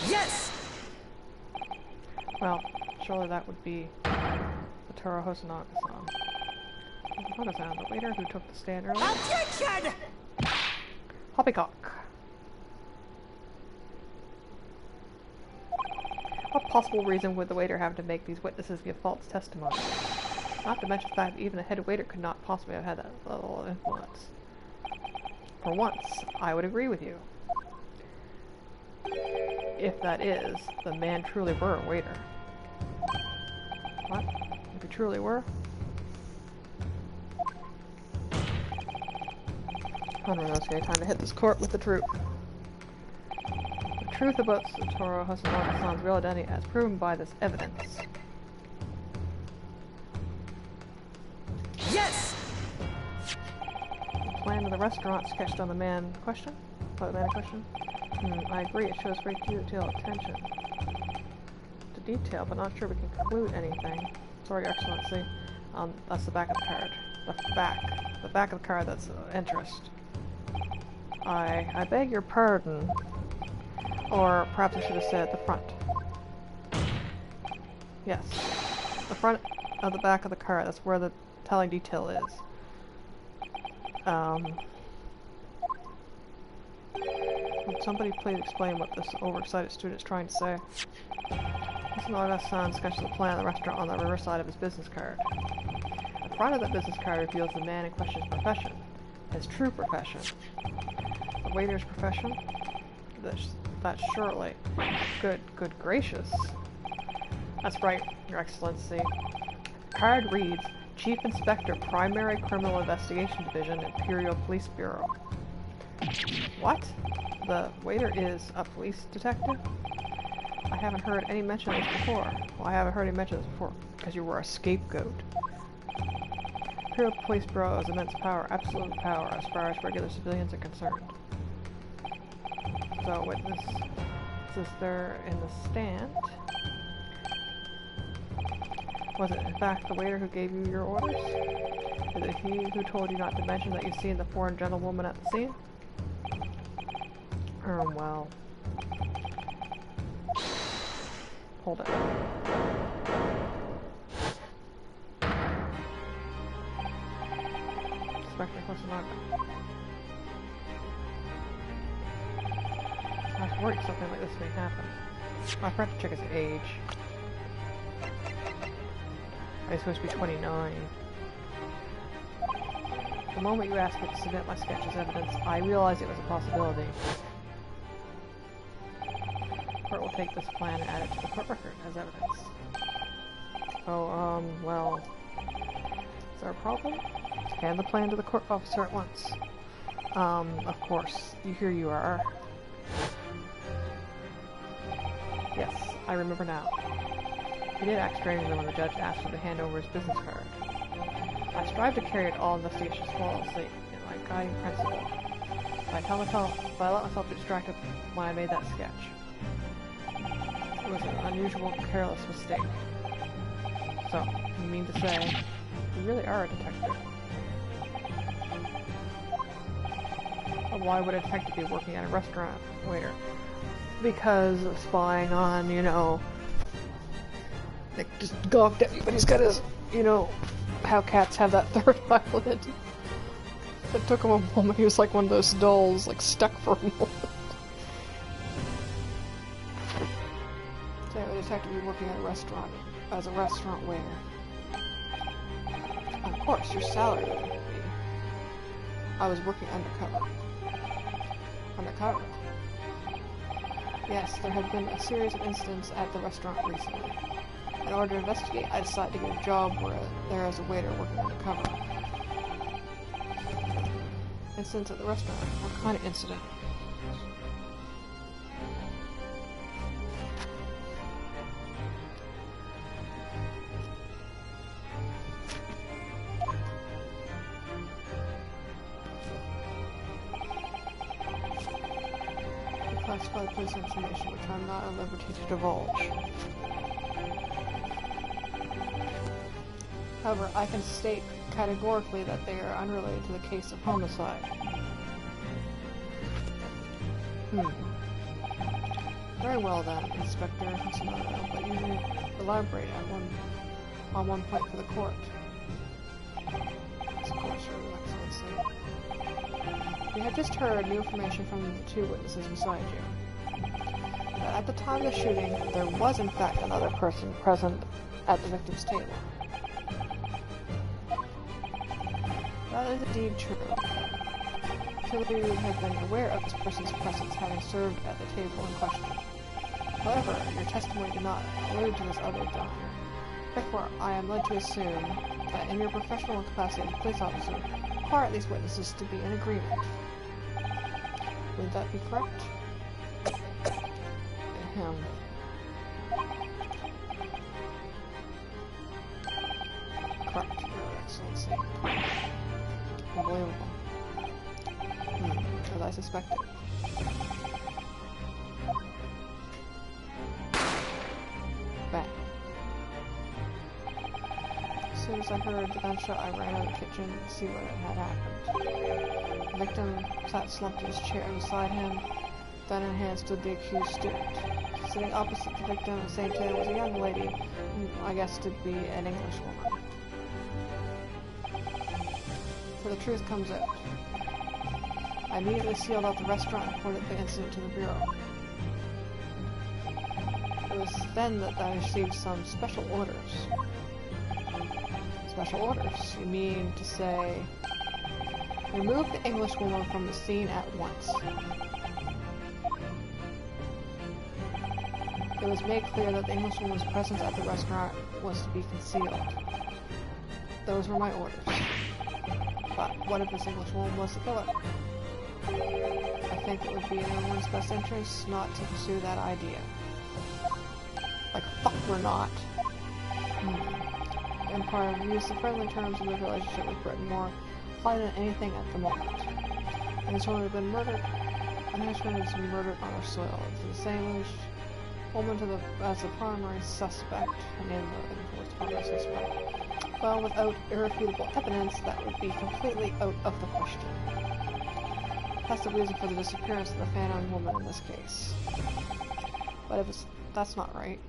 Yes! Well, surely that would be the Toro Hosonaga-san. Hosonaga-san, the waiter who took the stand earlier. Objection! Poppycock. What possible reason would the waiter have to make these witnesses give false testimony? Not to mention the fact that even a head waiter could not possibly have had that level of influence. For once, I would agree with you. If that is, the man truly were a waiter. What? If he truly were? Okay, time to hit this court with the truth. The truth about Satoru Hosonaga-san's real identity as proven by this evidence. Yes! The plan of the restaurant sketched on the man in question? By the man in question? I agree, it shows great detailed attention to detail, but not sure we can conclude anything. Sorry, Excellency. That's the back of the card. The back of the card that's interest. I beg your pardon. Or perhaps I should have said the front. Yes. The front of the back of the card, that's where the telling detail is. Would somebody please explain what this overexcited student is trying to say? Hosonaga-san sketches a plan of the restaurant on the reverse side of his business card. The front of the business card reveals the man in question's profession. His true profession. The waiter's profession? That's surely. Good gracious. That's right, Your Excellency. The card reads, Chief Inspector, Primary Criminal Investigation Division, Imperial Police Bureau. What? The waiter is a police detective? I haven't heard any mention of this before. Well, I haven't heard any mention of this before, because you were a scapegoat. Imperial Police Bureau has immense power, absolute power, as far as regular civilians are concerned. So, witness is there in the stand. Was it, in fact, the waiter who gave you your orders? Is it he who told you not to mention that you've seen the foreign gentlewoman at the scene? Well... Hold it. Inspector Hosonaga. I was worried something like this may happen. I forgot to check his age. He's supposed to be 29. The moment you asked me to submit my sketch as evidence, I realized it was a possibility. The court will take this plan and add it to the court record as evidence. Oh, well... Is there a problem? Hand the plan to the court officer at once. Of course. Here you are. Yes, I remember now. He did act strangely when the judge asked him to hand over his business card. I strive to carry out all investigations flawlessly in my guiding principle. But I let myself be distracted when I made that sketch. It was an unusual, careless mistake. So, you mean to say, you really are a detective? Well, why would a detective be working at a restaurant waiter? Because of spying on, you know... Like, just gawked at me, but he's got his, you know, how cats have that third eyelid. It took him a moment, he was like one of those dolls, like, stuck for a moment. So, a detective be working at a restaurant, as a restaurant waiter. Of course, your salary would be. I was working undercover. Undercover? Yes, there have been a series of incidents at the restaurant recently. In order to investigate, I decided to get a job where there is a waiter working undercover. Incidents at the restaurant? What kind of incident? classified police information which I'm not at liberty to divulge. However, I can state categorically that they are unrelated to the case of homicide. Very well then, Inspector Kazuma, but you may elaborate on one point for the court. Yes, of course, Your Excellency. We have just heard new information from the two witnesses beside you. That at the time of the shooting, there was in fact another person present at the victim's table. That is indeed true. Tilly would have been aware of this person's presence having served at the table in question. However, your testimony did not allude to this other donor. Therefore, I am led to assume that in your professional capacity as a police officer, you require these witnesses to be in agreement. Would that be correct? Correct, Your Excellency. Unbelievable. As I suspected. Bang. As soon as I heard the gunshot, I ran out of the kitchen to see what had happened. The victim sat slumped in his chair beside him. Gun in hand stood the accused student. Sitting opposite the victim at the same table was a young lady, who I guessed to be an English woman. For the truth comes out. I immediately sealed out the restaurant and reported the incident to the Bureau. It was then that I received some special orders. Special orders? You mean to say, remove the English woman from the scene at once. It was made clear that the English woman's presence at the restaurant was to be concealed. Those were my orders. But what if this English woman was the killer? I think it would be in everyone's best interest not to pursue that idea. Like, fuck, we're not. The Empire views the friendly terms of the relationship with Britain more highly than anything at the moment. And this woman has been murdered. And this woman has been murdered on our soil. It's the same English woman as the primary suspect. I mean, the primary suspect. Well, without irrefutable evidence, that would be completely out of the question. That's the reason for the disappearance of the Phantom Woman in this case. But if that's not right.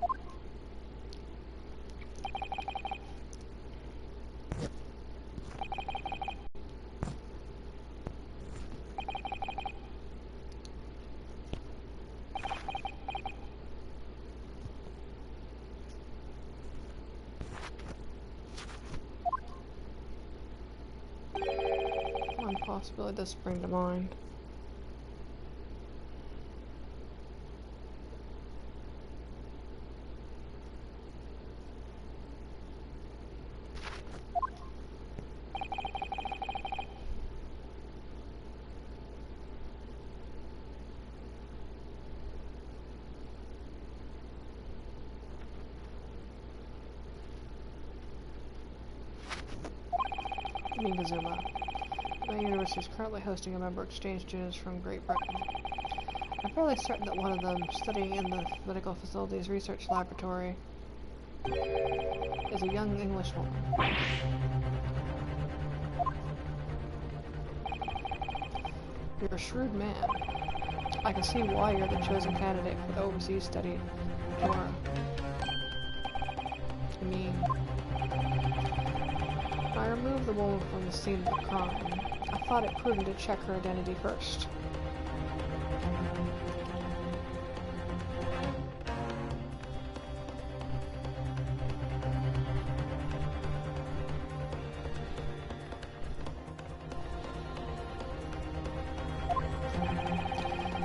One possibility does spring to mind. Kazuma. My university is currently hosting a member exchange students from Great Britain. I'm fairly certain that one of them, studying in the medical facilities research laboratory, is a young English woman. You're a shrewd man. I can see why you're the chosen candidate for the overseas study tour. I mean, I removed the woman from the scene of the crime. I thought it prudent to check her identity first.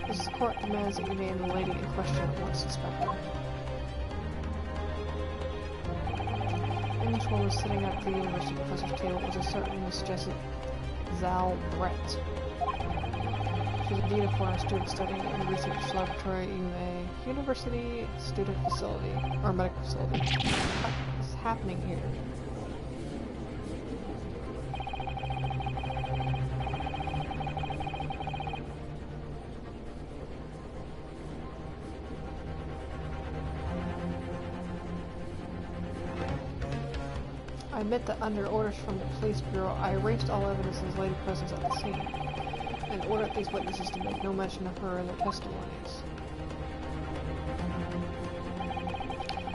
This court demands that you name the lady in question at once, Inspector. English woman sitting at the university professor's table was a certain Miss Jessie Zal Brett. She's indeed a foreign student studying in the research laboratory in a university student facility, or medical facility. What is happening here? I admit that under orders from the police bureau, I erased all evidence of his lady presence at the scene, and ordered these witnesses to make no mention of her in their testimonies.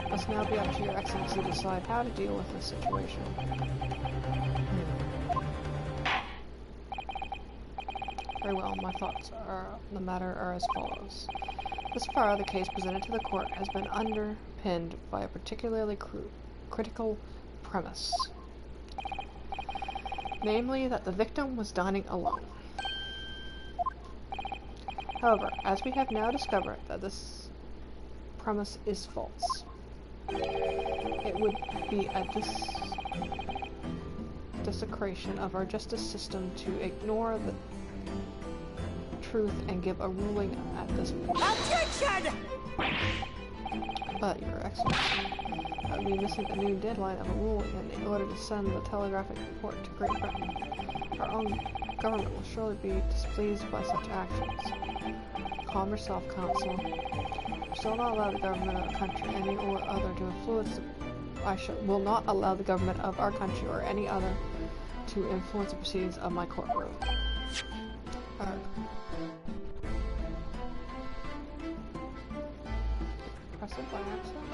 It must now be up to your excellency to decide how to deal with this situation. Very well, my thoughts on the matter are as follows. Thus far, the case presented to the court has been underpinned by a particularly critical premise. Namely, that the victim was dining alone. However, as we have now discovered that this premise is false, it would be a desecration of our justice system to ignore the truth and give a ruling at this point. Objection! But, Your Excellency, I would be missing the noon deadline of a ruling, and in order to send the telegraphic report to Great Britain, our own government will surely be displeased by such actions. Calm yourself, Council. We shall not allow the government of our country any or other to influence will not allow the government of our country or any other to influence the proceedings of my courtroom. Press it by accident?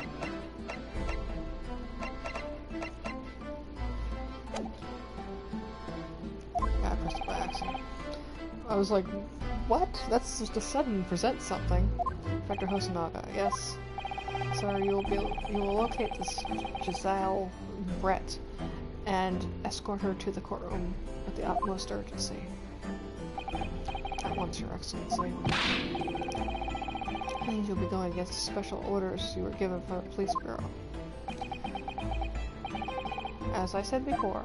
Yeah, I pressed it by accident. I was like, what? That's just a sudden present something. Dr. Hosonaga, yes. Sir, you will locate this Giselle Brett and escort her to the courtroom with the utmost urgency. At once, Your Excellency. That means you'll be going against the special orders you were given from the police bureau. As I said before,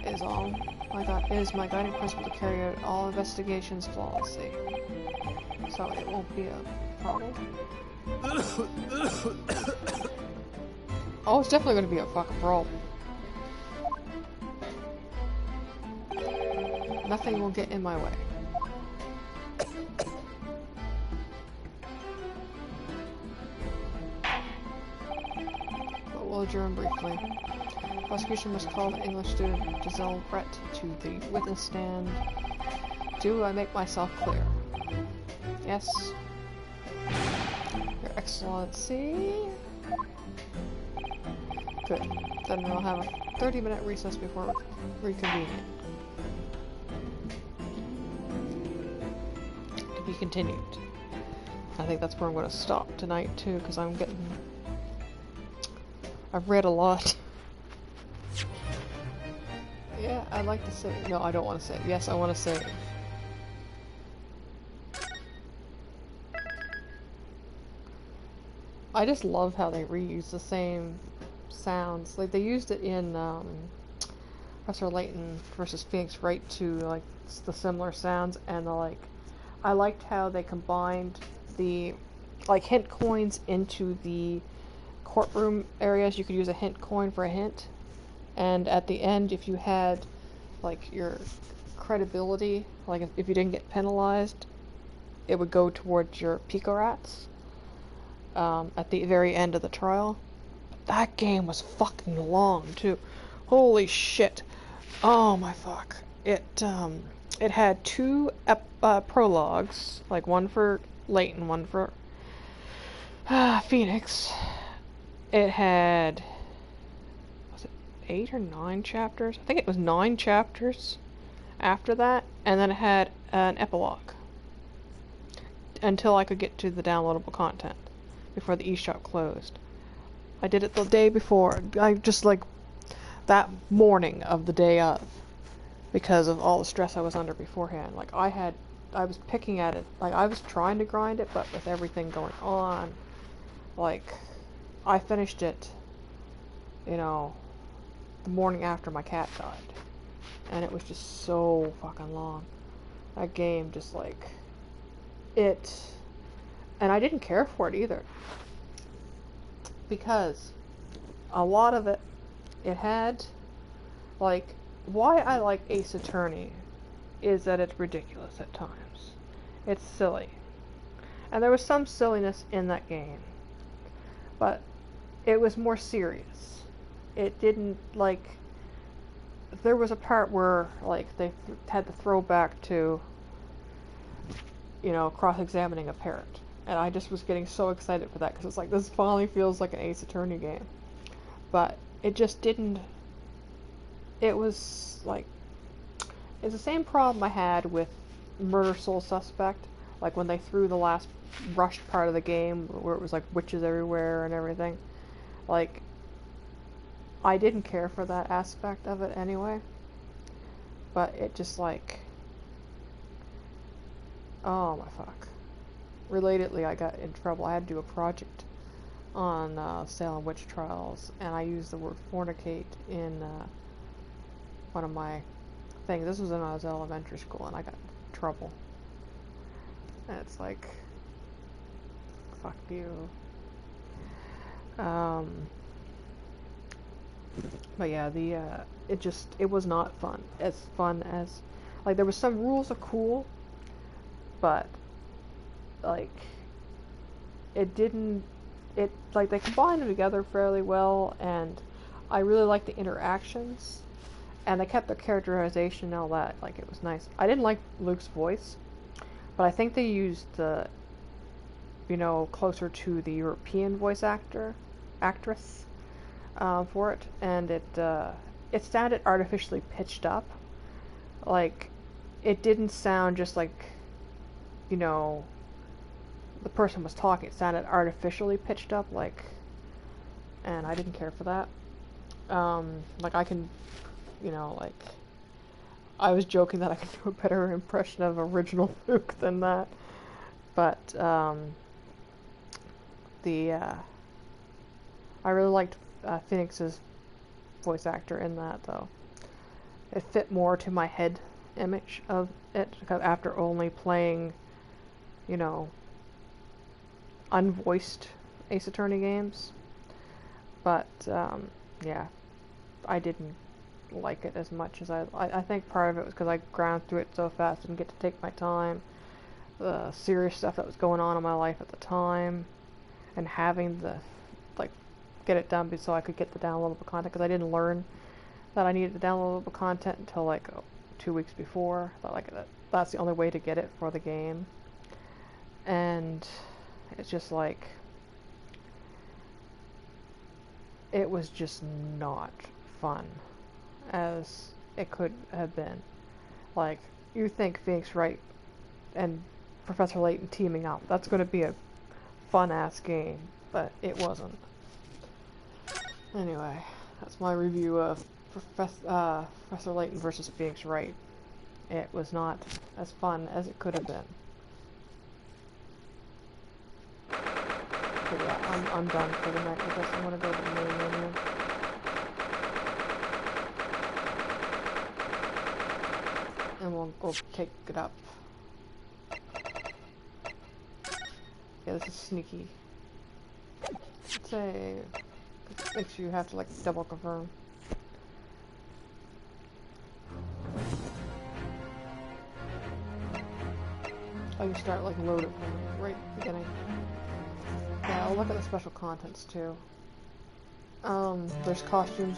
it is my guiding principle to carry out all investigations flawlessly. So it won't be a problem. Oh, it's definitely going to be a fucking problem. Nothing will get in my way. But we'll adjourn briefly. Prosecution must call the English student Giselle Brett to the witness stand. Do I make myself clear? Yes. Your Excellency. Good. Then we'll have a 30-minute recess before reconvening. To be continued. I think that's where I'm going to stop tonight too, because I've read a lot. Yeah, I'd like to say. No, I don't want to say. Yes, I want to say. I just love how they reuse the same sounds. Like, they used it in Professor Layton versus Phoenix Wright too, like, the similar sounds, and I liked how they combined the, like, hint coins into the courtroom areas. You could use a hint coin for a hint, and at the end, if you had, like, your credibility, like, if you didn't get penalized, it would go towards your Pico Rats. At the very end of the trial. That game was fucking long too. Holy shit. Oh my fuck. It had two prologues, like one for Layton, one for Phoenix. It had, was it 8 or 9 chapters? I think it was 9 chapters after that, and then it had an epilogue until I could get to the downloadable content before the eShop closed. I did it the day before. I just, like, that morning of the day of, because of all the stress I was under beforehand. Like, I was picking at it, like, I was trying to grind it, but with everything going on, like, I finished it, you know, the morning after my cat died. And it was just so fucking long. That game just, like, and I didn't care for it either. Because a lot of it had, like, why I like Ace Attorney is that it's ridiculous at times. It's silly. And there was some silliness in that game. But it was more serious. it didn't, like, there was a part where, like, they had the throwback to, you know, cross-examining a parrot. And I just was getting so excited for that, because it's like, this finally feels like an Ace Attorney game. But it just didn't, it was, like, it's the same problem I had with Murder Soul Suspect, like when they threw the last rushed part of the game, where it was like witches everywhere and everything. Like, I didn't care for that aspect of it anyway, but it just like, oh my fuck. Relatedly, I got in trouble. I had to do a project on Salem witch trials, and I used the word fornicate in one of my things. This was when I was in elementary school, and I got in trouble. And it's like, fuck you. But yeah, it was not fun. As fun as, like, there was some rules are cool, but, like, like, they combined them together fairly well, and I really liked the interactions, and they kept their characterization and all that, like, it was nice. I didn't like Luke's voice, but I think they used the, you know, closer to the European actress, for it, and it sounded artificially pitched up. Like, it didn't sound just like, you know, the person was talking. It sounded artificially pitched up, like, and I didn't care for that. Like, I can, you know, like, I was joking that I could do a better impression of original Luke than that, but, I really liked Phoenix's voice actor in that, though. It fit more to my head image of it, after only playing, you know, unvoiced Ace Attorney games. But, yeah, I didn't like it as much as I think part of it was because I ground through it so fast, didn't get to take my time. The serious stuff that was going on in my life at the time, and having the, like, get it done so I could get the downloadable content, because I didn't learn that I needed the downloadable content until like 2 weeks before. I thought, like, that's the only way to get it for the game, and it's just like, it was just not fun as it could have been. Like, you think Phoenix Wright and Professor Layton teaming up, that's going to be a fun-ass game, but it wasn't. Anyway, that's my review of Professor Layton versus Phoenix Wright. It was not as fun as it could have been. But yeah, I'm done for the night. I guess I'm gonna go to the main menu. And we'll go take it up. Yeah, this is sneaky. Let's say, make sure you have to, like, double confirm. Oh, you start, like, load it from right at the beginning. Yeah, I'll look at the special contents too. There's costumes.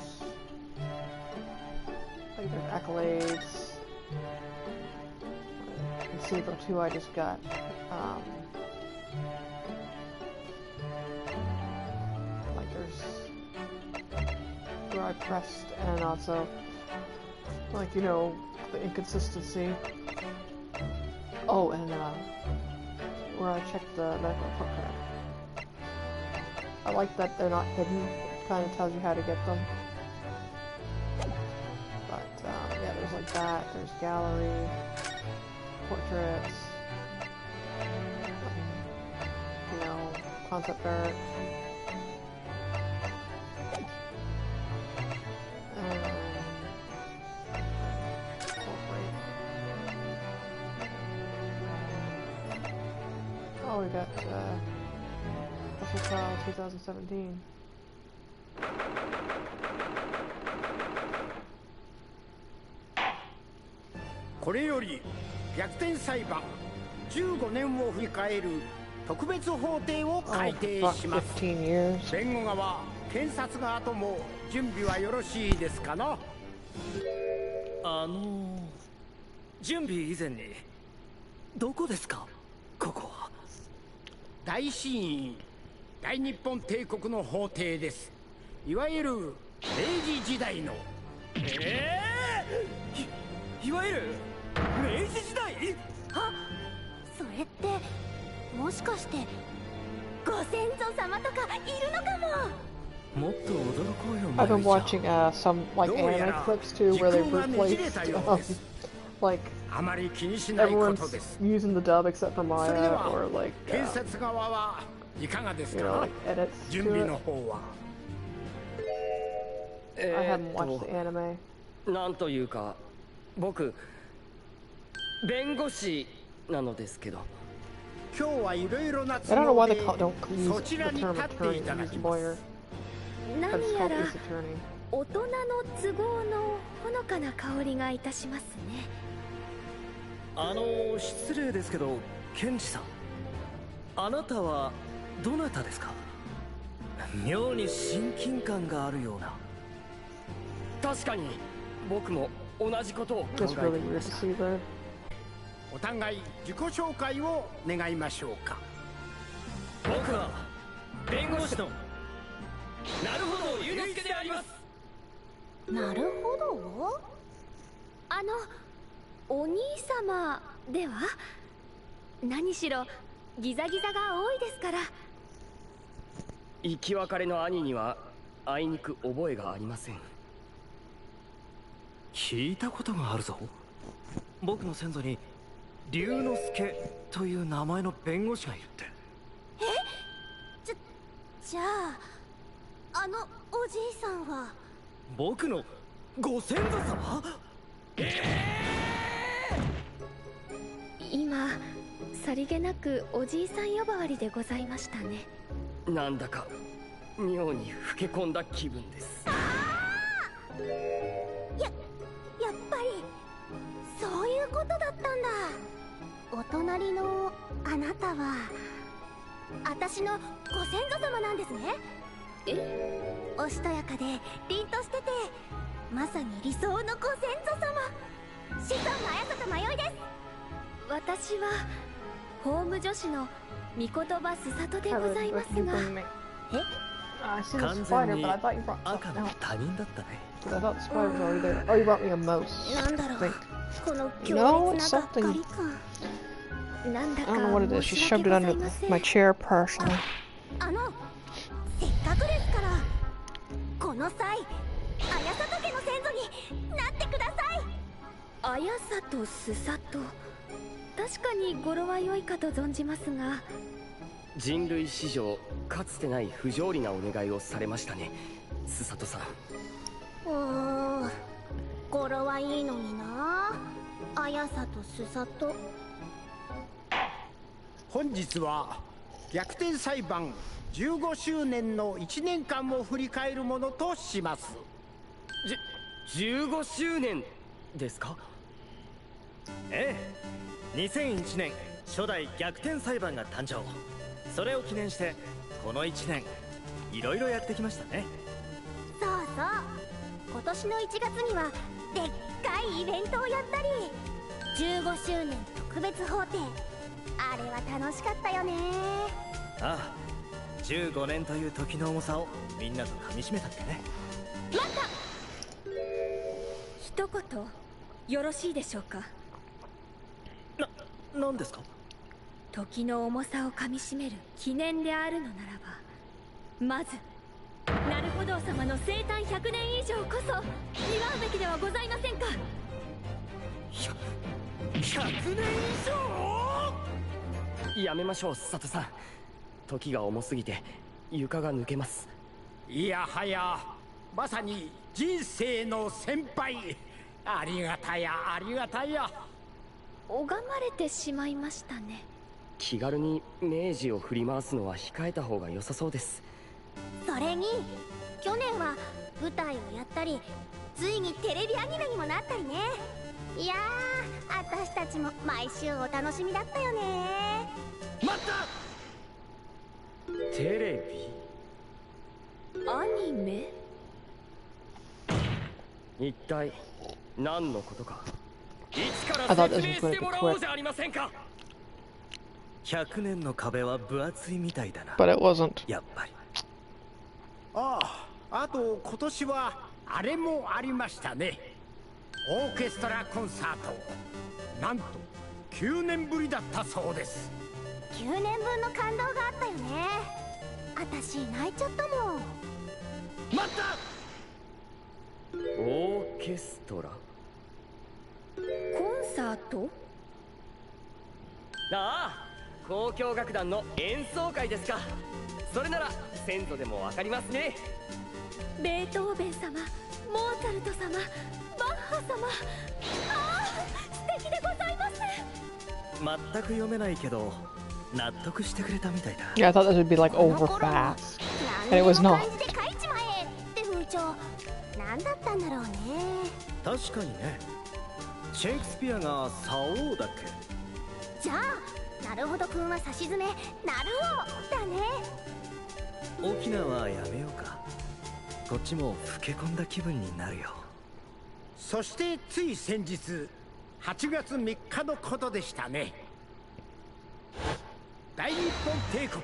Like, there's accolades. And Saber 2 I just got. Like, there's where I pressed, and also, like, you know, the inconsistency. Oh, and where I checked the medical report card. I like that they're not hidden. It kind of tells you how to get them. But, yeah, there's like that. There's gallery, portraits, you know, concept art. Oh, we got, Special Trial 2017. これより逆転裁判15年を振り返る特別法廷を開廷します。 15 years. 弁護側検察側とも準備はよろしいですかな。準備以前にどこですかここは。大審院大日本帝国の法廷です。いわゆる明治時代の。いわゆる明治時代。あ、それってもしかしてご先祖様とかいるのかも。もっと驚こうよ。 I've been watching some like anime clips too where they've replaced like あまり気にしないこと everyone's です。 using the dub except for それで Maya は or like 検察側はいかがですか like edits 準 to 備 it. の方は。I haven't watched the anime. なんというか僕弁護士なのですけど。今日はいろいろな I 都 don't know why 合 they で don't use そちら the に term 立って attorney, いた they だ use きます。 lawyer. 何 But it's や called ら ace attorney. 大人の都合のほのかな香りがいたしますね。失礼ですけど検事さん、あなたはどなたですか？妙に親近感があるような。確かに僕も同じことを考 It's えて really い weird ま to した。 see that. お互い自己紹介を願いましょうか。僕は弁護士のなるほどゆうすけであります。なるほど。お兄様では。何しろギザギザが多いですから。生き別れの兄にはあいにく覚えがありません。聞いたことがあるぞ。僕の先祖に龍之介という名前の弁護士がいるって。じゃあおじいさんは。僕のご先祖様？今さりげなくおじいさん呼ばわりでございましたね。なんだか妙に老け込んだ気分です。やっぱりそういうことだったんだ。お隣のあなたは私のご先祖様なんですね。おしとやかで凛としててまさに理想のご先祖様。子孫の綾里迷いです。私は法務助手の御言葉すさとで How ござ did います you が。 bring me? え I see the 完 spider, 全に but I thought you brought 赤 something の else. 他人だったね。 I thought the spider was already there. Oh, you brought me a mouse. なんだろ I う think. この No, 強 it's 烈ながっか something. り感。なんだ I か don't know what it is. 申 She し訳 shoved ご it ざい under ません。 my chair personally. せっかくですからこの際綾里家の先祖になってください。綾里すさと、確かに語呂は良いかと存じますが。人類史上かつてない不条理なお願いをされましたね、スサトさん。語呂はいいのにな。綾里すさと。本日は逆転裁判15周年の1年間を振り返るものとします。15周年ですか？ええ、2001年初代逆転裁判が誕生。それを記念してこの1年いろいろやってきましたね。そうそう、今年の1月にはでっかいイベントをやったり、15周年特別法廷、あれは楽しかったよね。ああ、15年という時の重さをみんなとかみしめたってね。待った、一言よろしいでしょうか。なんですか？時の重さをかみしめる記念であるのならば、まずなるほど様の生誕100年以上こそ祝うべきではございませんか。100年以上？やめましょう、佐藤さん。時が重すぎて床が抜けます。いやはやまさに人生の先輩。ありがたやありがたや。拝まれてしまいましたね。気軽に明治を振り回すのは控えた方が良さそうです。それに去年は舞台をやったり、ついにテレビアニメにもなったりね。いやー、私たちも毎週お楽しみだったよね。待った！テレビ？兄い目。一体何のことか。一か I ら thought this 説明 was して going to も be らおう quick, じゃありませんか。100年の壁は分厚いみたいだな。 but it wasn't. やっぱり。ああ、あと今年はあれもありましたね。オーケストラコンサート。なんと9年ぶりだったそうです。9年分の感動があったよね。私泣いちゃったもん。待った。オーケストラ。コンサート？ああ、交響楽団の演奏会ですか。それなら先祖でもわかりますね。ベートーベン様、モーツァルト様、バッハ様。ああ、素敵でございます。全く読めないけど納得してくれたみたいだ。 Yeah, I thought this would be like over fast. And it was not. 感じで書いちまえって風潮。なんだったんだろうね。確かにね。シェイクスピアがサオーだっけ。じゃあなるほどくんはさしずめなるおだね。沖縄はやめようか。こっちも老け込んだ気分になるよ。そしてつい先日8月3日のことでしたね。大日本帝国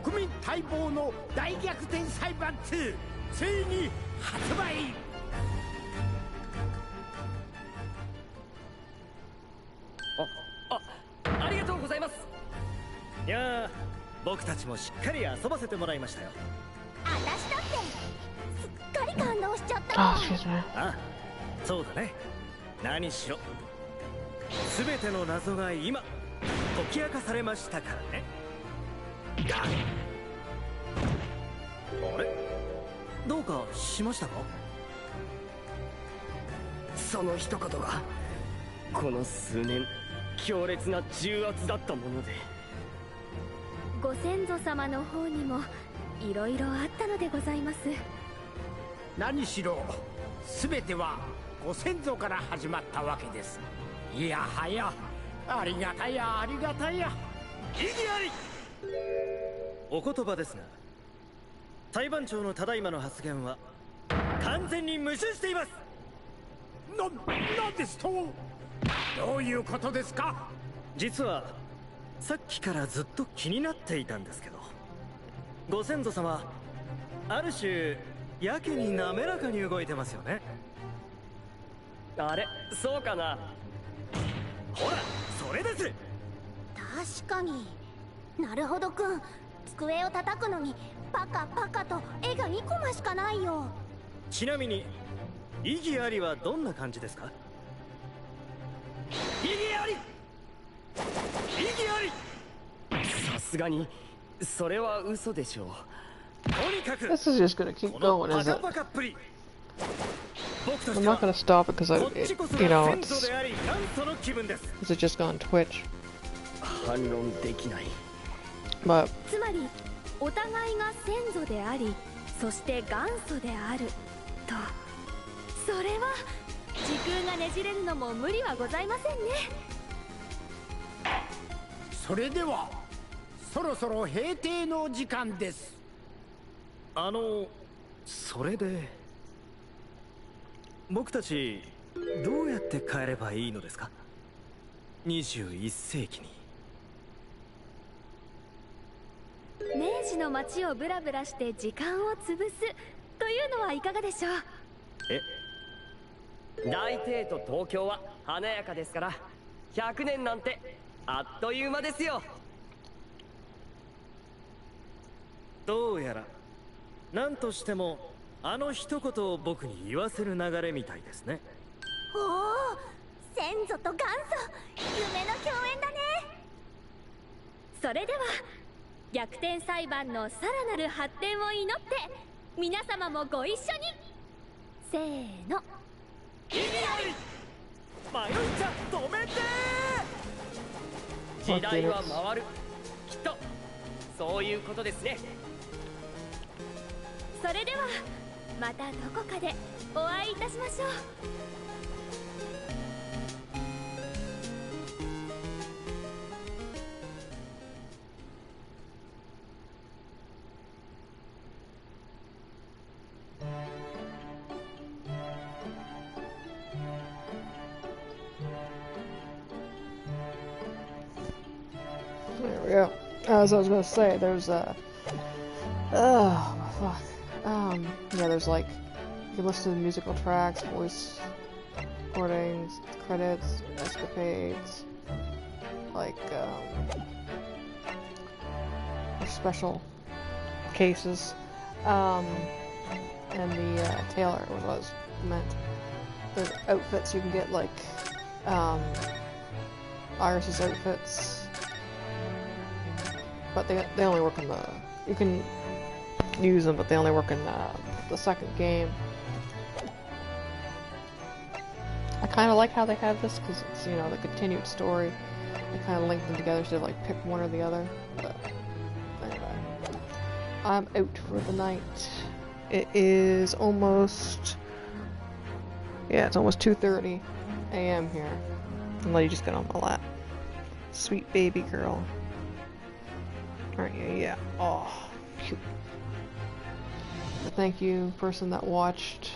国民待望の大逆転裁判2ついに発売。ありがとうございます。いやー、僕たちもしっかり遊ばせてもらいましたよ。私だってすっかり感動しちゃった Oh, もん。 excuse me. あ、そうだね。何しろ全ての謎が今解き明かされましたからね。あれ、どうかしましたか。その一言がこの数年強烈な重圧だったもので。ご先祖様の方にもいろいろあったのでございます。何しろ全てはご先祖から始まったわけです。いやはやありがたやありがたや。意義あり。お言葉ですが、裁判長のただいまの発言は完全に矛盾しています。なんですと。どういうことですか。実はさっきからずっと気になっていたんですけど、ご先祖様ある種やけに滑らかに動いてますよね。あれ、そうかな。ほらそれです。確かになるほどくん、机を叩くのにパカパカと絵が2コマしかないよ。ちなみに意義ありはどんな感じですか。意義あり。意義あり。さすがにそれは嘘でしょう。とにかく This is just gonna keep この going, パ is カ it? パカっぷり。僕とし I'm ては not gonna stop it because こっちこそ you が know, 先祖 it's であり元祖の気分です。 it just on Twitch. 反論できない。 But つまりお互いが先祖であり、そして元祖であると。それは時空がねじれるのも無理はございませんね。それではそろそろ閉廷の時間です。それで僕たちどうやって帰ればいいのですか。21世紀に。明治の街をブラブラして時間を潰すというのはいかがでしょう。大帝都東京は華やかですから、100年なんてあっという間ですよ。どうやら何としてもあの一言を僕に言わせる流れみたいですね。おお、先祖と元祖、夢の共演だね。それでは逆転裁判のさらなる発展を祈って皆様もご一緒に。せーの。意義あり。迷いちゃ止めて。時代は回る。きっとそういうことですね。それではまたどこかでお会いいたしましょう。as I was gonna say, there's oh fuck. Yeah, there's like you can listen to the musical tracks, voice recordings, credits, escapades, like or special cases, and the tailor was meant. There's outfits you can get, like Iris's outfits, but they only work in the. You can use them, but they only work in the second game. I kind of like how they have this because it's, you know, the continued story. They kind of link them together instead of like pick one or the other. But anyway, I'm out for the night. It is almost, yeah, it's almost 2:30 a.m. here. And let you just get on my lap. Sweet baby girl. Aren't you? Yeah. Oh, cute. Thank you, person that watched.